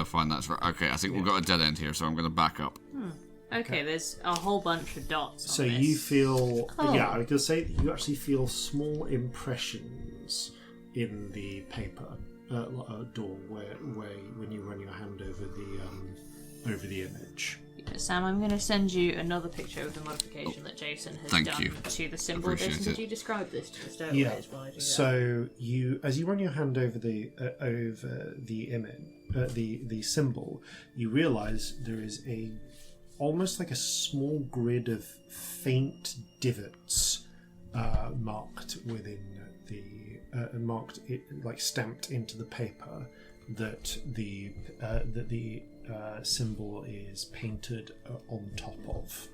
find that. Okay, I think we've got a dead end here, so I'm going to back up. Okay, there's a whole bunch of dots So on this. you feel, yeah, I was going to say that you actually feel small impressions in the paper door where when you run your hand over the image. Sam, I'm going to send you another picture of the modification that Jason has thank done you. to the symbol. Appreciate Jason, it. could you describe this to the stowaways Yeah. while I do that? So as you run your hand over the image, the symbol, you realise there is almost like a small grid of faint divots marked within stamped into the paper that the symbol is painted on top of.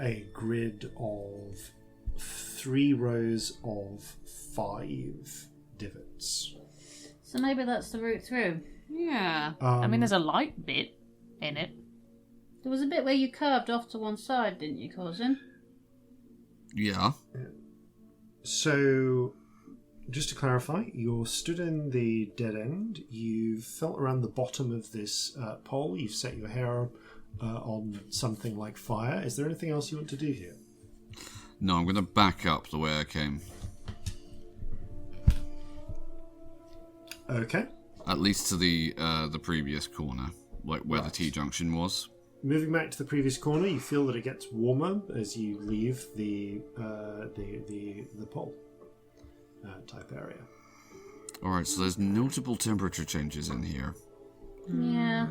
A grid of 3 rows of 5 divots. So maybe that's the route through. Yeah. I mean, there's a light bit in it. There was a bit where you curved off to one side, didn't you, Corzin? Yeah. So, just to clarify, you're stood in the dead end. You've felt around the bottom of this pole. You've set your hair on something like fire. Is there anything else you want to do here? No, I'm going to back up the way I came. Okay. At least to the previous corner, like where the T-junction was. Moving back to the previous corner, you feel that it gets warmer as you leave the pole type area. Alright, so there's notable temperature changes in here. Yeah.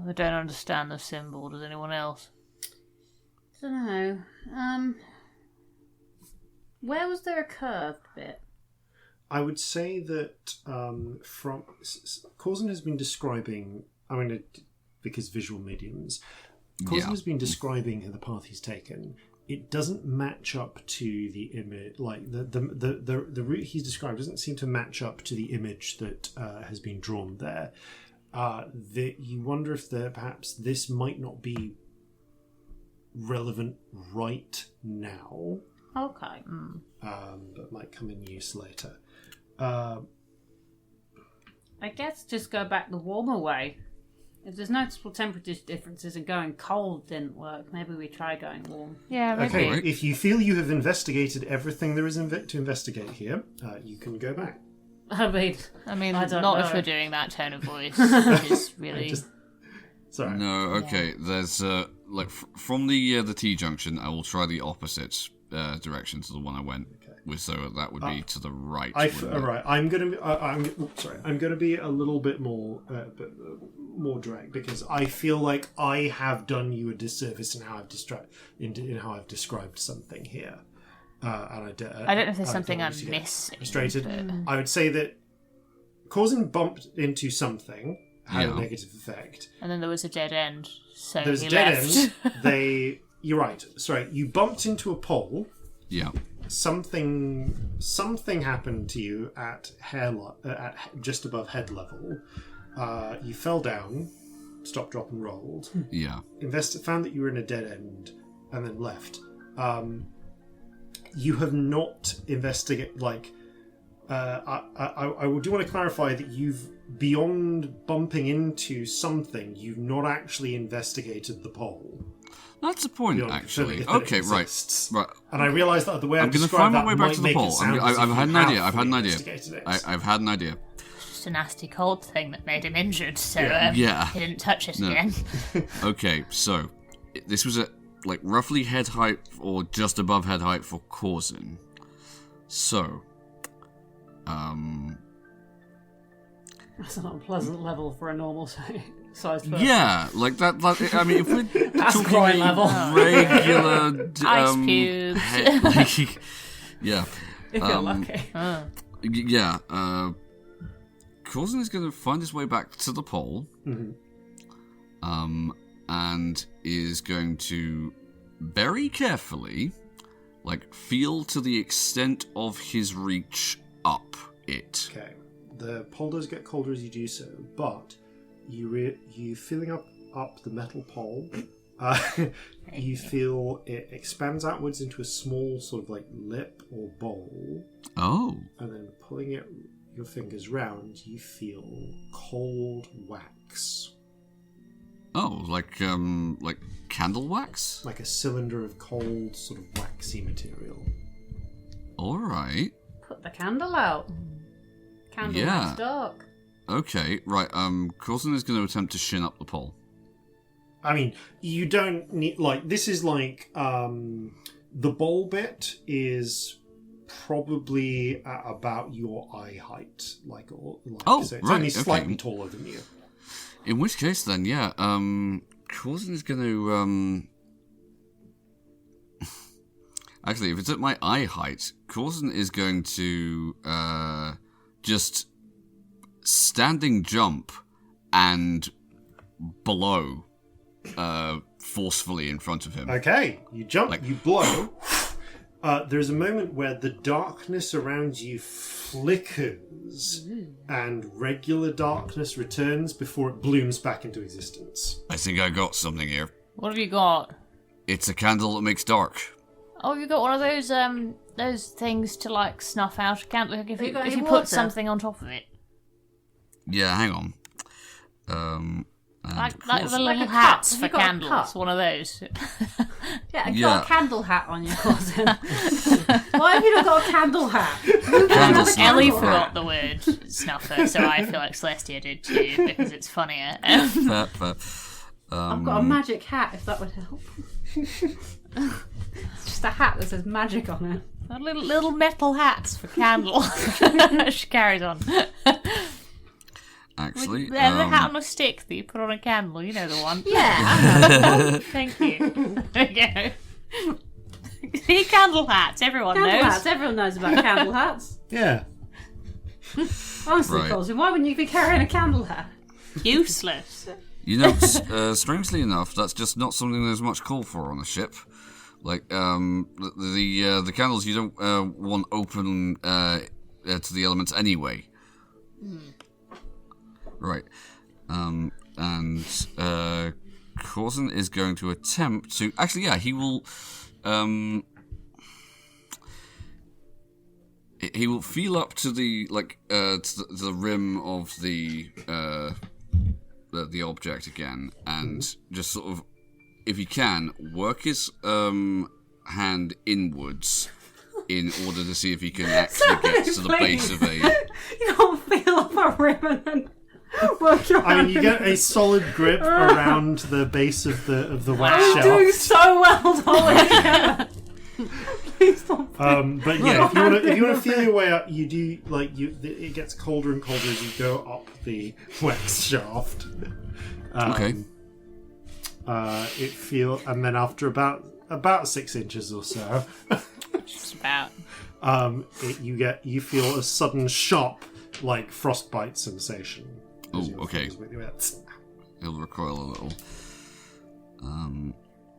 I don't understand the symbol. Does anyone else? Don't know. Where was there a curved bit? I would say that from Corzin has been describing. I mean, because visual mediums, Corzin has been describing the path he's taken, it doesn't match up to the image. Like the route he's described doesn't seem to match up to the image that has been drawn there. That you wonder if perhaps this might not be relevant right now. Okay. But might come in use later. I guess just go back the warmer way. If there's noticeable temperature differences and going cold didn't work, maybe we try going warm. Yeah, maybe. Okay, if you feel you have investigated everything there is to investigate here, you can go back. I mean, I don't not know. if If we're we're doing that tone of voice, which is really... Sorry. No, okay. There's from the T-junction, I will try the opposite direction to the one I went with, so that would be to the right. Right. I'm gonna be a little bit more direct because I feel like I have done you a disservice in how I've described something here. And I don't know if there's something I'm missing. Frustrated. I would say that Corzin bumped into something, had a negative effect. And then there was a dead end, so there was he a dead left. end. You're right. Sorry, you bumped into a pole. Yeah. Something happened to you at at just above head level. You fell down, stopped, drop, and rolled. Yeah. Found that you were in a dead end, and then left. You have not investigated. I do want to clarify that beyond bumping into something, you've not actually investigated the pole. That's the point, actually. Okay, right. And I realise that the way I'm I've going to find described my way that back might to the make pole. it sound I've had an idea. I've had an idea. I've had an idea. Just a nasty cold thing that made him injured, so he didn't touch it again. Okay, so this was at roughly head height or just above head height for Corzin. So, that's an unpleasant level for a normal sized person. Yeah, like that. I mean, if we're That's talking level. regular Ice pubes. Yeah. If you're lucky. Yeah. Corzin is going to find his way back to the pole. And is going to very carefully, feel to the extent of his reach up it. Okay. The pole does get colder as you do so, but you feeling up the metal pole, you feel it expands outwards into a small sort of lip or bowl. Oh. And then pulling your fingers round, you feel cold wax. Oh, like candle wax? Like a cylinder of cold, sort of waxy material. All right. Put the candle out. Candle wax dark. Okay, right. Corzin is going to attempt to shin up the pole. I mean, you don't need this is the bowl bit is probably at about your eye height, so it's only slightly taller than you. In which case, then, yeah, Corzin is going to actually, if it's at my eye height, Corzin is going to just standing jump and blow forcefully in front of him. Okay, you jump, you blow. There's a moment where the darkness around you flickers and regular darkness returns before it blooms back into existence. I think I got something here. What have you got? It's a candle that makes dark. Oh, you got one of those things to snuff out a candle. If you water? put something on top of it. Yeah, hang on. Like the little a hats cup. for Have you got a candles. cup? One of those. Yeah, you got a candle hat on your Corzin. Why have you not got a candle hat? Candle snuffer. Ellie forgot the word snuffer, so I feel like Celestia did too, because it's funnier. Fair. I've got a magic hat, if that would help. It's just a hat that says magic on it. Little metal hats for candles. She carries on. Actually, The hat on a stick that you put on a candle, you know the one. Yeah. Thank you. There you go. See, candle hats, everyone Candle knows. hats, everyone knows about candle hats. Yeah. Honestly, Right. Corzin, why wouldn't you be carrying a candle hat? Useless. you know, strangely enough, that's just not something there's much call for on a ship. Like the candles you don't want open to the elements anyway. Right. And Corzin is going to attempt to. Actually, yeah, he will. He will feel up to the to the rim of the object again, and just sort of, if he can, work his hand inwards in order to see if he can actually get to the base of a. You don't feel up a rim and then work your hand. I mean, you get a solid grip around the base of the wax I'm shaft. doing so well, Dolly. Please don't. But yeah, if you want to feel your way up, you do it gets colder and colder as you go up the wax shaft. Okay. And then after about 6 inches or so, Just about. you feel a sudden sharp, like frostbite sensation. Oh, okay. He'll recoil a little.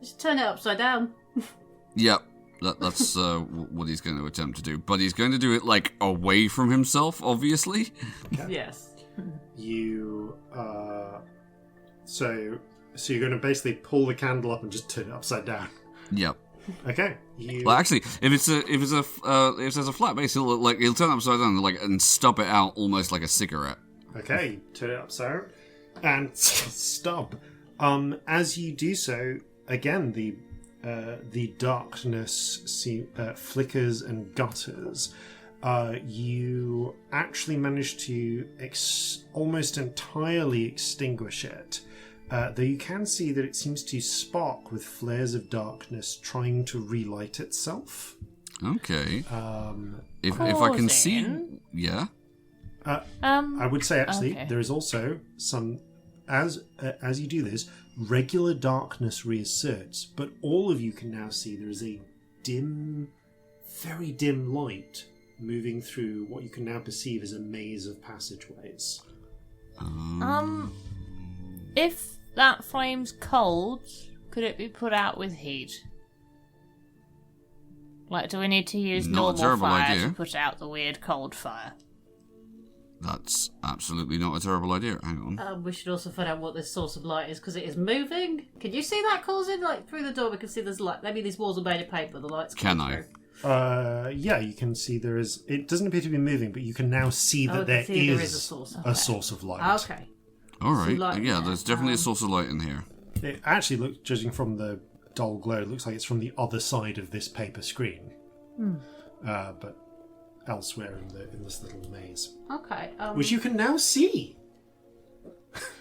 Just turn it upside down. Yep. That's what he's going to attempt to do, but he's going to do it like away from himself, obviously. Yes. You so you're going to basically pull the candle up and just turn it upside down. Yep. Okay. Well, actually, if there's a flat base, he'll turn it upside down and stub it out almost like a cigarette. Okay, turn it upside down and stub. As you do so, again the darkness flickers and gutters. You actually manage to almost entirely extinguish it, though you can see that it seems to spark with flares of darkness trying to relight itself. Okay. If I can see, yeah. I would say actually okay. there is also some as you do this, regular darkness reasserts, but all of you can now see there is a dim, very dim light moving through what you can now perceive as a maze of passageways. If that flame's cold, could it be put out with heat? Like, do we need to use Not a normal terrible fire idea. to put out the weird cold fire? That's absolutely not a terrible idea. Hang on. We should also find out what this source of light is, because it is moving. Can you see that, Corzin? Like, through the door we can see there's light. Maybe these walls are made of paper, the light's Can coming I? through. Yeah, you can see there is. It doesn't appear to be moving, but you can now see that there is a source. a source of light. Okay. All right. light in Yeah, there. there's definitely a source of light in here. It actually looks, judging from the dull glow, it looks like it's from the other side of this paper screen. But elsewhere in this little maze, Okay. which you can now see.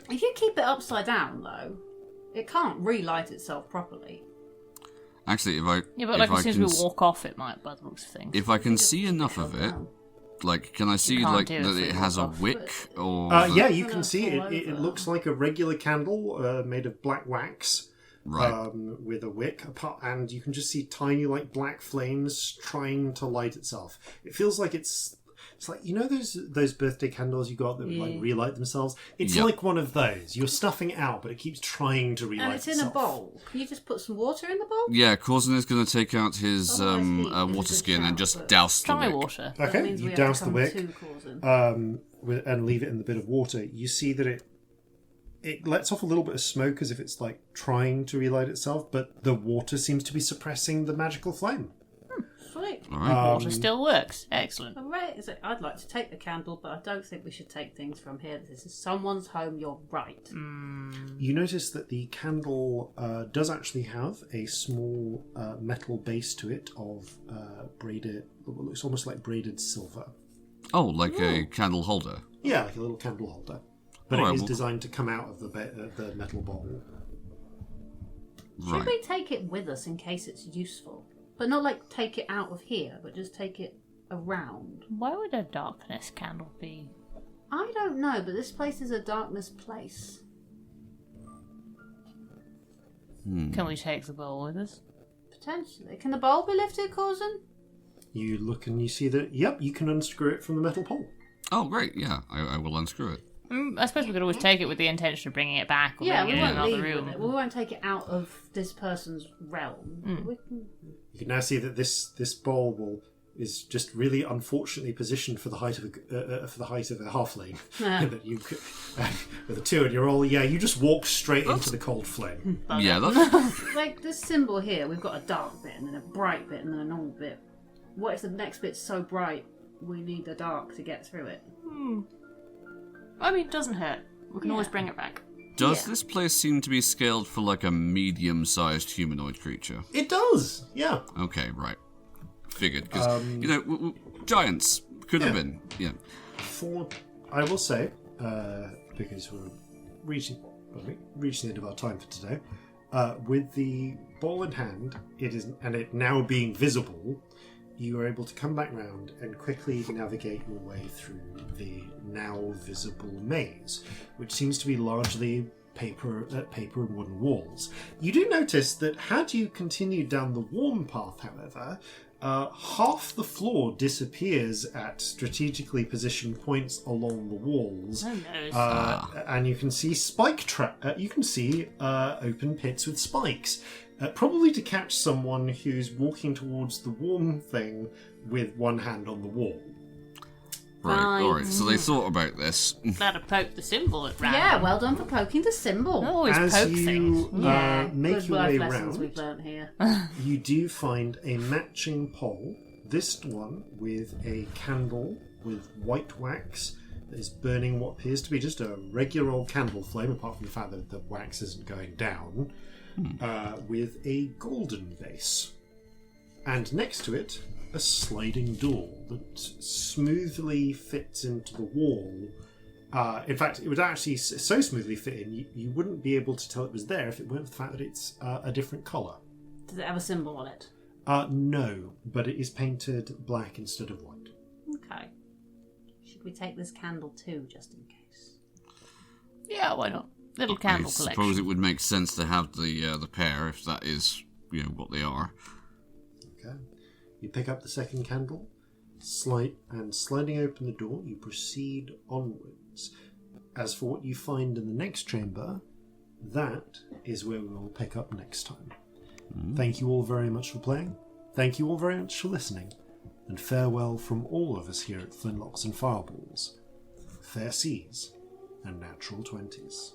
If you keep it upside down, though, it can't relight itself properly. Actually, if I Yeah, but like if as I soon as can we walk off, it might, by the looks of things. if I can see enough of it, like, can I see can't like do it that if it we has a walk off. wick or? Yeah, you It's can gonna see it. fall It over. looks like a regular candle made of black wax. Right. With a wick apart, and you can just see tiny like black flames trying to light itself. It feels like it's like, you know, those birthday candles you got that would like relight themselves. It's Yep. like one of those. You're stuffing it out, but it keeps trying to relight And it's in itself. a bowl. Can you just put some water in the bowl? Yeah, Corzin is going to take out his Otherwise heat is a water good skin and shout, just but- douse the Try wick. water. That Okay, means we you have to douse the come wick, to Corzin. and leave it in the bit of water. You see that it lets off a little bit of smoke as if it's like trying to relight itself, but the water seems to be suppressing the magical flame. Sweet. All right. Water still works. Excellent. Alright, I'd like to take the candle, but I don't think we should take things from here. This is someone's home, you're right. You notice that the candle does actually have a small metal base to it of braided, what looks almost like braided silver. Oh, like a candle holder. Yeah, like a little candle holder. But Alright, it is well- designed to come out of the metal bowl. Should Right. we take it with us in case it's useful? But not like take it out of here, but just take it around. Why would a darkness candle be? I don't know, but this place is a darkness place. Can we take the bowl with us? Potentially. Can the bowl be lifted, Corzin? You look and you see that, yep, you can unscrew it from the metal pole. Oh, great. Yeah, I will unscrew it. I suppose we could always take it with the intention of bringing it back or Yeah, bringing we it in won't another leave room. with it. We won't take it out of this person's realm. We can... You can now see that this bowl is just really unfortunately positioned for the height of a halfling. That you could, with the two, and you're all you just walk straight into the cold flame. Yeah, that's... Like this symbol here, we've got a dark bit and then a bright bit and then a normal bit. What if the next bit's so bright we need the dark to get through it? I mean, it doesn't hurt. We can always bring it back. Does this place seem to be scaled for like a medium-sized humanoid creature? It does, yeah. Okay, right. Figured, because, giants could have been, I will say, because we're reaching the end of our time for today, with the ball in hand, it now being visible, you are able to come back round and quickly navigate your way through the now visible maze, which seems to be largely paper and wooden walls. You do notice that had you continued down the warm path, however, half the floor disappears at strategically positioned points along the walls, and you can see open pits with spikes, probably to catch someone who's walking towards the warm thing with one hand on the wall. Right, alright, so they thought about this. Glad to poke the symbol at random. Yeah, well done for poking the symbol. I always As poke you things. make Good your life way lessons round, we've learnt here. you do find a matching pole, this one with a candle with white wax that is burning what appears to be just a regular old candle flame, apart from the fact that the wax isn't going down, with a golden base. And next to it, a sliding door that smoothly fits into the wall. In fact, it would actually so smoothly fit in, you wouldn't be able to tell it was there if it weren't for the fact that it's a different colour. Does it have a symbol on it? No, but it is painted black instead of white. Okay. Should we take this candle too, just in case? Yeah, why not? Little candle I collection. suppose it would make sense to have the pair, if that is, what they are. Okay. You pick up the second candle, sliding open the door, you proceed onwards. As for what you find in the next chamber, that is where we will pick up next time. Thank you all very much for playing. Thank you all very much for listening. And farewell from all of us here at Flintlocks and Fireballs. Fair seas and natural 20s.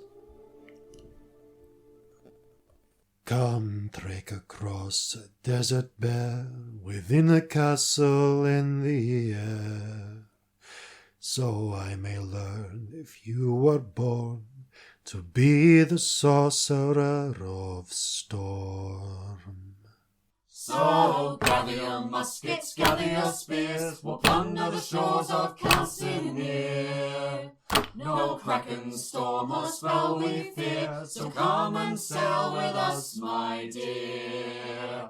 Come trek across a desert bare within a castle in the air, so I may learn if you were born to be the sorcerer of storm. So gather your muskets, gather your spears, we'll plunder the shores of Calcinea. No kraken, storm or spell we fear, so come and sail with us, my dear.